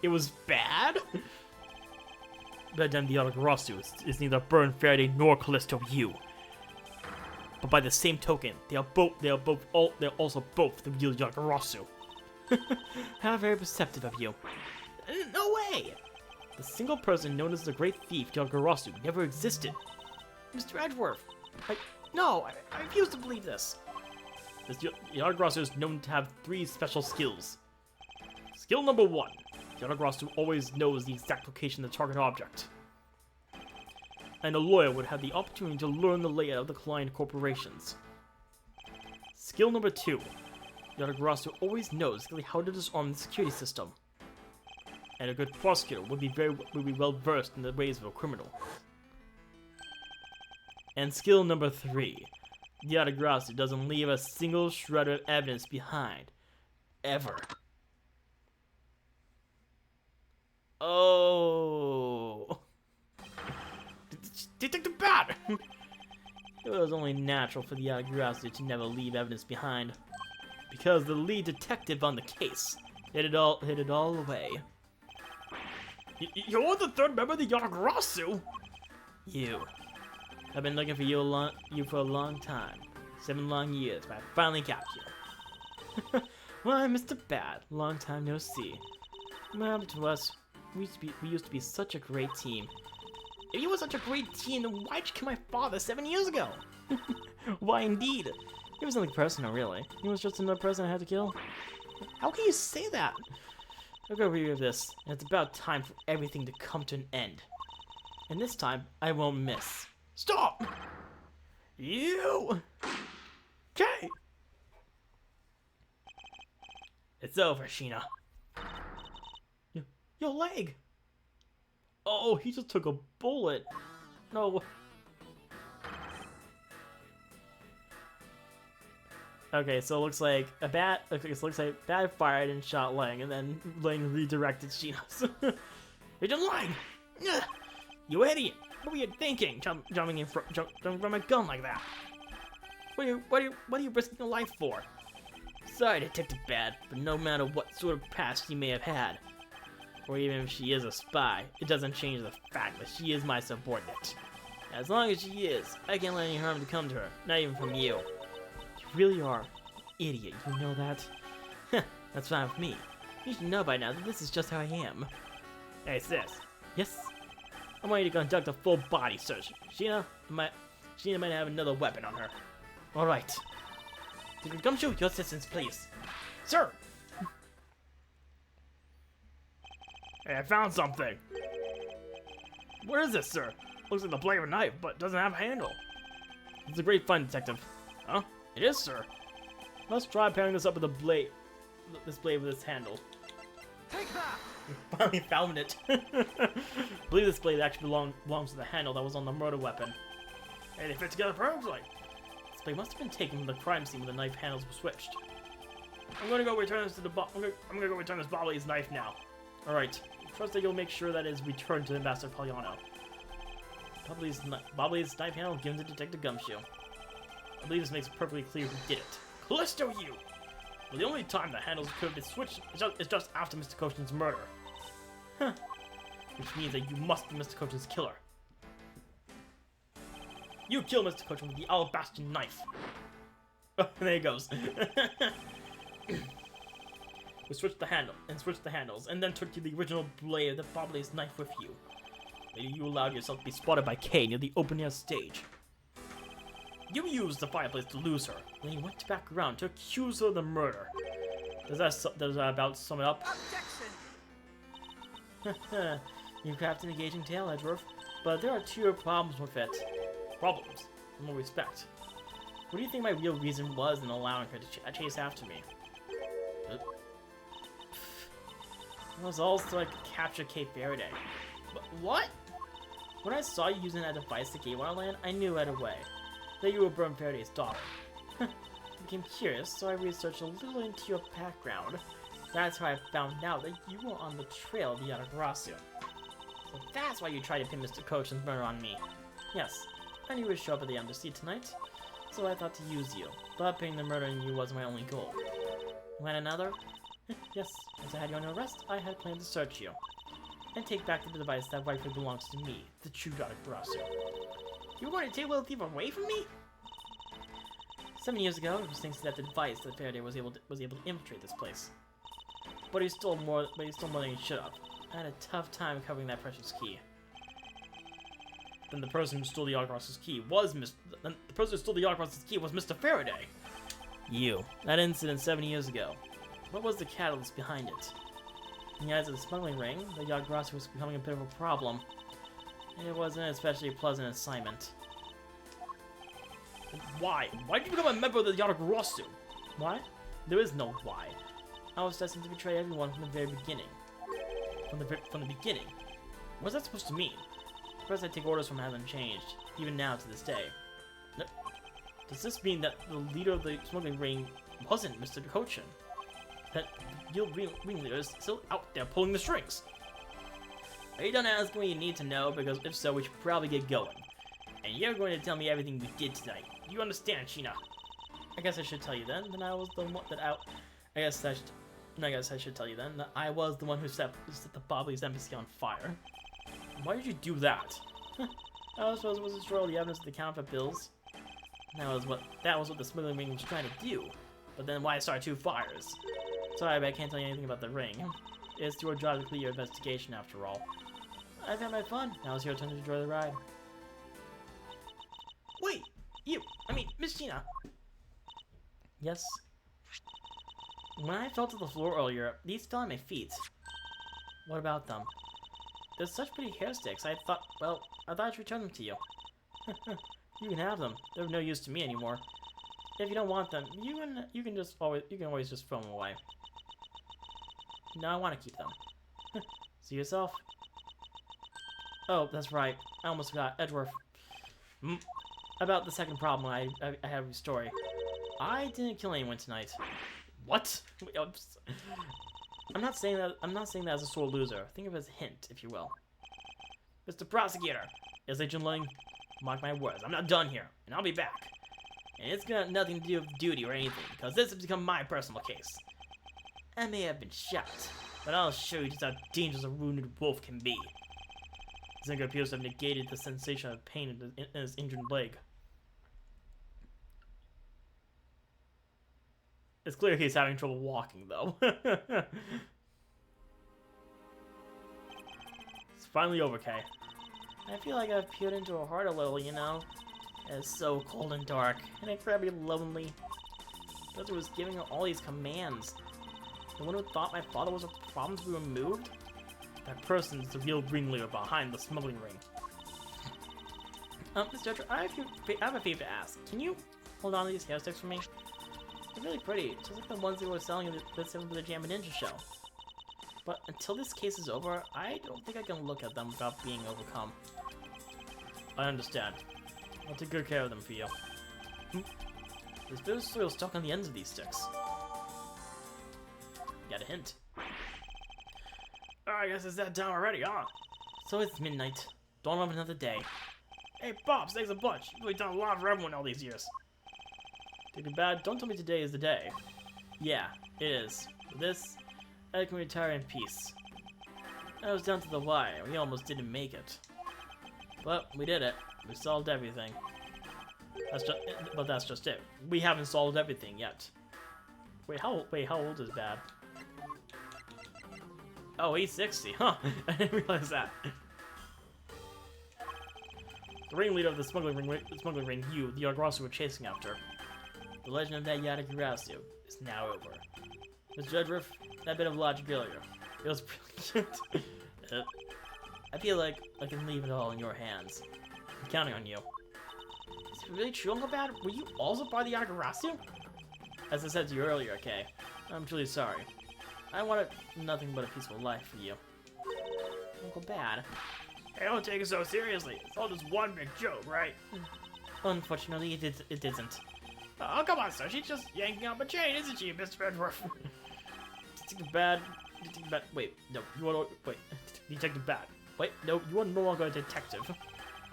It was bad? But then the Yatagarasu is neither Burn Faraday nor Callisto you. But by the same token, they're also both the real Yatagarasu. How very perceptive of you. No way! The single person known as the Great Thief Yatagarasu never existed. Mr. Edgeworth, I refuse to believe this. This Yatagarasu is known to have 3 special skills. Skill number 1. Yatagarasu always knows the exact location of the target object. And a lawyer would have the opportunity to learn the layout of the client corporations. Skill number 2. Yatagarasu always knows exactly how to disarm the security system. And a good prosecutor would be well versed in the ways of a criminal. And skill number 3. Yatagarasu doesn't leave a single shred of evidence behind. Ever. Oh. Detective Bat! It was only natural for the Yatagarasu to never leave evidence behind. Because the lead detective on the case hid it all away. You're the 3rd member of the Yatagarasu? You. I've been looking for you for a long time. 7 long years, but I finally got you. Why, Mr. Bat, long time no see. What happened to us? We used to be such a great team. If you were such a great team, then why'd you kill my father 7 years ago? Why indeed? It was nothing personal, really. He was just another person I had to kill. How can you say that? Look over here with this, and it's about time for everything to come to an end. And this time, I won't miss. Stop! You! Okay! It's over, Sheena. Your leg! Oh, he just took a bullet. No. Okay, so it looks like a bat. Okay, so it looks like bat fired and shot Lang, and then Lang redirected Sheena's. You're just lying! Ugh. You idiot! What were you thinking? Jumping from a gun like that? What are you risking your life for? Sorry, Detective Bad, but no matter what sort of past she may have had, or even if she is a spy, it doesn't change the fact that she is my subordinate. As long as she is, I can't let any harm to come to her, not even from you. You really are an idiot, you know that? That's fine with me. You should know by now that this is just how I am. Hey sis. Yes? I want you to conduct a full body search. Sheena might have another weapon on her. Alright. Gumshoe, your assistance, please. Sir! Hey, I found something. What is this, sir? Looks like the blade of a knife, but doesn't have a handle. It's a great find, Detective. Huh? It is, sir. Let's try pairing this up with a blade. This blade with its handle. Take that! Finally found it. I believe this blade actually belongs to the handle that was on the murder weapon. Hey, they fit together perfectly. This blade must have been taken from the crime scene when the knife handles were switched. I'm gonna go return this to the I'm gonna go return this Bobbly's knife now. All right. Trust that you'll make sure that it is returned to Ambassador Poliano. Bobbly's knife handle given to Detective Gumshoe. I believe this makes it perfectly clear who did it. Callisto, you! Well, the only time the handles could have been switched is just after Mr. Cochin's murder. Huh. Which means that you must be Mr. Cochin's killer. You killed Mr. Cochin with the alabaster knife. Oh, there he goes. We switched the handles, and then took you the original blade of the Bobbly's knife with you. Later, you allowed yourself to be spotted by Kay near the open-air stage. You used the fireplace to lose her, then you went back around to accuse her of the murder. Does that about sum it up? Objection! You craft an engaging tale, Edgeworth, but there are two problems with it. Problems, in more respect. What do you think my real reason was in allowing her to chase after me? It was all so I could capture Kate Faraday. What? When I saw you using that device to gate Wonderland, I knew right away that you were Byrne Faraday's daughter. I became curious, so I researched a little into your background. That's how I found out that you were on the trail of the Yatagrasu. So that's why you tried to pin Mr. Cochin's murder on me. Yes, I knew you would show up at the embassy tonight, so I thought to use you. But pinning the murder on you was my only goal. You had another? Yes, as I had you under arrest, I had planned to search you and take back the device that rightfully belongs to me, the true Yatagrasu. You were going to take Little Thief away from me? 7 years ago, it was thanks to that device that Faraday was able to infiltrate this place. But he stole more than he should have. I had a tough time recovering that precious key. Then the person who stole the Yatagrasu's key was Mr. Faraday. You. That incident 7 years ago. What was the catalyst behind it? In the eyes of the smuggling ring, the Yatagrasu was becoming a bit of a problem. And it wasn't an especially pleasant assignment. Why? Why did you become a member of the Yatagrasu? Why? There is no why. I was destined to betray everyone from the very beginning. From the beginning? What's that supposed to mean? The person I take orders from hasn't changed, even now to this day. Does this mean that the leader of the smuggling ring wasn't Mr. Cochin? That the ringleader is still out there pulling the strings? Are you done asking what you need to know? Because if so, we should probably get going. And you're going to tell me everything we did tonight. You understand, Sheena? I guess I should tell you then that I was the one I guess I should tell you then that I was the one who set the Bobbly's embassy on fire. Why did you do that? I was supposed to destroy all the evidence of the counterfeit bills. That was what the smuggling ring was trying to do. But then why start two fires? Sorry, but I can't tell you anything about the ring. It's your job to complete your investigation, after all. I've had my fun. Now it's your turn to enjoy the ride. Wait! Miss Sheena! Yes? When I fell to the floor earlier, these fell on my feet. What about them? They're such pretty hair sticks. I thought I'd return them to you. You can have them. They're of no use to me anymore. If you don't want them, you can always just throw them away. No, I want to keep them. See yourself. Oh, that's right. I almost forgot. Edgeworth. About the second problem I have with the story. I didn't kill anyone tonight. What? I'm not saying that. I'm not saying that as a sore loser. Think of it as a hint, if you will. Mr. Prosecutor, is Agent Lang? Mark my words. I'm not done here, and I'll be back. And it's got nothing to do with duty or anything, because this has become my personal case. I may have been shot, but I'll show you just how dangerous a wounded wolf can be. Zinga appears to have negated the sensation of pain in his injured leg. It's clear he's having trouble walking, though. It's finally over, Kay. I feel like I've peered into her heart a little, you know? It's so cold and dark, and incredibly lonely. Because it was giving her all these commands. The one who thought my father was a problem to be removed? That person is the real ringleader behind the smuggling ring. Mr. Judge, I have a favor to ask. Can you hold on to these hair sticks for me? They're really pretty, just like the ones they were selling at the Jam and Ninja show. But until this case is over, I don't think I can look at them without being overcome. I understand. I'll take good care of them for you. There's bit of soil stuck on the ends of these sticks. Got a hint. I guess it's that time already, huh? So it's midnight. Dawn of another day. Hey, Bob, thanks a bunch. You've really done a lot for everyone all these years. Take it bad, don't tell me today is the day. Yeah, it is. With this, I can retire in peace. I was down to the wire, we almost didn't make it. But we did it. We solved everything. That's just it. We haven't solved everything yet. Wait, how old is Bad? Oh, he's 60, huh? I didn't realize that. The ringleader of the smuggling ring you, the Yagarasu, were chasing after. The legend of that Yagarasu is now over. Mr. Edgeworth, that bit of logic earlier, it was brilliant. I feel like I can leave it all in your hands. I'm counting on you. Is it really true, Uncle Bad? Were you also part of the Yagarasu? As I said to you earlier, Kay, I'm truly sorry. I wanted nothing but a peaceful life for you. Uncle Bad. Hey, don't take it so seriously. It's all just one big joke, right? Unfortunately, it isn't. Oh, come on, sir. She's just yanking out my chain, isn't she, Mr. Edgeworth? Detective Bad. Wait, no, you are wait. Detective Bad. Wait, no, you are no longer a detective.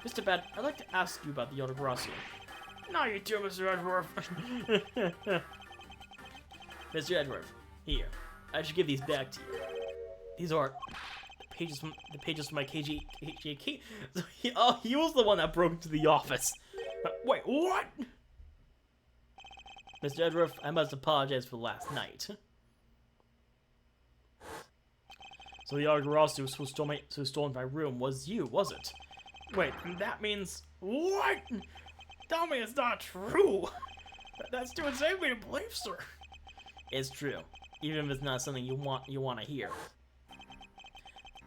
Mr. Bad, I'd like to ask you about the Yagarasu. No, you too, Mr. Edgeworth. Mr. Edgeworth, here. I should give these back to you. These are the pages from my KG. So he was the one that broke into the office. Wait, what? Mr. Edgeworth, I must apologize for last night. So the Yagarasu who stole my room was you, was it? Wait, that means what? Tell me it's not true. That's too insane for me to believe, sir. It's true, even if it's not something you want to hear.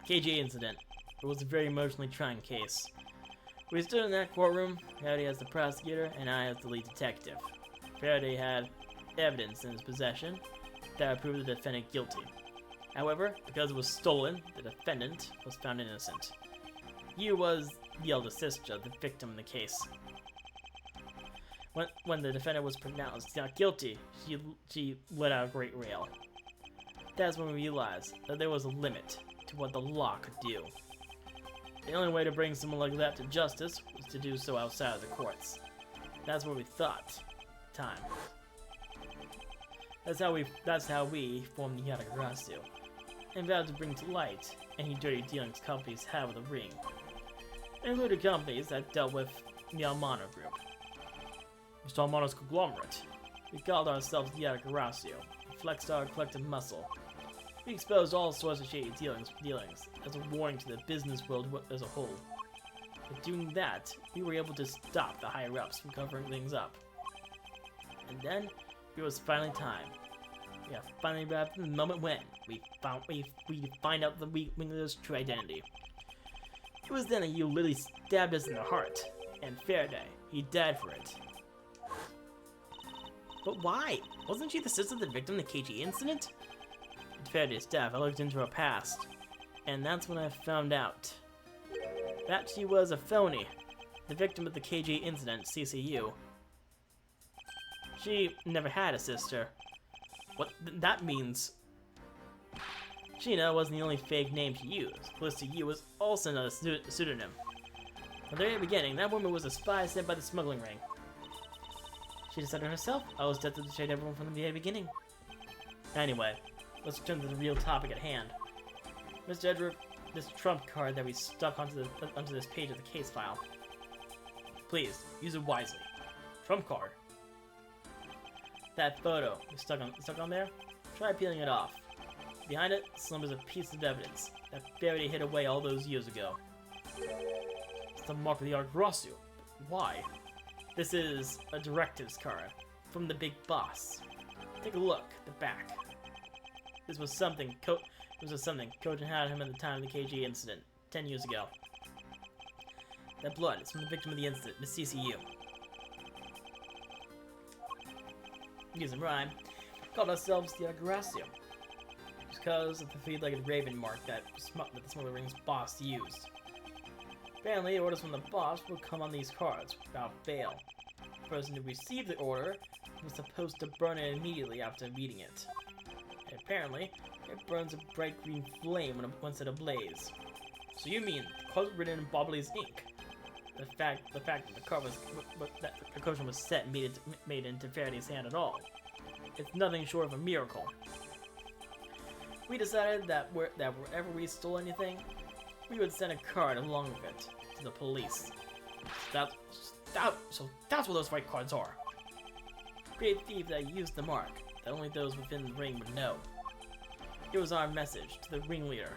KJ incident. It was a very emotionally trying case. We stood in that courtroom, Faraday as the prosecutor, and I as the lead detective. Faraday had evidence in his possession that would prove the defendant guilty. However, because it was stolen, the defendant was found innocent. You was the eldest sister, the victim in the case. When the defendant was pronounced not guilty, she let out a great wail. That's when we realized that there was a limit to what the law could do. The only way to bring someone like that to justice was to do so outside of the courts. That's what we thought at the time. That's how we formed the Yagarasu, and vowed to bring to light any dirty dealings companies had with the ring. It included companies that dealt with the Almano group. Mr. Almano's conglomerate. We called ourselves the Yagarasu, and flexed our collective muscle. We exposed all sorts of shady dealings as a warning to the business world as a whole. By doing that, we were able to stop the higher-ups from covering things up. And then, it was finally time. We have finally arrived at the moment when we find out the ringleader's true identity. It was then that you literally stabbed us in the heart, and Faraday, he died for it. But why? Wasn't she the sister of the victim in the KG incident? At Faraday's staff, I looked into her past, and that's when I found out that she was a phony, the victim of the KG incident, CCU. She never had a sister. What that means? Sheena wasn't the only fake name she used. Felicity Yu was also another pseudonym. From the very beginning, that woman was a spy sent by the smuggling ring. She decided herself I was destined to trade everyone from the very beginning. Anyway, let's return to the real topic at hand. Mr. Edgeworth, this trump card that we stuck onto this page of the case file. Please, use it wisely. Trump card. That photo is stuck on there. Try peeling it off. Behind it slumbers a piece of evidence that Faraday hid away all those years ago. It's the mark of the Argrasu. Why? This is a directives card from the big boss. Take a look at the back. This was something Kojin had him at the time of the KG incident 10 years ago. That blood is from the victim of the incident, Miss CCU. Using rhyme, called ourselves the Argrasu. Because of the three-legged raven mark that the Smuggler Ring's boss used. Apparently, orders from the boss will come on these cards without fail. The person who received the order was supposed to burn it immediately after reading it. And apparently, it burns a bright green flame when it's ablaze. So you mean the card was written in Bobbly's ink? The fact that the card was that the cushion was set made into Faraday's hand at all. It's nothing short of a miracle. We decided that wherever we stole anything, we would send a card along with it to the police. So that's what those white cards are. Great thief that used the mark that only those within the ring would know. It was our message to the ringleader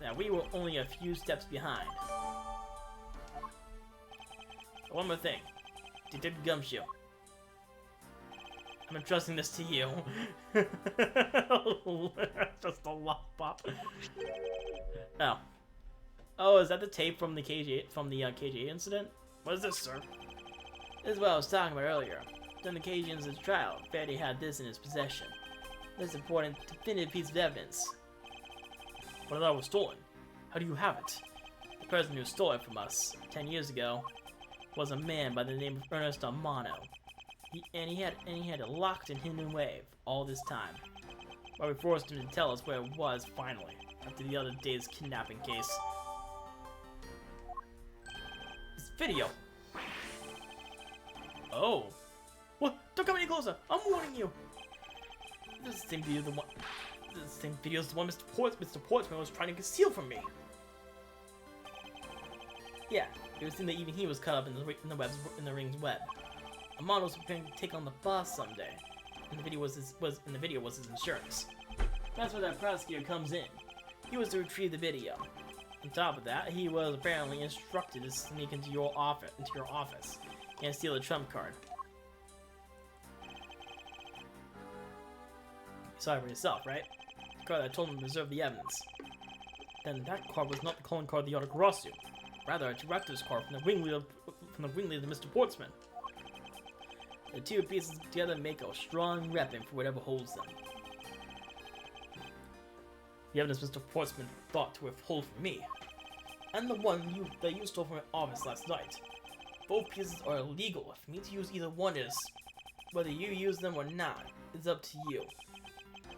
that we were only a few steps behind. One more thing, Detective Gumshoe. I'm entrusting this to you. Just a lockpop. Oh, is that the tape from the KG incident? What is this, sir? This is what I was talking about earlier. During the KG incident trial, Faraday had this in his possession. This important, definitive piece of evidence. What I thought was stolen? How do you have it? The person who stole it from us 10 years ago was a man by the name of Ernest Amano. He had it locked and hidden away all this time. But we forced him to tell us where it was finally, after the other day's kidnapping case. This video! Oh! What? Don't come any closer! I'm warning you! This is the same video as the one Mr. Portsman was trying to conceal from me! Yeah, it was seen that even he was caught up in the ring's web. Amano was preparing to take on the boss someday, and the video was his insurance. That's where that prosecutor comes in. He was to retrieve the video. On top of that, he was apparently instructed to sneak into your office, and steal a trump card. You saw it for yourself, right? The card that told him to preserve the evidence. Then that card was not the calling card of the Argrasu, rather a directives card from the ringleader of Mr. Portsman. The two pieces together make a strong weapon for whatever holds them. The evidence Mr. Portsman thought to withhold from me, and the one that you stole from my office last night. Both pieces are illegal. For me to use either one is, whether you use them or not, is up to you.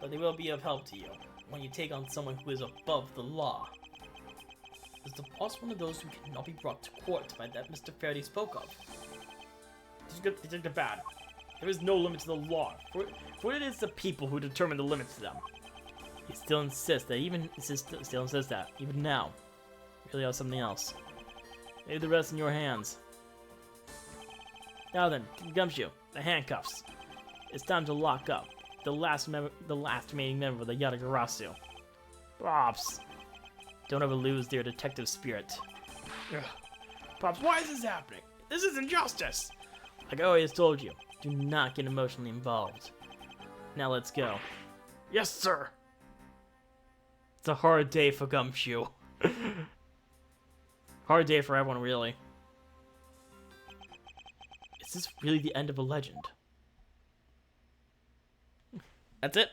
But they will be of help to you when you take on someone who is above the law. Is the boss one of those who cannot be brought to court by that Mr. Faraday spoke of? Detective Bad. There is no limit to the law, for it is the people who determine the limits to them. He still insists that even now, you really have something else. Leave the rest in your hands. Now then, Gumshoe, the handcuffs. It's time to lock up the last remaining member of the Yatagarasu. Pops, don't ever lose their detective spirit. Ugh. Pops, why is this happening? This is injustice! Like I always told you, do not get emotionally involved. Now let's go. Yes, sir! It's a hard day for Gumshoe. Hard day for everyone, really. Is this really the end of a legend? That's it.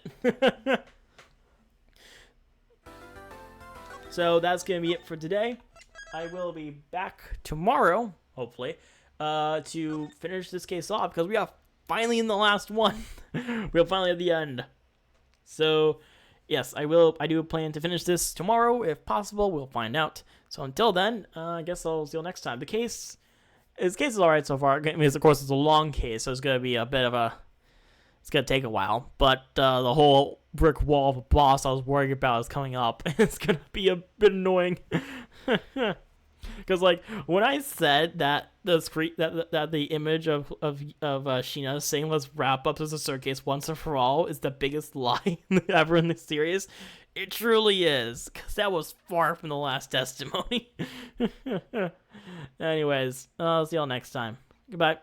So that's gonna be it for today. I will be back tomorrow, hopefully, to finish this case off because we have finally in the last one. We're finally at the end. So, yes, I do plan to finish this tomorrow, if possible. We'll find out. So until then, I guess I'll see you next time. This case is alright so far. I mean, of course, it's a long case, so it's going to be a bit of a... It's going to take a while. But the whole brick wall of a boss I was worried about is coming up. It's going to be a bit annoying. Because, like, when I said that the image of Sheena saying let's wrap up this staircase once and for all is the biggest lie ever in the series, it truly is. Because that was far from the last testimony. Anyways, I'll see y'all next time. Goodbye.